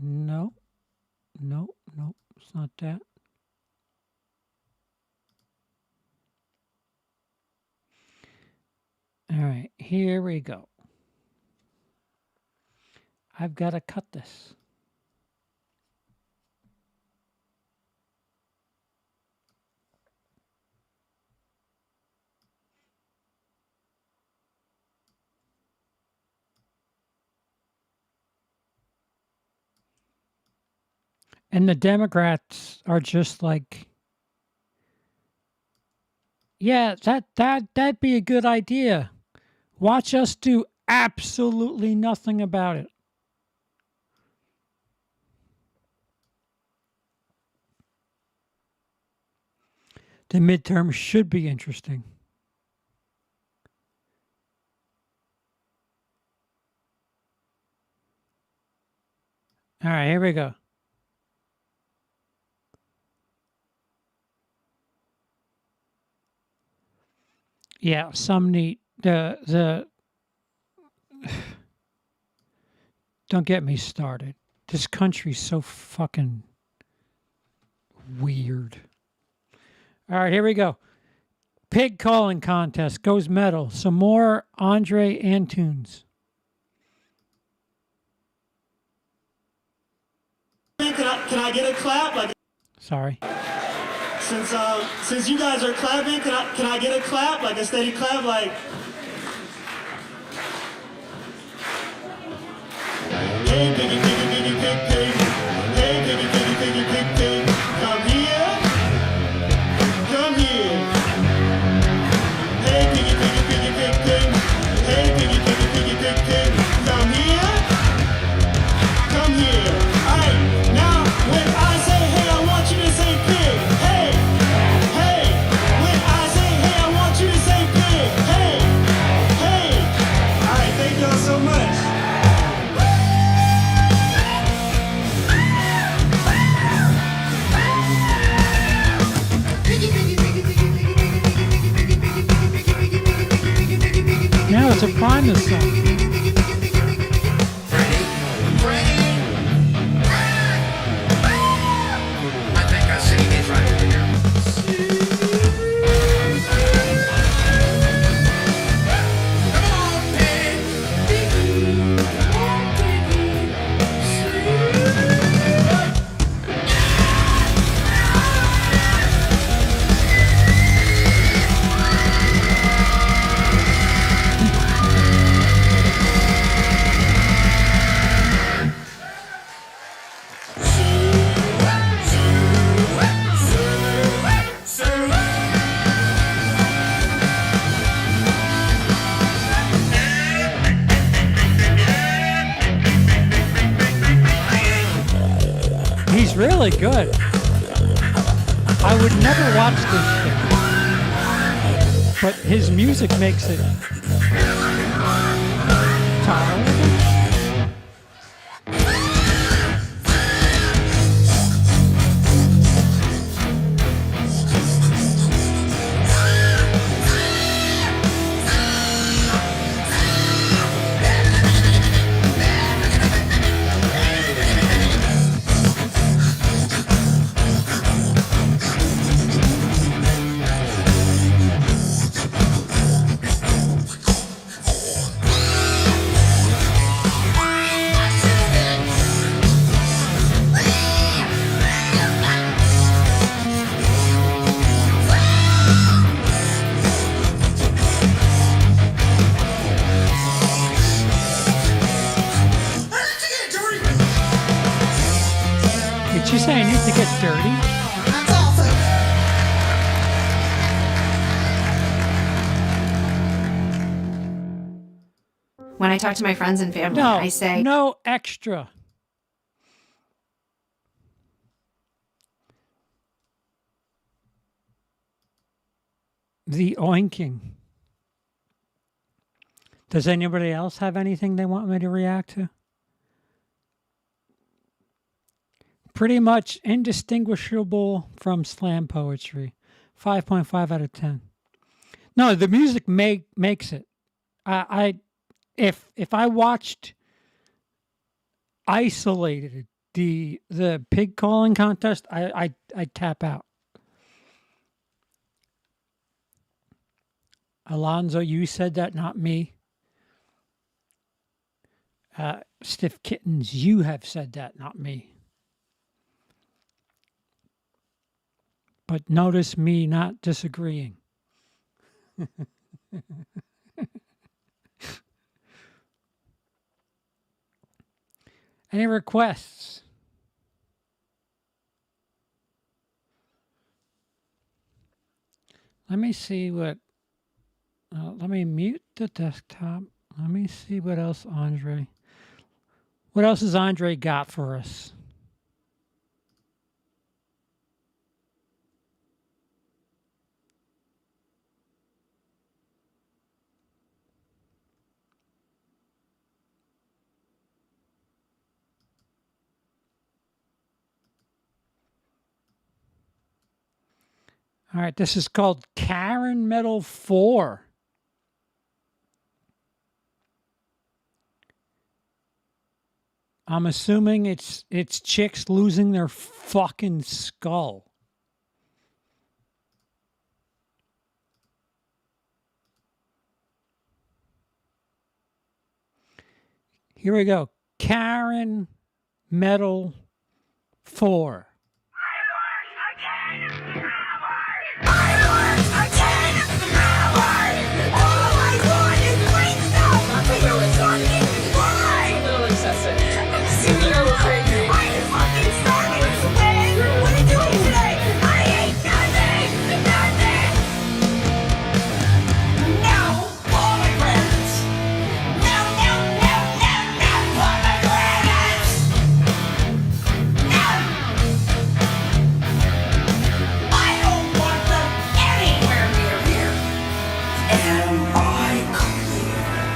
Speaker 1: No, no, no, it's not that. All right, here we go. I've got to cut this. And the Democrats are just like, yeah, that'd be a good idea. Watch us do absolutely nothing about it. The midterm should be interesting. All right, here we go. Yeah, some neat. The don't get me started. This country's so fucking weird. All right, here we go. Pig calling contest goes metal. Some more Andre Antunes.
Speaker 6: Can I get a clap? Like,
Speaker 1: Sorry.
Speaker 6: since you guys are clapping, can I get a clap? Like a steady clap, like. Hey, piggy, piggy, piggy, pig, pig. Hey, piggy, piggy, piggy, pig, pig. Come here. Come here. Hey, piggy, piggy, piggy, pig, pig. Hey, piggy, piggy, piggy, pig, pig. Come here. Come here. Alright, now when I say hey, I want you to say pig. Hey,
Speaker 1: That's a Primus song.
Speaker 4: I think I see this right here. Come on, Pig. Come on,
Speaker 1: He's really good. I would never watch this shit, but his music makes it tolerable. Did you say I need to get dirty?
Speaker 7: When I talk to my friends and family,
Speaker 1: No,
Speaker 7: I say,
Speaker 1: no extra. The oinking. Does anybody else have anything they want me to react to? Pretty much indistinguishable from slam poetry. 5.5 out of 10. No, the music makes it. If I watched isolated the pig calling contest, I tap out. Alonzo, you said that, not me. Stiff Kittens, you have said that, not me. But notice me not disagreeing. Any requests? Let me see what... let me mute the desktop. Let me see what else Andre... What else has Andre got for us? All right, this is called Karen Metal 4. I'm assuming it's chicks losing their fucking skull. Here we go. Karen Metal 4.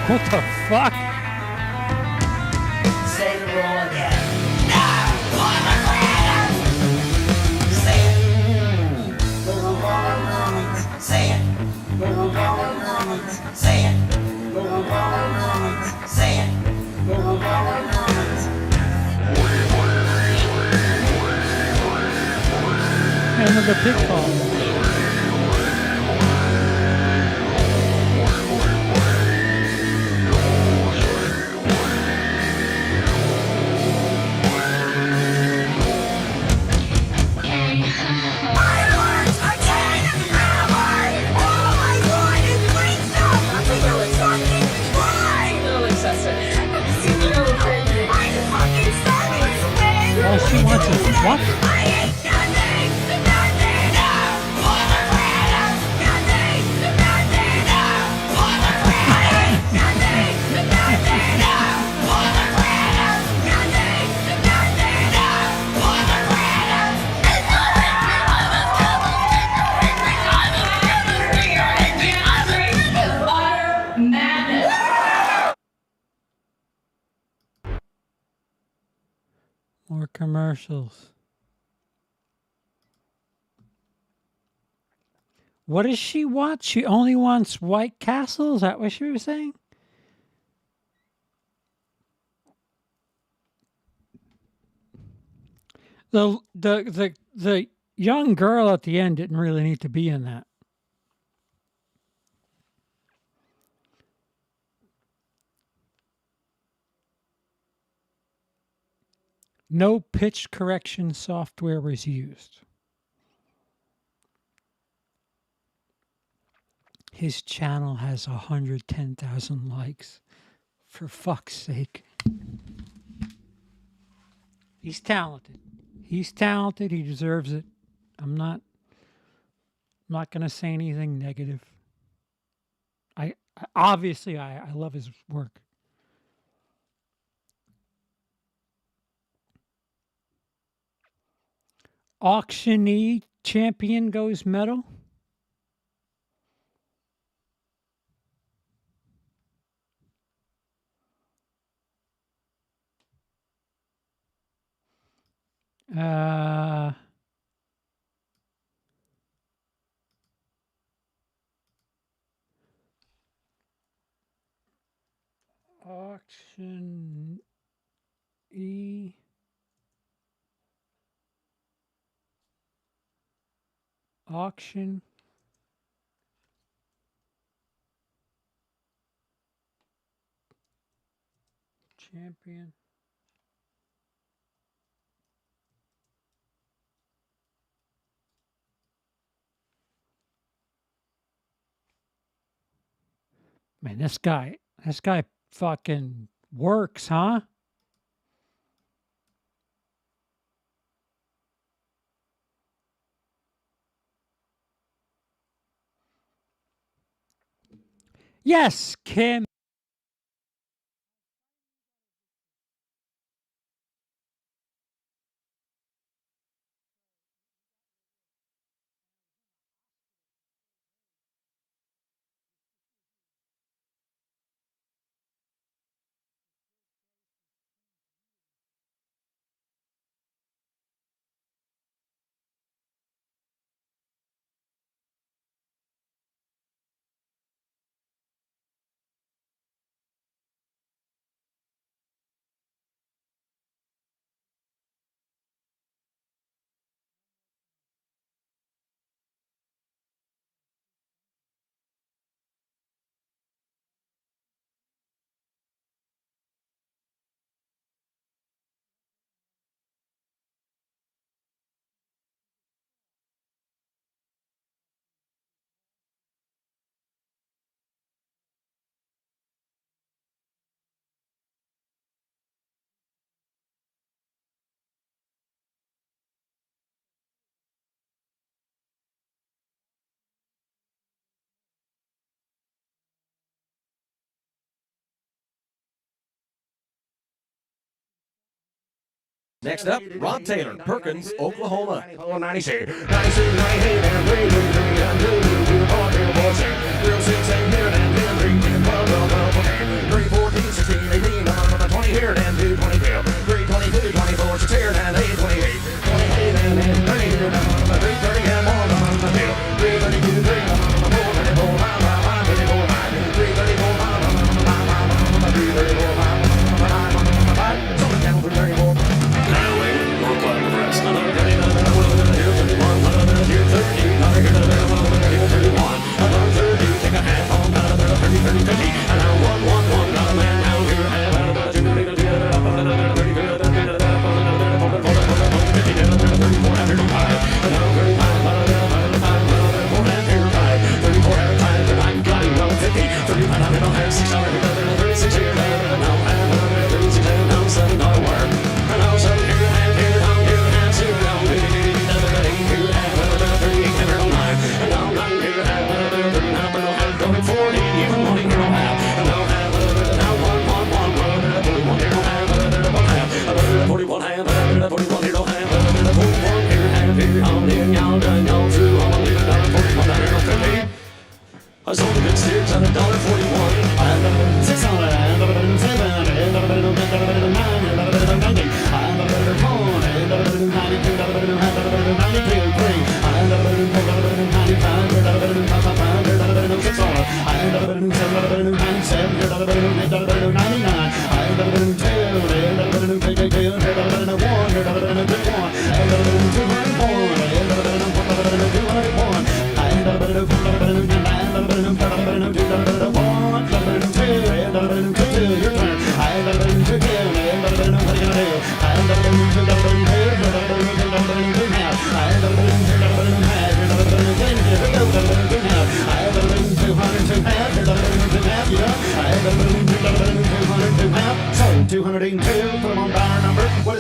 Speaker 1: What the fuck?
Speaker 8: Say the roll again. No! Pomegranate! Say it. Little pomegranate. Say it. Little pomegranate. Say it. Little pomegranate.
Speaker 1: some of the pitfalls. All she wants is what? More commercials. What does she want? She only wants White Castle? Is that what she was saying? The young girl at the end didn't really need to be in that. No pitch correction software was used. His channel has 110,000 likes. For fuck's sake. He's talented. He's talented. He deserves it. I'm not going to say anything negative. I obviously love his work. Auctionee champion goes medal. Auction auction champion. Man, this guy fucking works, huh? Yes, Kim.
Speaker 3: Next up, Rod Taylor, Perkins, Oklahoma.
Speaker 2: 96, 96, 98, and 3, 3, 3, and 2, 2, 4, 2, 4, 6, 0, 6, 8 here, and 10, 3, 12, 12, 12, okay. 3, 14, 16, 18, 20 here, and 2, 22, 3, 22, 24, 6 here, and 8, 28, 28, and 30 here, 3, 30, and 1, 2, 3, 32, 3, 4, 34, 5, 5, 34, 5, 3, 34, 5, 5, 3, 34, 5, 5, so down for 34.
Speaker 4: Now wait, more club rest. Another day, another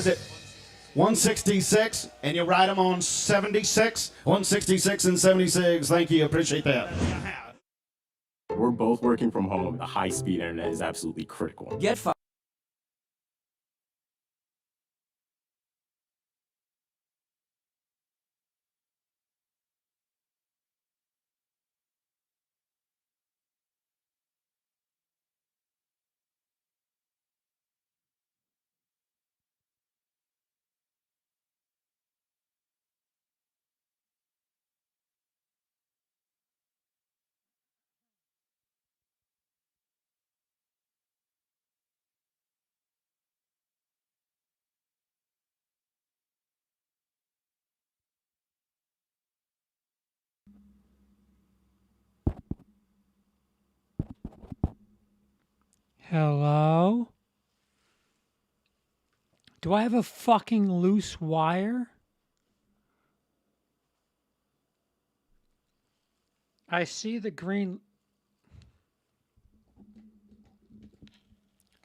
Speaker 6: is it? 166, and you ride them on 76. 166 and 76. Thank you. Appreciate that.
Speaker 9: We're both working from home. The high-speed internet is absolutely critical.
Speaker 3: Get fucked.
Speaker 1: Hello? Do I have a fucking loose wire? I see the green.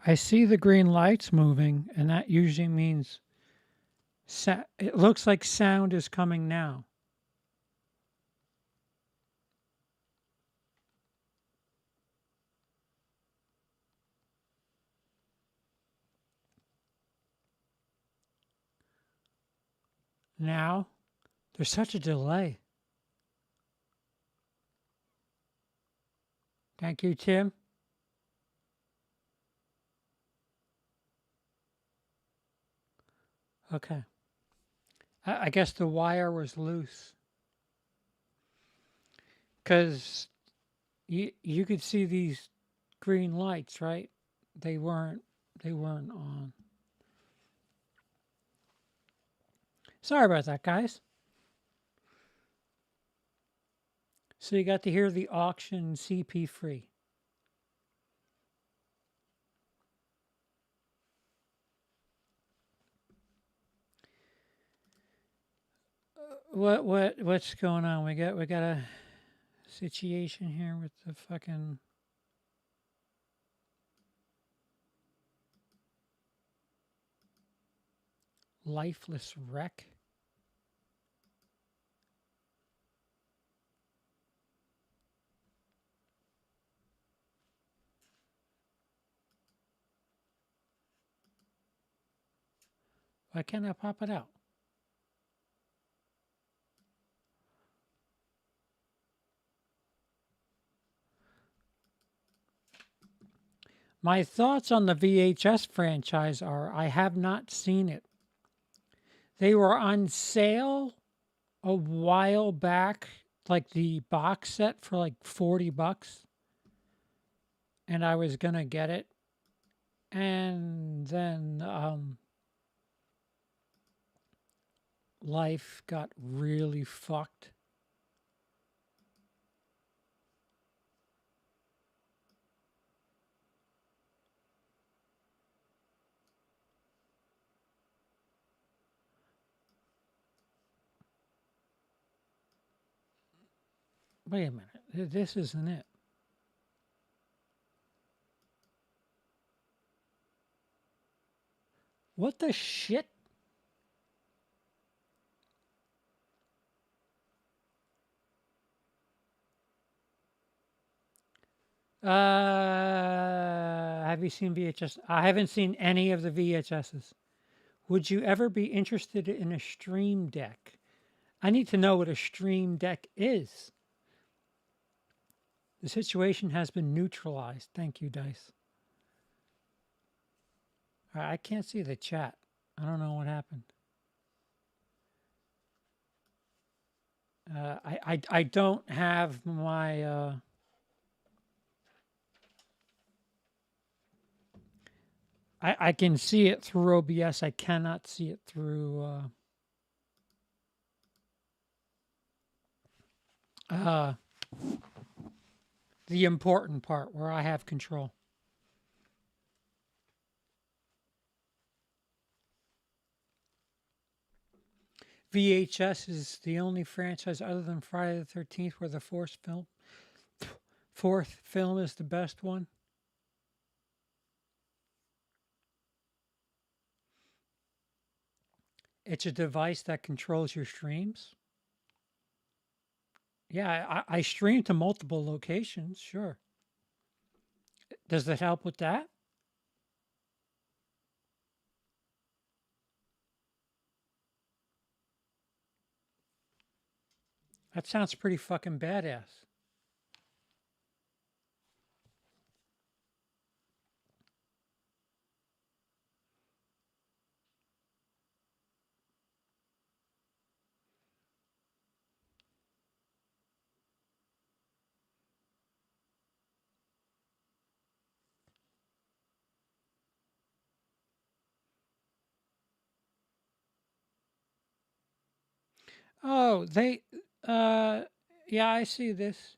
Speaker 1: I see the green lights moving, and that usually means it looks like sound is coming now. Now, there's such a delay. Thank you, Tim. Okay. I guess the wire was loose. Because you could see these green lights, right? They weren't on. Sorry about that, guys. So you got to hear the auction CP free. What's going on? We got a situation here with the fucking lifeless wreck. Why can't I pop it out? My thoughts on the VHS franchise are I have not seen it. They were on sale a while back, like the box set for like $40. And I was going to get it. And then life got really fucked. Wait a minute. This isn't it. What the shit? Have you seen VHS? I haven't seen any of the VHSs. Would you ever be interested in a stream deck? I need to know what a stream deck is. The situation has been neutralized. Thank you, Dice. I can't see the chat. I don't know what happened. I don't have my I can see it through OBS. I cannot see it through the important part where I have control. VHS is the only franchise other than Friday the 13th where the fourth film is the best one. It's a device that controls your streams. Yeah, I stream to multiple locations, sure. Does that help with that? That sounds pretty fucking badass. Oh, uh, yeah, I see this.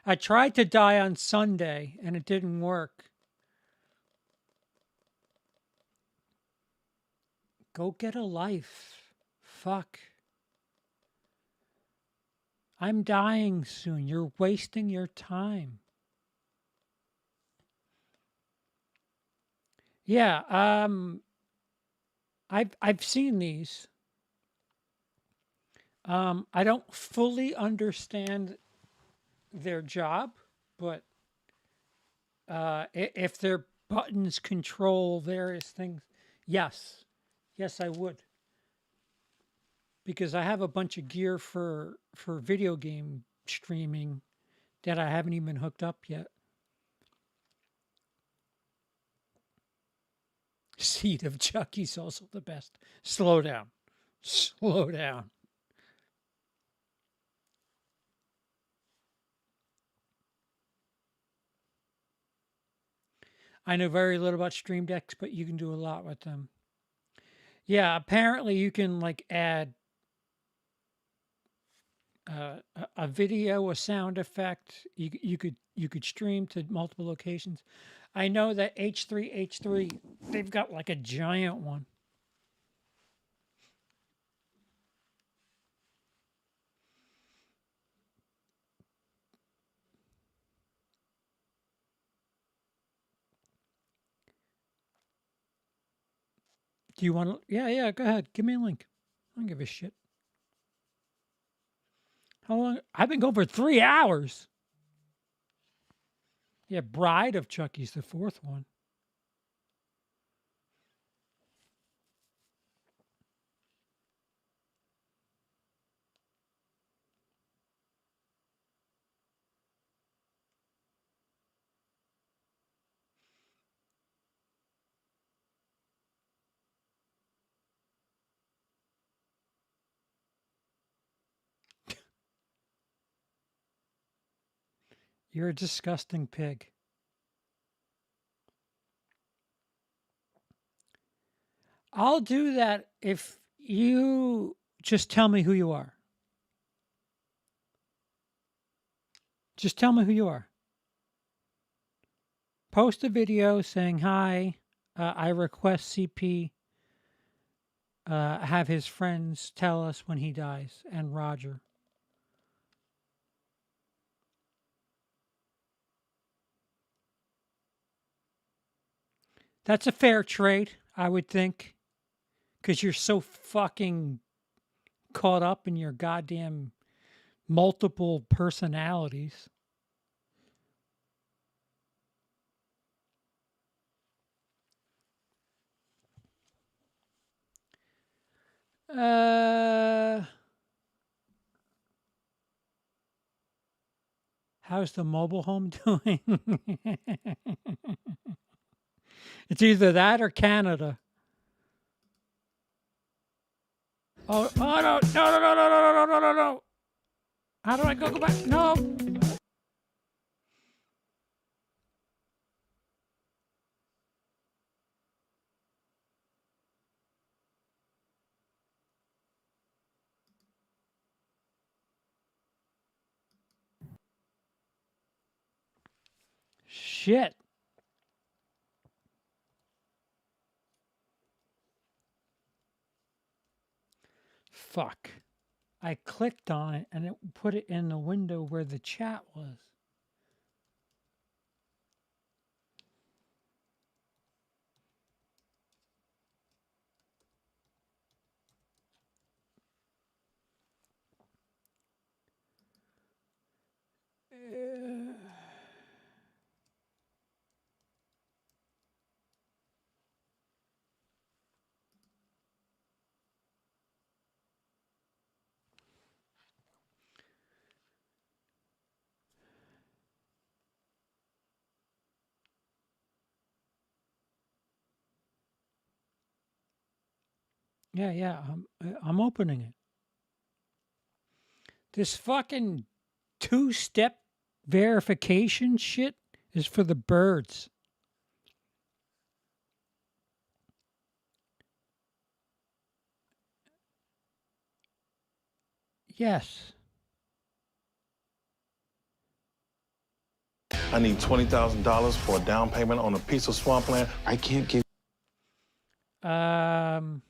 Speaker 1: I tried to die on Sunday and it didn't work. Go get a life. Fuck. I'm dying soon. You're wasting your time. Yeah, I've seen these. I don't fully understand their job, but if their buttons control various things, yes, yes, I would, because I have a bunch of gear for video game streaming that I haven't even hooked up yet. Seed of Chucky's also the best. Slow down, slow down. I know very little about Stream Decks, but you can do a lot with them. Yeah, apparently you can like add a video, a sound effect. You could stream to multiple locations. I know that H3H3 they've got like a giant one. Do you want to? Yeah, yeah. Go ahead. Give me a link. I don't give a shit. How long? I've been going for 3 hours. Yeah, Bride of Chucky's the fourth one. You're a disgusting pig. I'll do that if you just tell me who you are. Just tell me who you are. Post a video saying, hi, I request CP have his friends tell us when he dies, and Roger. That's a fair trade, I would think, because you're so fucking caught up in your goddamn multiple personalities. Uh, how's the mobile home doing? It's either that or Canada. Oh, oh no, no, no, no, no, no, no, no, no, no. How do I go back? No. Shit. Fuck. I clicked on it and it put it in the window where the chat was. Yeah. I'm opening it. This fucking two-step verification shit is for the birds. Yes.
Speaker 2: I need $20,000 for a down payment on a piece of swampland. I can't give.
Speaker 1: Um.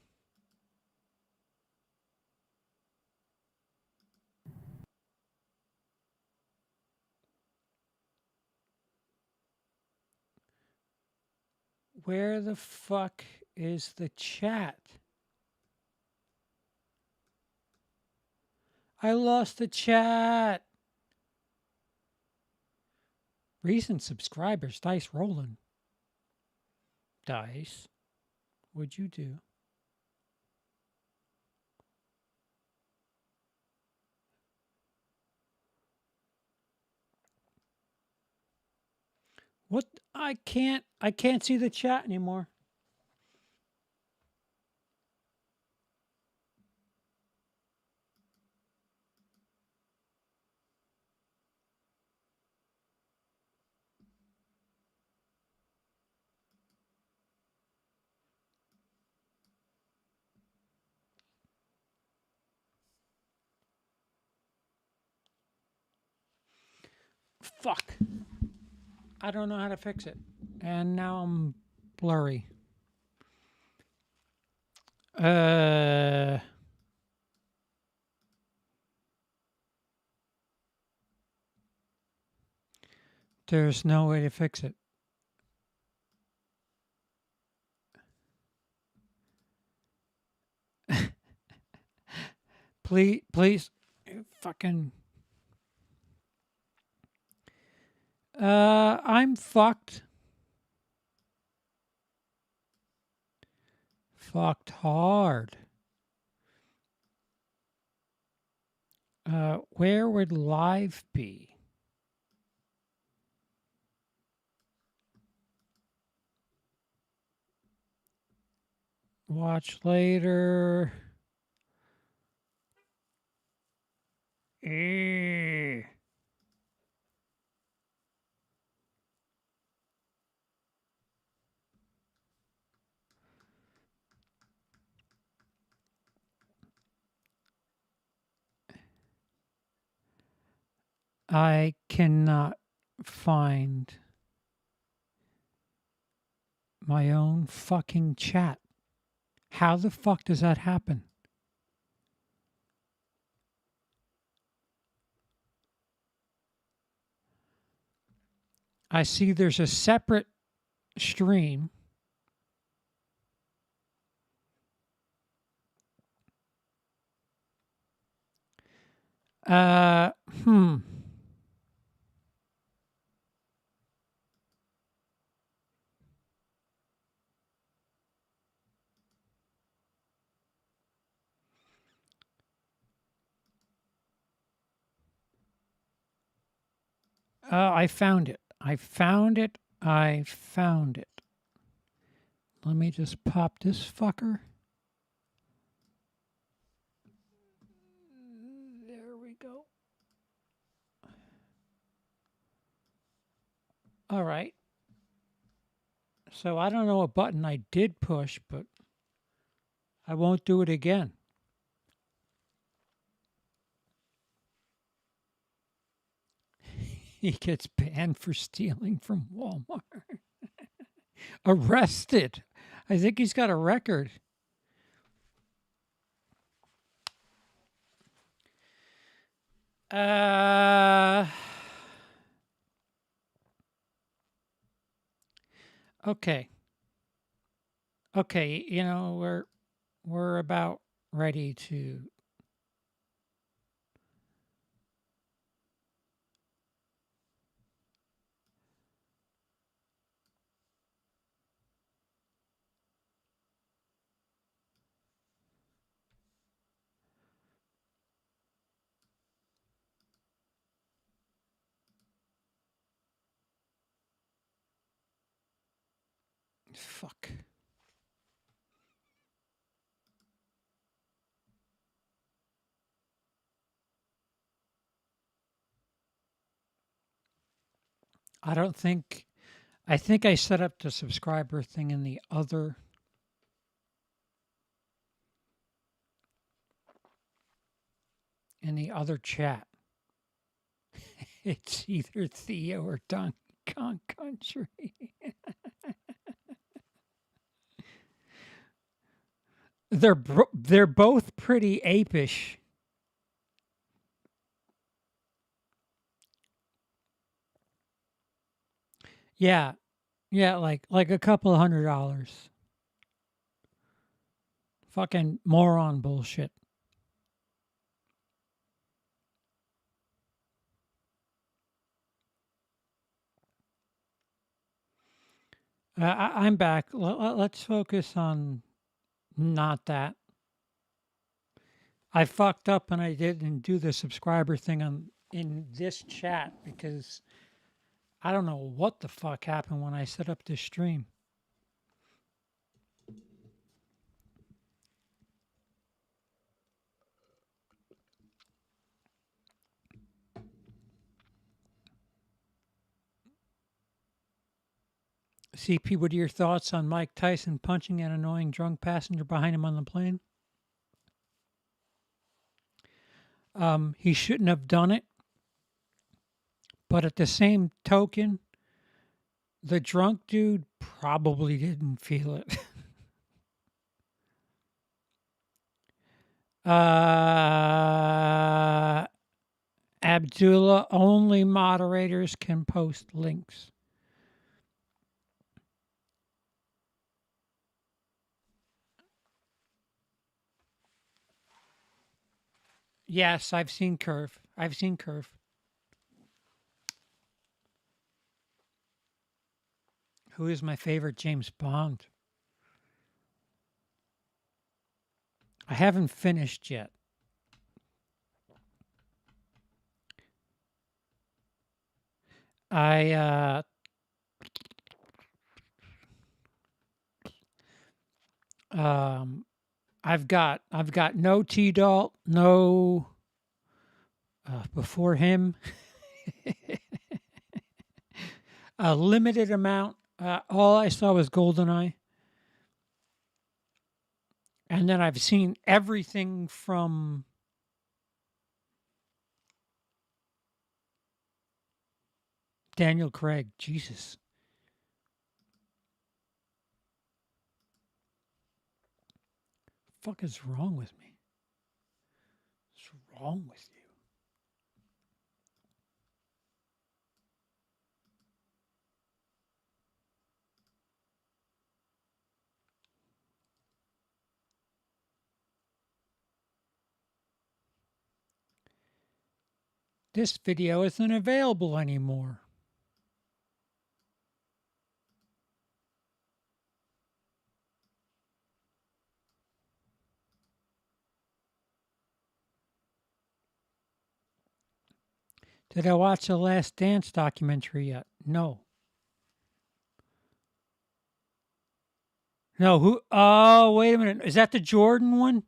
Speaker 1: Where the fuck is the chat? I lost the chat. Recent subscribers, Dice rolling. Dice, what'd you do? What? I can't see the chat anymore. Fuck. I don't know how to fix it. And now I'm blurry. Uh there's no way to fix it. Please fucking I'm fucked. Fucked hard. Where would live be? Watch later. Eh. I cannot find my own fucking chat. How the fuck does that happen? I see there's a separate stream. Uh, hmm. I found it. I found it. I found it. Let me just pop this fucker. There we go. All right. So I don't know what button I did push, but I won't do it again. He gets banned for stealing from Walmart. Arrested. I think he's got a record. Okay. Okay, we're about ready to fuck. I don't think. I think I set up the subscriber thing in the other chat. It's either Theo or Donkey Kong Country. They're both pretty apish. Yeah, yeah, like a couple of $100. Fucking moron bullshit. I'm back. Let's focus on not that. I fucked up and I didn't do the subscriber thing in this chat because I don't know what the fuck happened when I set up this stream. CP, what are your thoughts on Mike Tyson punching an annoying drunk passenger behind him on the plane? He shouldn't have done it, but at the same token, the drunk dude probably didn't feel it. Abdullah, only moderators can post links. Yes, I've seen Curve. I've seen Curve. Who is my favorite James Bond? I haven't finished yet. I I've got no T Dalt, no before him. A limited amount. All I saw was Goldeneye. And then I've seen everything from Daniel Craig. Jesus. Fuck is wrong with me? What's wrong with you? This video isn't available anymore. Did I watch the Last Dance documentary yet? No. No, who? Oh, wait a minute. Is that the Jordan one?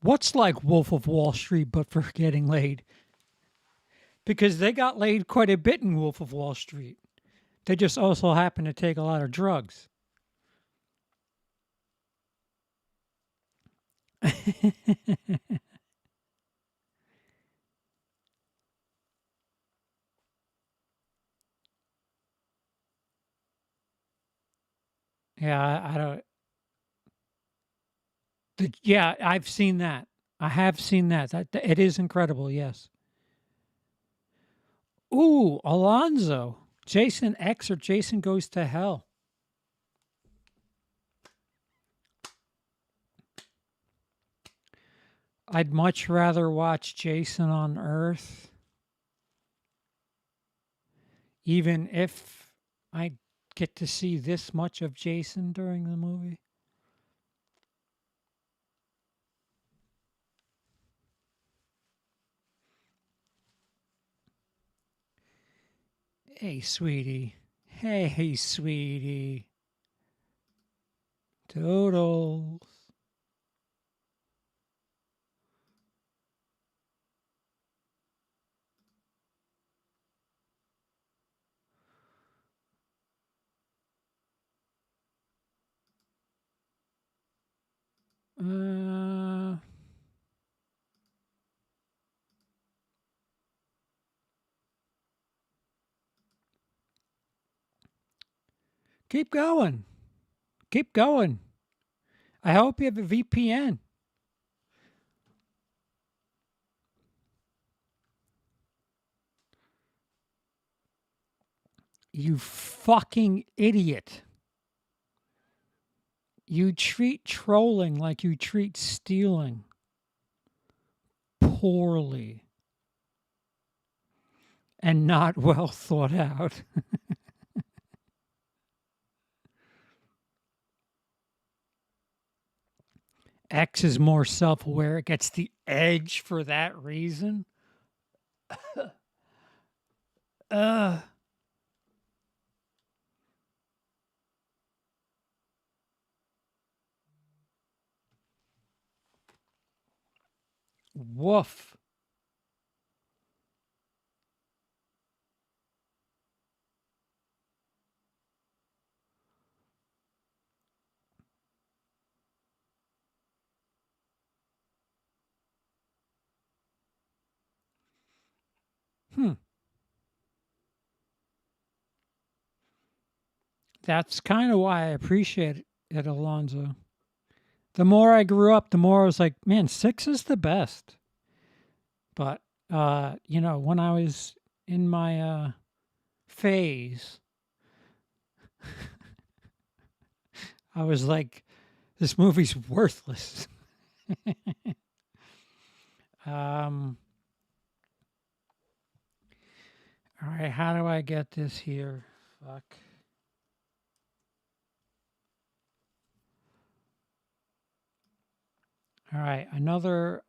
Speaker 1: What's like Wolf of Wall Street but for getting laid? Because they got laid quite a bit in Wolf of Wall Street. They just also happen to take a lot of drugs. Yeah, I don't. Yeah, I've seen that. I have seen that. It is incredible. Yes. Ooh, Alonzo. Jason X or Jason Goes to Hell. I'd much rather watch Jason on Earth, even if I get to see this much of Jason during the movie. Hey, sweetie. Hey, sweetie. Toodles. Uh, keep going. Keep going. I hope you have a VPN. You fucking idiot. You treat trolling like you treat stealing. Poorly. And not well thought out. X is more self aware. It gets the edge for that reason. Ugh. Woof. That's kind of why I appreciate it, Alonzo. The more I grew up, the more I was like, man, 6 is the best. But when I was in my phase, I was like, this movie's worthless. All right, how do I get this here? Fuck. All right, another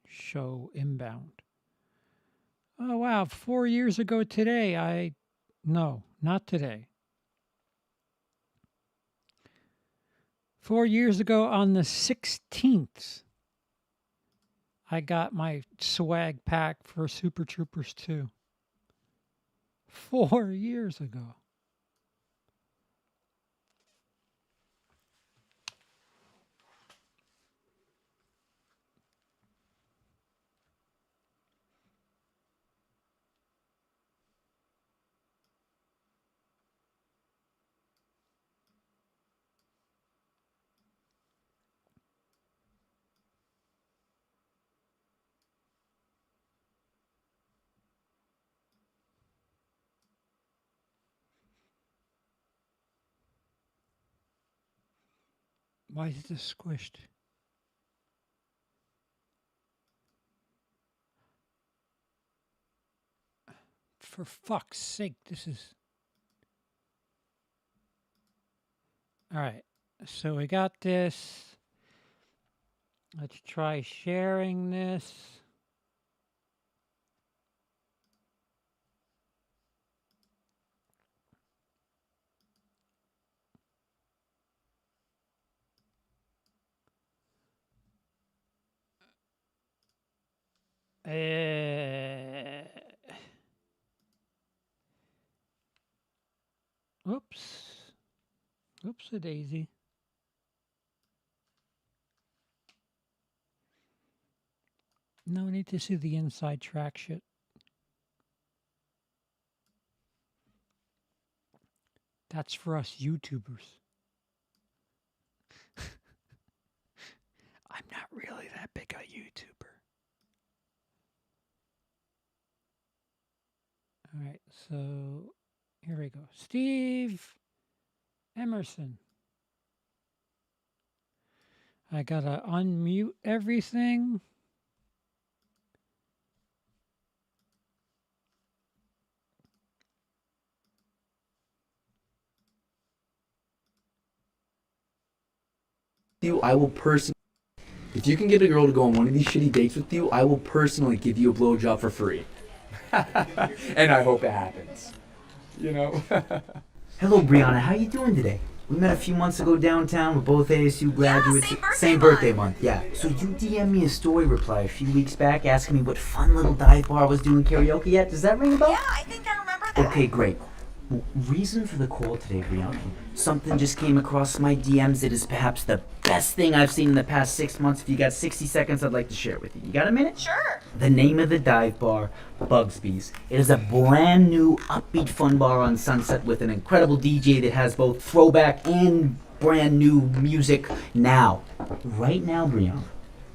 Speaker 1: show inbound. Oh wow, 4 years ago today, no, not today. 4 years ago on the 16th, I got my swag pack for Super Troopers 2. 4 years ago. Why is this squished? For fuck's sake, this is... All right, so we got this. Let's try sharing this. Oops. Oops a daisy. No need to see the inside track shit. That's for us YouTubers. I'm not really that big a YouTuber. All right, so here we go. Steve Emerson. I gotta unmute everything.
Speaker 10: I will personally, if you can get a girl to go on one of these shitty dates with you, I will personally give you a blowjob for free. And I hope it happens. You know?
Speaker 11: Hello, Brianna. How you doing today? We met a few months ago downtown. We're both ASU graduates.
Speaker 7: Yeah,
Speaker 11: same birthday month. Yeah. So you DM'd me a story reply a few weeks back asking me what fun little dive bar I was doing karaoke at. Does that ring a bell?
Speaker 7: Yeah, I think I remember that.
Speaker 11: Okay, great. Well, reason for the call today, Brianna. Something just came across my DMs that is perhaps the best thing I've seen in the past 6 months. If you got 60 seconds, I'd like to share it with you. You got a minute?
Speaker 7: Sure.
Speaker 11: The name of the dive bar, Bugsby's. It is a brand new, upbeat fun bar on Sunset with an incredible DJ that has both throwback and brand new music now. Right now, Brianna,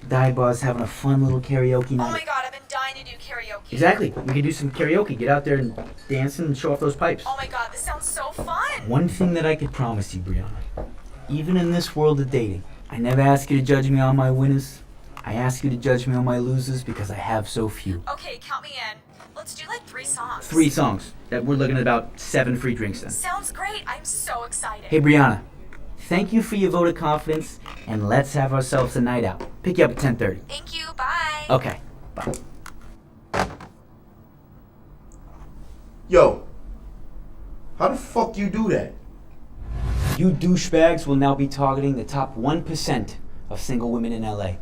Speaker 11: dive bar's having a fun little karaoke night.
Speaker 7: Oh my god, I've been dying to do karaoke.
Speaker 11: Exactly. We can do some karaoke. Get out there and dance and show off those pipes.
Speaker 7: Oh my god, this sounds so fun.
Speaker 11: One thing that I could promise you, Brianna, even in this world of dating, I never ask you to judge me on my winners. I ask you to judge me on my losers because I have so few.
Speaker 7: Okay, count me in. Let's do like 3 songs.
Speaker 11: 3 songs. That we're looking at about 7 free drinks then.
Speaker 7: Sounds great. I'm so excited.
Speaker 11: Hey, Brianna. Thank you for your vote of confidence, and let's have ourselves a night out. Pick you up at 10:30.
Speaker 7: Thank you. Bye.
Speaker 11: Okay. Bye.
Speaker 6: Yo, how the fuck you do that?
Speaker 11: You douchebags will now be targeting the top 1% of single women in LA.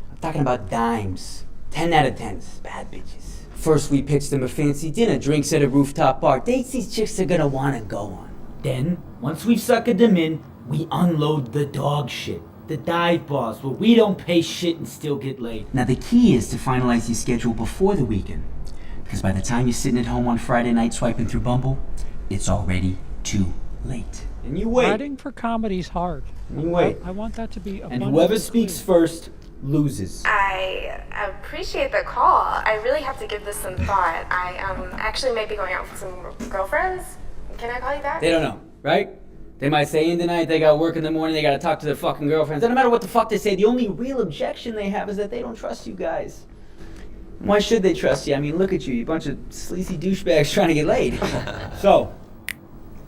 Speaker 11: I'm talking about dimes. 10 out of 10s. Bad bitches. First, we pitch them a fancy dinner, drinks at a rooftop bar. Dates these chicks are gonna wanna go on. Then, once we've suckered them in, we unload the dog shit. The dive bars where we don't pay shit and still get laid. Now, the key is to finalize your schedule before the weekend. Because by the time you're sitting at home on Friday night swiping through Bumble, it's already too late. And you wait.
Speaker 1: Writing for comedy's hard.
Speaker 11: And you wait.
Speaker 1: I want that to be
Speaker 11: And
Speaker 1: abundantly
Speaker 11: whoever speaks
Speaker 1: clear.
Speaker 11: first loses.
Speaker 7: I appreciate the call. I really have to give this some thought. I actually might be going out with some girlfriends. Can I call you back?
Speaker 11: They don't know, right? They might say in the night, they got work in the morning, they gotta talk to their fucking girlfriends. Doesn't matter what the fuck they say, the only real objection they have is that they don't trust you guys. Why should they trust you? I mean, look at you, you bunch of sleazy douchebags trying to get laid. So,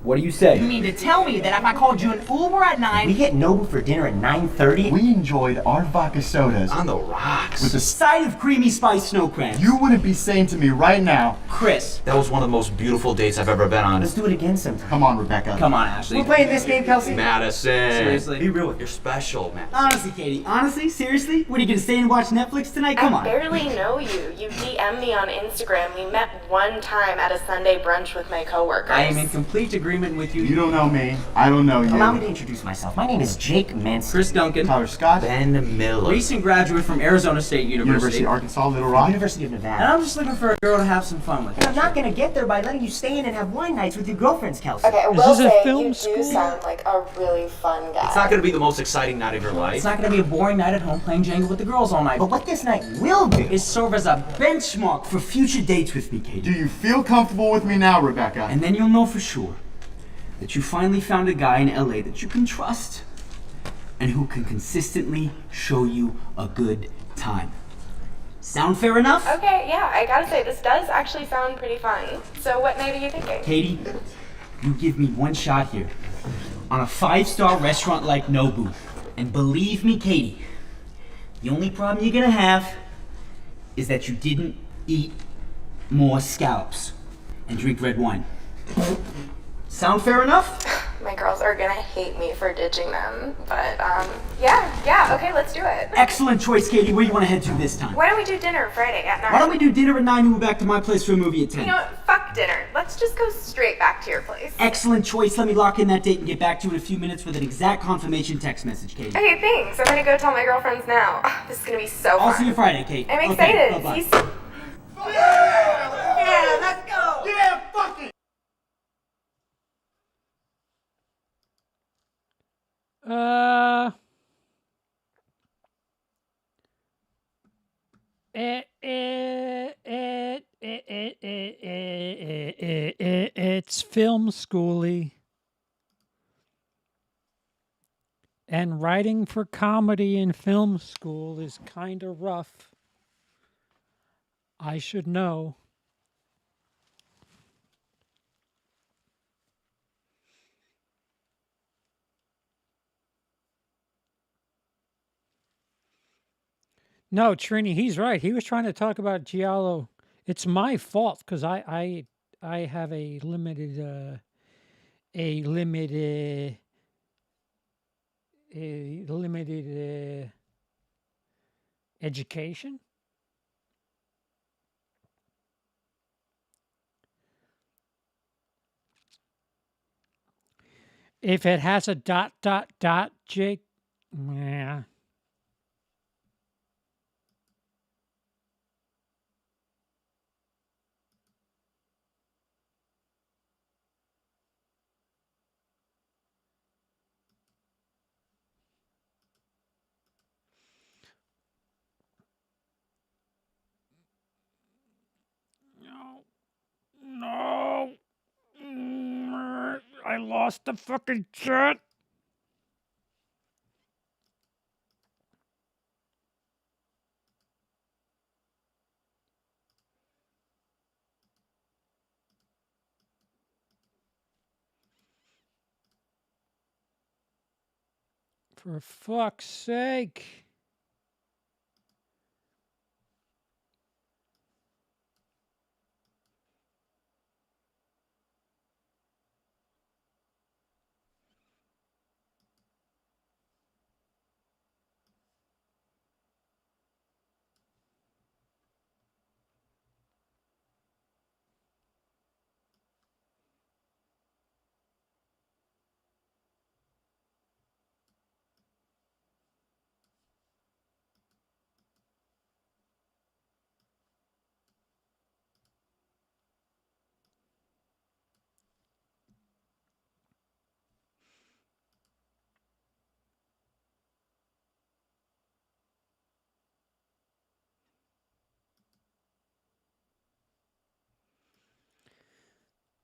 Speaker 11: what do you say?
Speaker 8: You mean to tell me that if I called you an Uber at 9...
Speaker 12: We hit Nobu for dinner at 9:30. We enjoyed our vodka sodas
Speaker 10: On the rocks.
Speaker 12: with a
Speaker 11: Side of creamy spice snow crabs.
Speaker 12: You wouldn't be saying to me right now,
Speaker 11: Chris.
Speaker 10: That was one of the most beautiful dates I've ever been on.
Speaker 12: let's do it again sometime. Come on, Rebecca.
Speaker 11: Come on, Ashley.
Speaker 8: We're playing this game, Kelsey?
Speaker 10: Madison.
Speaker 11: Seriously?
Speaker 10: Be real. You're special, man.
Speaker 11: Honestly, Katie, honestly, seriously? What, are you gonna stay and watch Netflix tonight? Come on.
Speaker 7: barely know you. You DM me on Instagram. We met one time at a Sunday brunch with my coworkers.
Speaker 11: I am in complete agreement with you.
Speaker 12: You don't know me. I don't know you.
Speaker 8: Allow me to introduce myself. My name is Jake Mintz.
Speaker 11: Chris Duncan.
Speaker 12: Tyler Scott.
Speaker 10: Ben Miller.
Speaker 11: Recent graduate from Arizona State
Speaker 12: University of Arkansas, Little Rock.
Speaker 8: University of
Speaker 11: And
Speaker 8: Nevada.
Speaker 11: I'm just looking for a girl to have some fun with.
Speaker 8: And I'm not gonna get there by letting you stay in and have wine nights with your girlfriends, Kelsey.
Speaker 7: Okay, I
Speaker 1: Is
Speaker 7: will
Speaker 1: this a
Speaker 7: say
Speaker 1: film
Speaker 7: you do
Speaker 1: school?
Speaker 7: sound like a really fun guy.
Speaker 10: It's not going to be the most exciting night of your life.
Speaker 11: It's not gonna be a boring night at home playing Jenga with the girls all night.
Speaker 8: But what this night will do
Speaker 11: Is serve as a benchmark for future dates with me, Katie.
Speaker 12: Do you feel comfortable with me now, Rebecca?
Speaker 11: And then you'll know for sure that you finally found a guy in LA that you can trust and who can consistently show you a good time. Sound fair enough?
Speaker 7: Okay, yeah, I gotta say, this does actually sound pretty fun. So what night are you thinking?
Speaker 11: Katie, you give me one shot here on a 5-star restaurant like Nobu. And believe me, Katie, the only problem you're gonna have is that you didn't eat more scallops and drink red wine. Sound fair enough?
Speaker 7: My girls are gonna hate me for ditching them, but yeah, okay, let's do it.
Speaker 11: Excellent choice, Katie. Where you want to head to this time?
Speaker 7: Why don't we do dinner Friday at 9?
Speaker 11: Why don't we do dinner at 9 and move back to my place for a movie at 10?
Speaker 7: You know what? Fuck dinner. Let's just go straight back to your place.
Speaker 11: Excellent choice. Let me lock in that date and get back to you in a few minutes with an exact confirmation text message, Katie.
Speaker 7: Okay, thanks. I'm gonna go tell my girlfriends now. This is gonna be so fun.
Speaker 11: I'll see you Friday, Kate.
Speaker 7: I'm
Speaker 11: Okay,
Speaker 7: excited.
Speaker 11: bye-bye.
Speaker 7: See you soon.
Speaker 8: Yeah, let's go!
Speaker 12: Yeah, fuck it!
Speaker 1: It's film schooly. And writing for comedy in film school is kind of rough. I should know. No, Trini, he's right. He was trying to talk about Giallo It's my fault because I have a limited a limited a limited education. If it has a dot dot dot, Jake, yeah. No, no. I lost the fucking chat. For fuck's sake.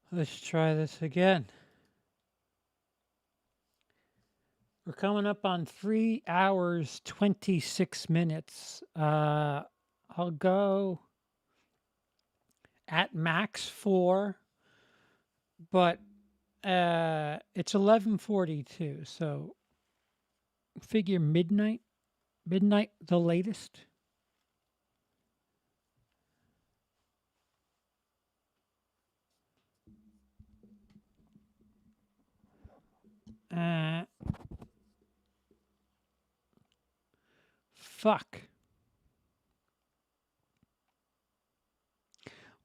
Speaker 1: Let's try this again. We're coming up on 3 hours, 26 minutes. I'll go at max 4, but it's 11:42, so figure midnight, the latest. Uh, fuck.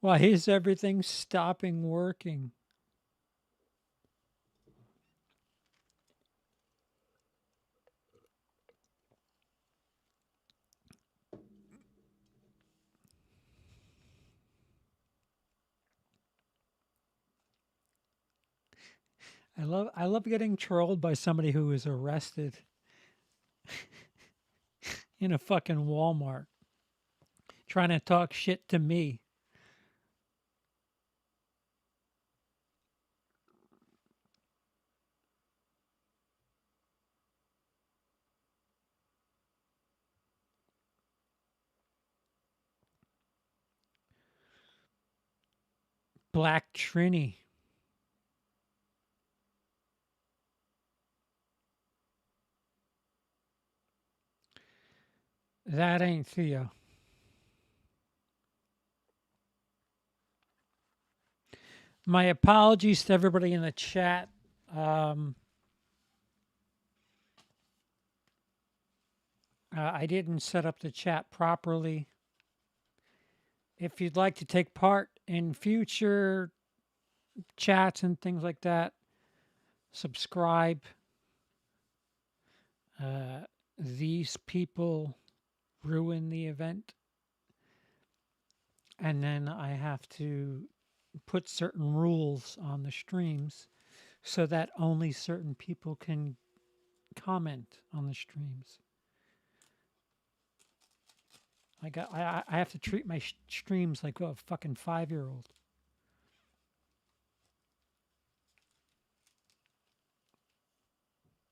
Speaker 1: Why is everything stopping working? I love getting trolled by somebody who was arrested in a fucking Walmart trying to talk shit to me. Black Trini. That ain't Theo. My apologies to everybody in the chat. I didn't set up the chat properly. If you'd like to take part in future chats and things like that, subscribe. These people ruin the event. And then I have to put certain rules on the streams so that only certain people can comment on the streams. I have to treat my streams like a fucking 5-year-old.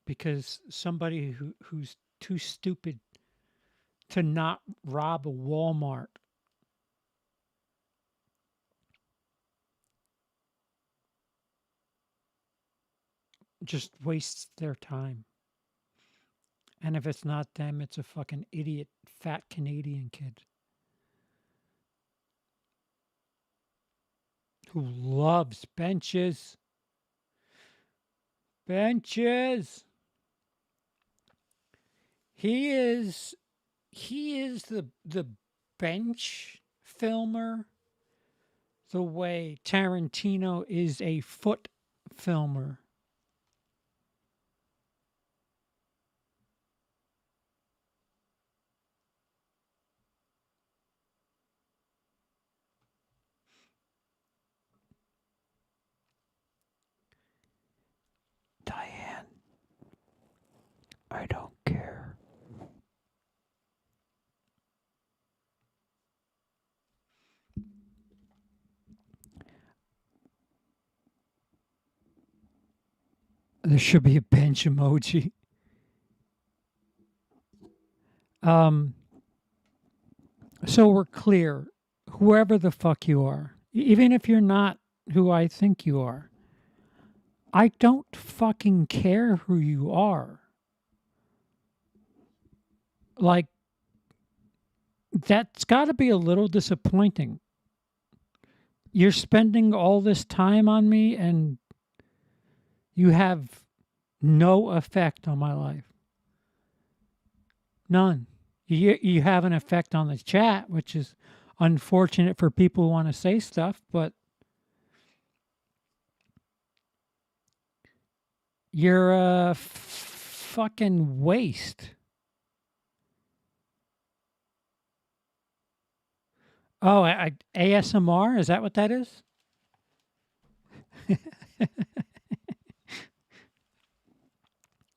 Speaker 1: Because somebody who's too stupid to not rob a Walmart just wastes their time. And if it's not them, it's a fucking idiot, fat Canadian kid. who loves benches. Benches. He is the bench filmer the way Tarantino is a foot filmer. Diane, I don't care. There should be a bench emoji. So we're clear. Whoever the fuck you are, even if you're not who I think you are, I don't fucking care who you are. Like, that's got to be a little disappointing. You're spending all this time on me and you have no effect on my life. None. You have an effect on the chat, which is unfortunate for people who want to say stuff, but you're a fucking waste. Oh, ASMR? Is that what that is?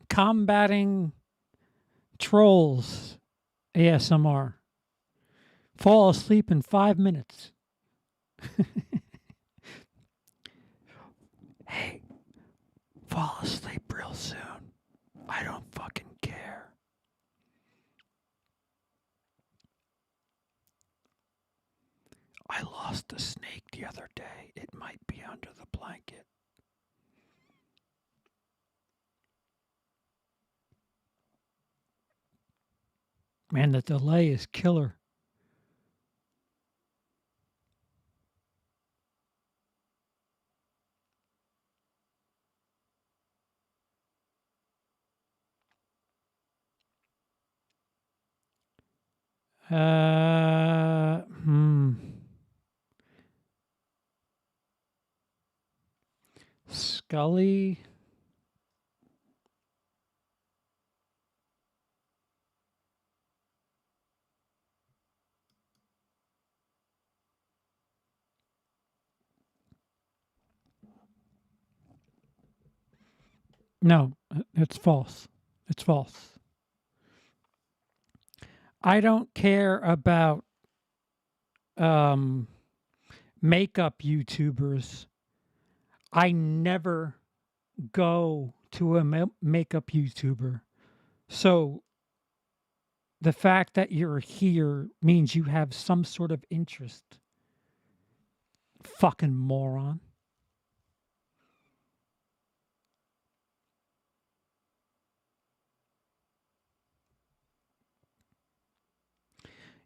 Speaker 1: Combating trolls ASMR. Fall asleep in 5 minutes. Hey, fall asleep real soon. I don't fucking care. I lost a snake the other day. It might be under the blanket. Man, the delay is killer. Uh, hmm. Scully. No, it's false. It's false. I don't care about makeup YouTubers. I never go to a makeup YouTuber. So the fact that you're here means you have some sort of interest. Fucking moron.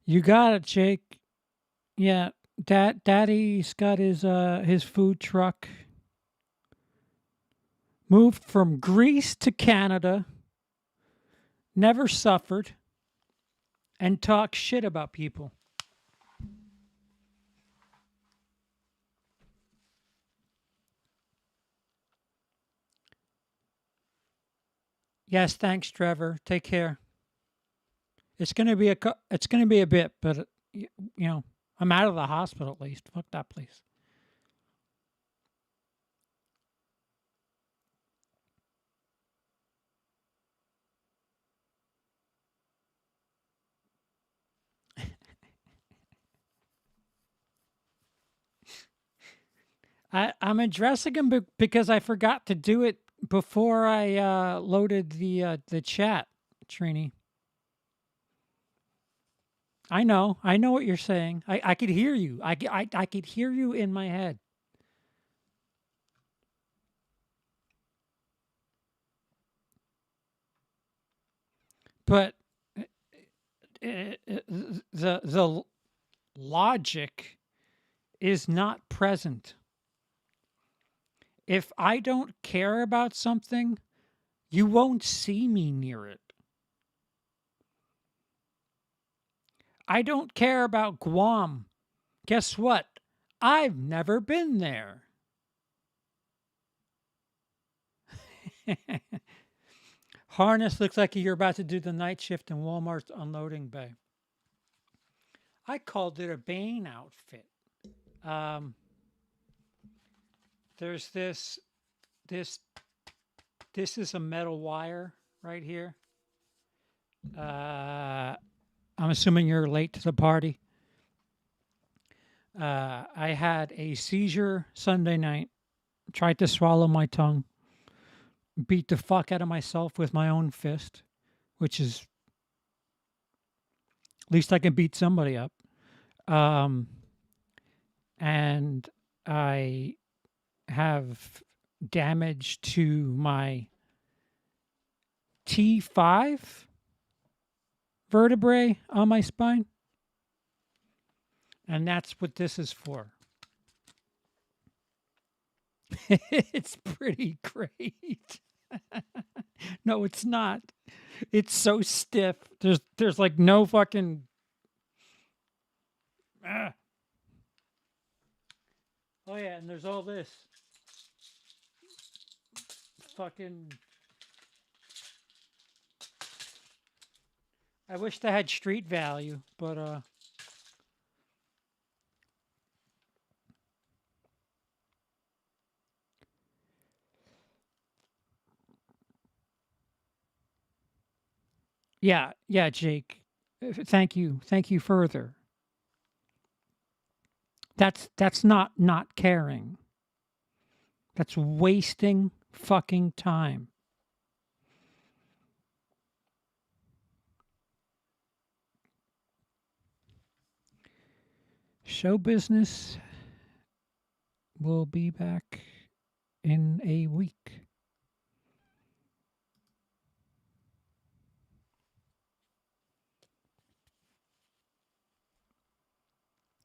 Speaker 1: You got it, Jake. Yeah, Daddy's got his food truck. Moved from Greece to Canada. Never suffered. And talk shit about people. Yes, thanks, Trevor. Take care. It's gonna be a bit, but you know, I'm out of the hospital at least. Fuck that place. I'm addressing him because I forgot to do it before I loaded the chat, Trini. I know what you're saying. I could hear you. I could hear you in my head. But the logic is not present. If I don't care about something, you won't see me near it. I don't care about Guam. Guess what? I've never been there. Harness looks like you're about to do the night shift in Walmart's unloading bay. I called it a Bane outfit. Um, there's this is a metal wire right here. I'm assuming you're late to the party. I had a seizure Sunday night. Tried to swallow my tongue. Beat the fuck out of myself with my own fist, which is at least I can beat somebody up. And I have damage to my T5 vertebrae on my spine. And that's what this is for. It's pretty great. No, it's not. It's so stiff. There's like no fucking. Ah. Oh yeah, and there's all this fucking. I wish they had street value, but yeah, Jake. Thank you further. That's not caring. That's wasting fucking time. Show business will be back in a week.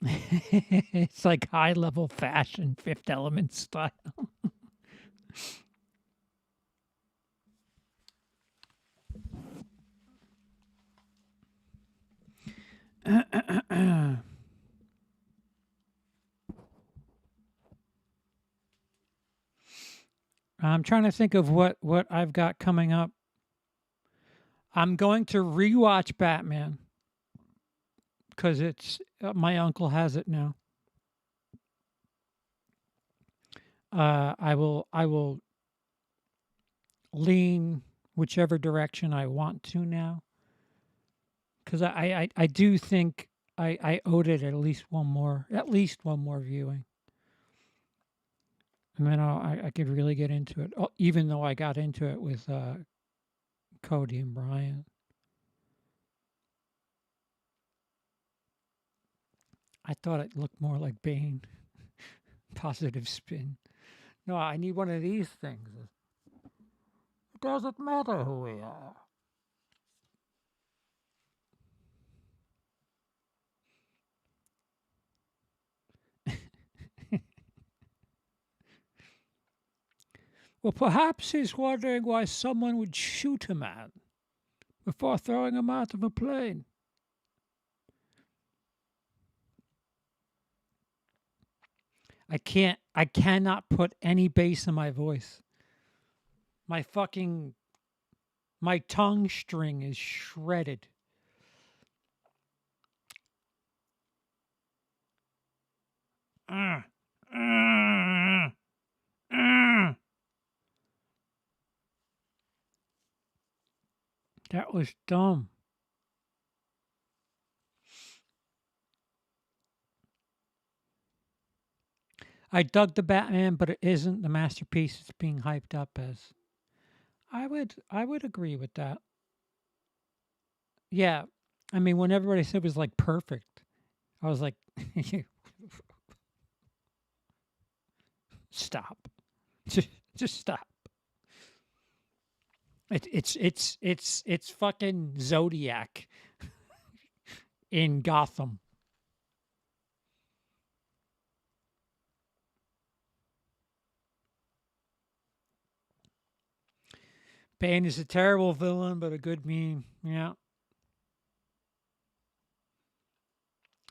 Speaker 1: It's like high level fashion, Fifth Element style. I'm trying to think of what I've got coming up. I'm going to rewatch Batman because it's my uncle has it now. I will lean whichever direction I want to now, because I do think I owed it at least one more viewing, and then I could really get into it. Even though I got into it with Cody and Brian. I thought it looked more like Bane. Positive spin. No, I need one of these things. It doesn't matter who we are. Well, perhaps he's wondering why someone would shoot a man before throwing him out of a plane. I cannot put any bass in my voice. My tongue string is shredded. That was dumb. I dug the Batman, but it isn't the masterpiece it's being hyped up as. I would agree with that. Yeah. I mean, when everybody said it was like perfect, I was like, stop. Just stop. It's fucking Zodiac in Gotham. Bane is a terrible villain, but a good meme. Yeah.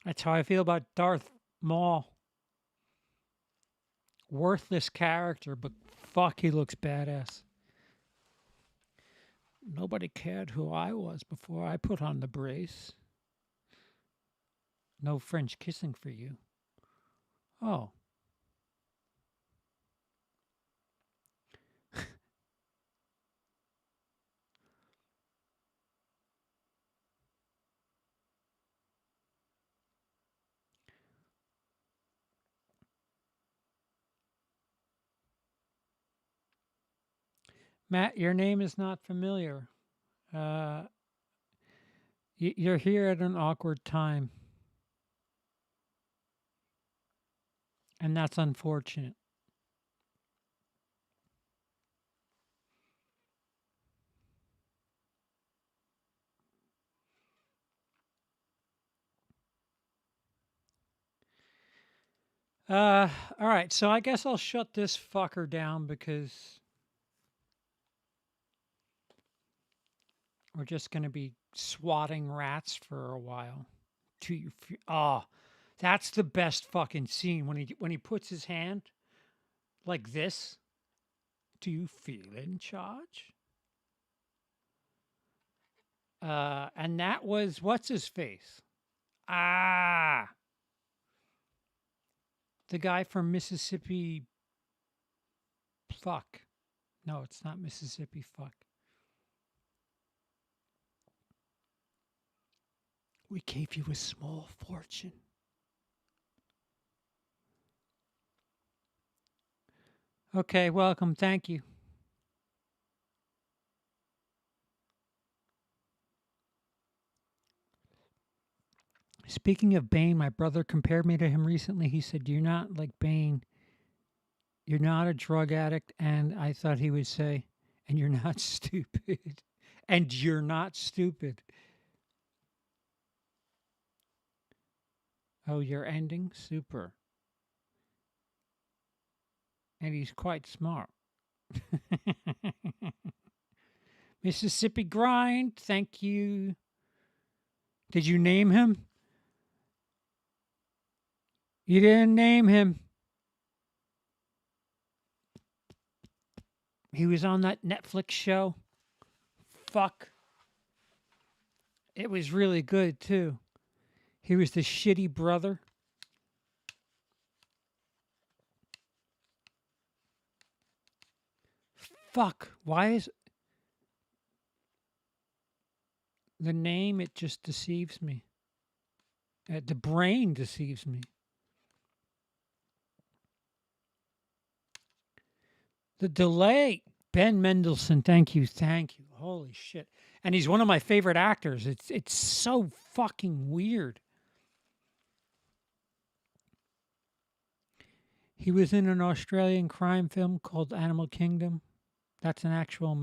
Speaker 1: That's how I feel about Darth Maul. Worthless character, but fuck, he looks badass. Nobody cared who I was before I put on the brace. No French kissing for you. Oh. Matt, your name is not familiar. Uh, you're here at an awkward time, and that's unfortunate. All right, so I guess I'll shut this fucker down because we're just going to be swatting rats for a while. Oh, that's the best fucking scene when he puts his hand like this. Do you feel in charge? And that was what's his face? Ah, the guy from Mississippi. Fuck. No, it's not Mississippi. Fuck. We gave you a small fortune. Okay, welcome. Thank you. Speaking of Bane, my brother compared me to him recently. He said, "You're not like Bane. You're not a drug addict." And I thought he would say, "And you're not stupid." And you're not stupid. Oh, you're ending? Super. And he's quite smart. Mississippi Grind, thank you. Did you name him? You didn't name him. He was on that Netflix show. Fuck. It was really good, too. He was the shitty brother. Fuck. Why is the name? It just deceives me. The brain deceives me. The delay. Ben Mendelsohn, thank you. Holy shit. And he's one of my favorite actors. It's so fucking weird. He was in an Australian crime film called Animal Kingdom. That's an actual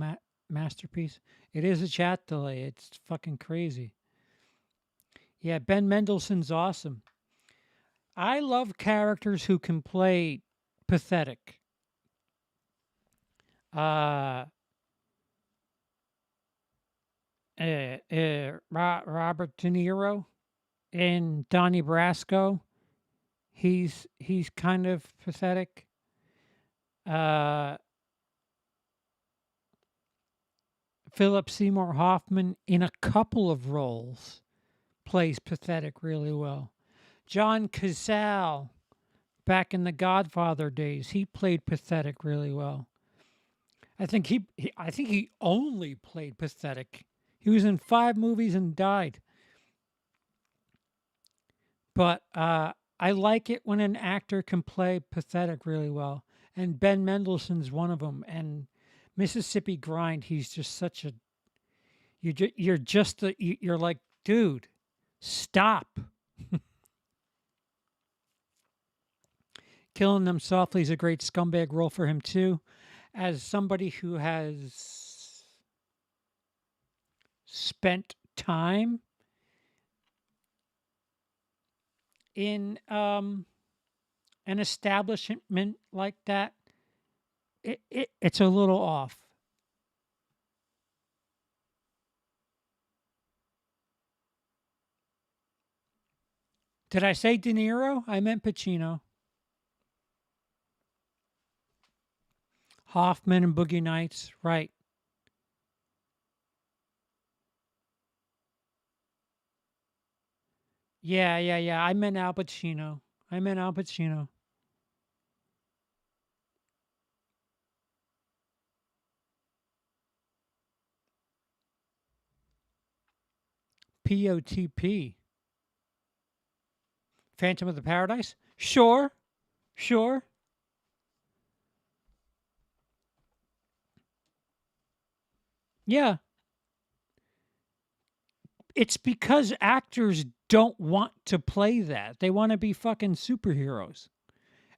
Speaker 1: masterpiece. It is a chat delay. It's fucking crazy. Yeah, Ben Mendelsohn's awesome. I love characters who can play pathetic. Robert De Niro in Donnie Brasco. He's kind of pathetic. Philip Seymour Hoffman in a couple of roles plays pathetic really well. John Cazale, back in the Godfather days, he played pathetic really well. I think he only played pathetic. He was in 5 movies and died. But I like it when an actor can play pathetic really well, and Ben Mendelsohn's one of them. And Mississippi Grind, he's just such a you're like, dude, stop. Killing Them Softly is a great scumbag role for him too. As somebody who has spent time in an establishment like that, it's a little off. Did I say De Niro? I meant Pacino. Hoffman and Boogie Nights, right. Yeah. I meant Al Pacino. I meant Al Pacino. POTP. Phantom of the Paradise? Sure. Sure. Yeah. It's because actors don't want to play that. They want to be fucking superheroes.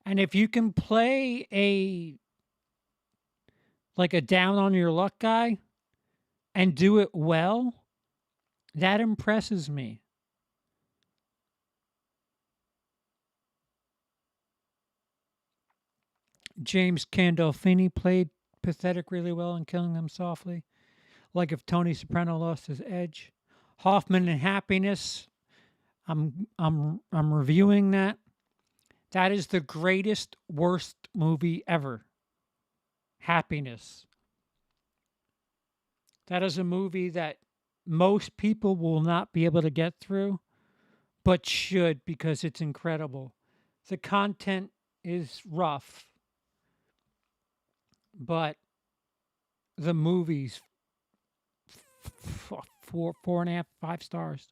Speaker 1: And if you can play a like a down on your luck guy and do it well, that impresses me. James Gandolfini played pathetic really well in Killing Them Softly, like if Tony Soprano lost his edge. Hoffman and Happiness. I'm reviewing that. That is the greatest worst movie ever. Happiness. That is a movie that most people will not be able to get through, but should because it's incredible. The content is rough, but the movie's 4.5, 5 stars.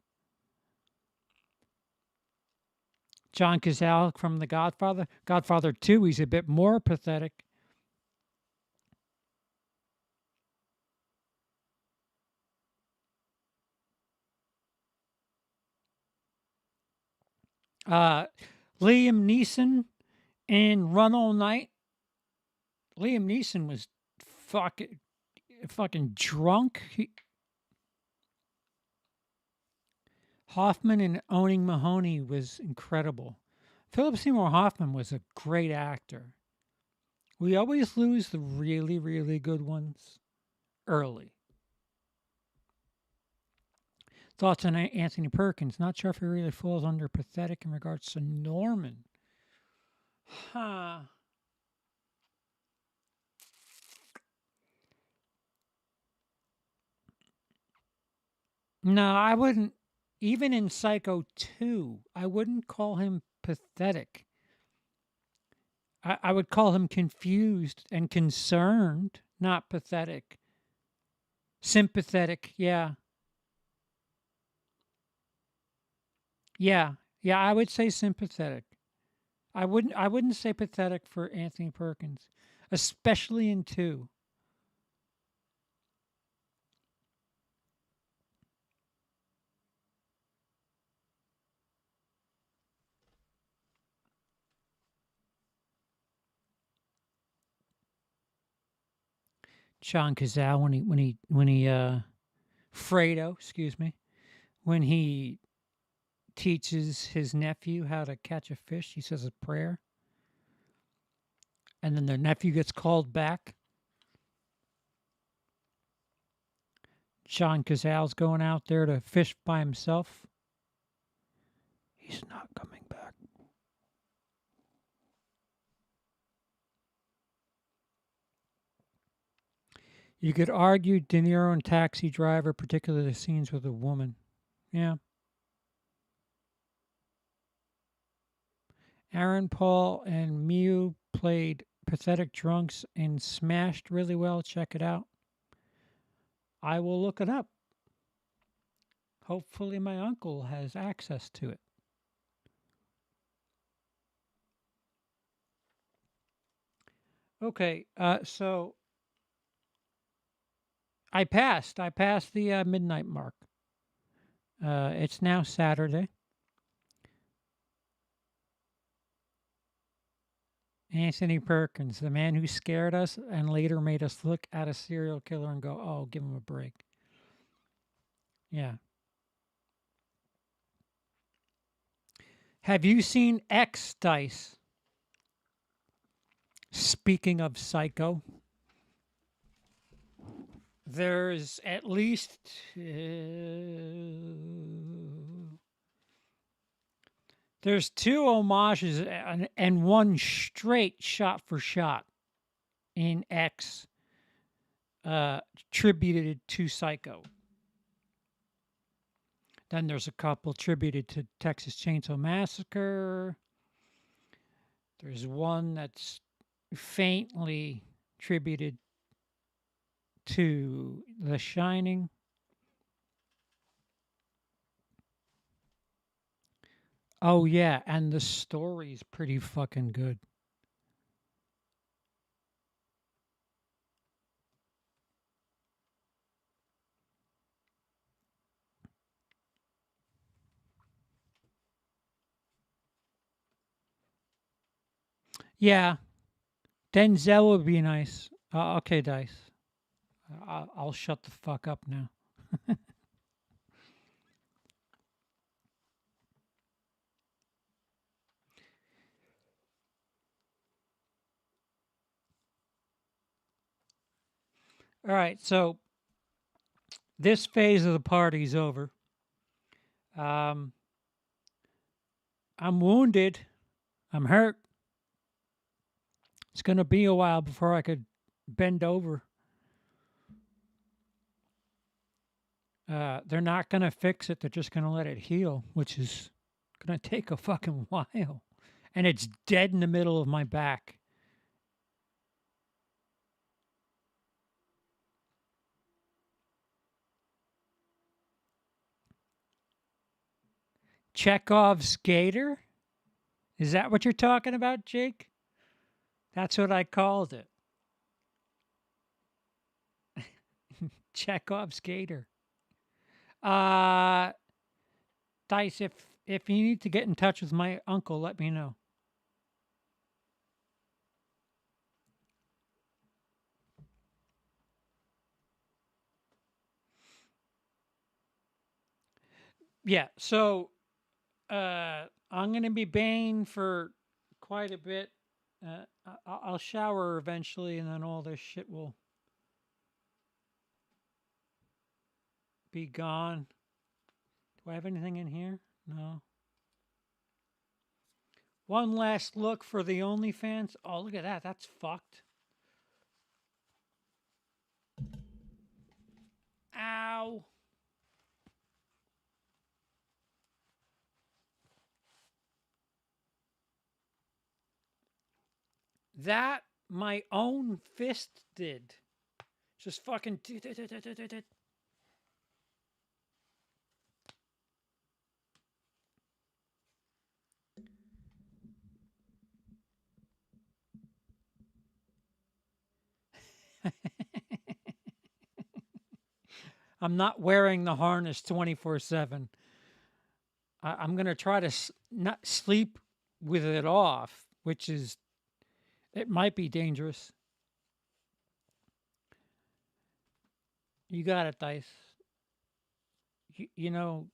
Speaker 1: John Cazale from The Godfather. Godfather 2, he's a bit more pathetic. Liam Neeson in Run All Night. Liam Neeson was fucking drunk. Hoffman in Owning Mahoney was incredible. Philip Seymour Hoffman was a great actor. We always lose the really, really good ones early. Thoughts on Anthony Perkins? Not sure if he really falls under pathetic in regards to Norman. Huh. No, I wouldn't. Even in Psycho 2, I wouldn't call him pathetic. I would call him confused and concerned, not pathetic. Sympathetic, yeah. Yeah, I would say sympathetic. I wouldn't say pathetic for Anthony Perkins, especially in 2. John Cazale when he Fredo, excuse me, when he teaches his nephew how to catch a fish, he says a prayer. And then the nephew gets called back. John Cazale's going out there to fish by himself. He's not coming back. You could argue De Niro and Taxi Driver, particularly the scenes with a woman. Yeah. Aaron Paul and Miu played pathetic drunks and smashed really well. Check it out. I will look it up. Hopefully my uncle has access to it. Okay, so I passed the midnight mark. It's now Saturday. Anthony Perkins, the man who scared us and later made us look at a serial killer and go, oh, give him a break. Yeah. Have you seen X, Dice? Speaking of Psycho, there's at least There's two homages and one straight shot for shot in X tributed to Psycho. Then there's a couple tributed to Texas Chainsaw Massacre. There's one that's faintly tributed to The Shining. Oh yeah, and the story's pretty fucking good. Yeah, Denzel would be nice. Okay, Dice. I'll shut the fuck up now. All right, so this phase of the party's over. Um, I'm wounded. I'm hurt. It's going to be a while before I could bend over. They're not going to fix it. They're just going to let it heal, which is going to take a fucking while. And it's dead in the middle of my back. Chekhov's gator? Is that what you're talking about, Jake? That's what I called it. Chekhov's gator. Dice, if you need to get in touch with my uncle, let me know. Yeah, so I'm going to be Bane for quite a bit. I'll shower eventually, and then all this shit will be gone. Do I have anything in here? No. One last look for the OnlyFans. Oh, look at that. That's fucked. Ow. That my own fist did. Just fucking. I'm not wearing the harness 24/7. I'm going to try to not sleep with it off, which is, it might be dangerous. You got it, Dice. You know,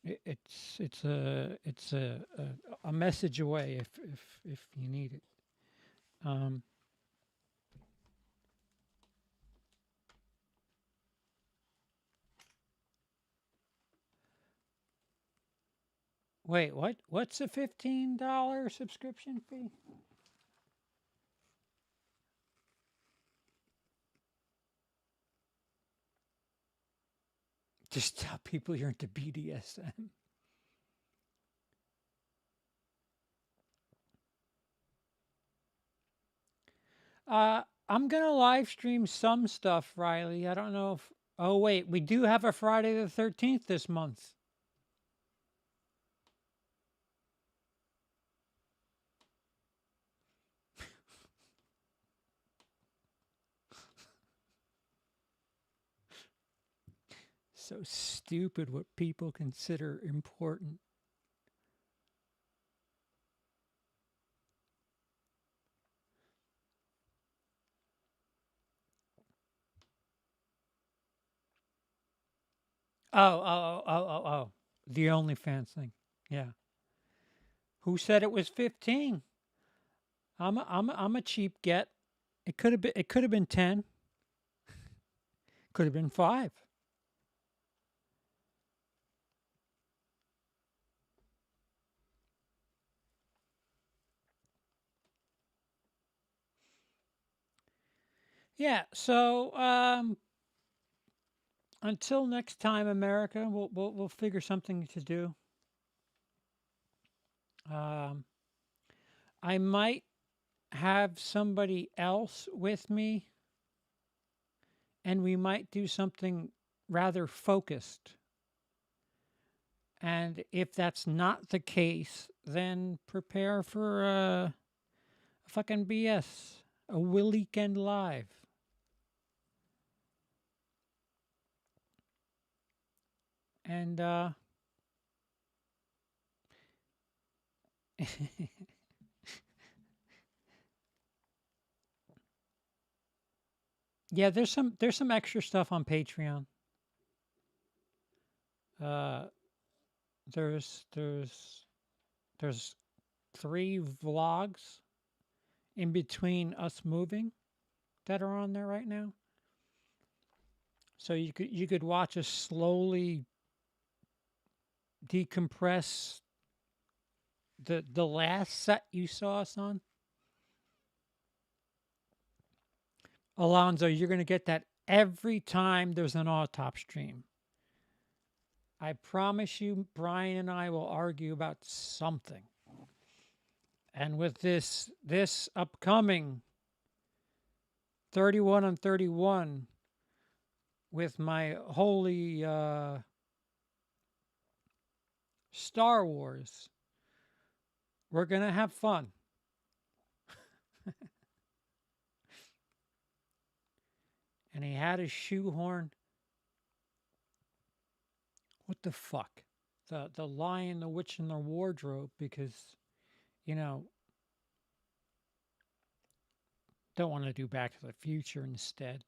Speaker 1: it's a message away if you need it. Wait, what? What's a $15 subscription fee? Just tell people you're into BDSM. I'm gonna live stream some stuff, Riley. I don't know if. Oh wait, we do have a Friday the 13th this month. So stupid what people consider important. Oh. The OnlyFans thing. Yeah. Who said it was 15? I'm a cheap get. It could have been 10. Could have been 5. Yeah. So until next time, America, we'll figure something to do. Um, I might have somebody else with me, and we might do something rather focused. And if that's not the case, then prepare for a fucking BS, a weekend live. And yeah, there's some extra stuff on Patreon. Uh, there's 3 vlogs in between us moving that are on there right now. So you could watch us slowly decompress the last set you saw us on. Alonzo, you're gonna get that every time there's an autop stream. I promise you, Brian and I will argue about something. And with this upcoming 31 on 31 with my holy Star Wars, we're going to have fun. And he had his shoehorn. What the fuck? The Lion, the Witch, and the Wardrobe, because, you know, don't want to do Back to the Future instead.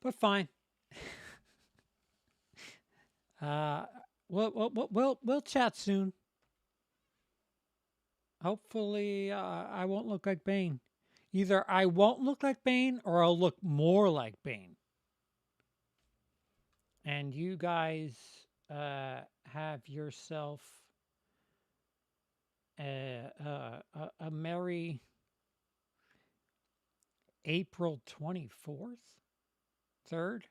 Speaker 1: But fine. Uh, we'll chat soon. Hopefully, I won't look like Bane. Either I won't look like Bane or I'll look more like Bane. And you guys have yourself a merry April 24th, 3rd.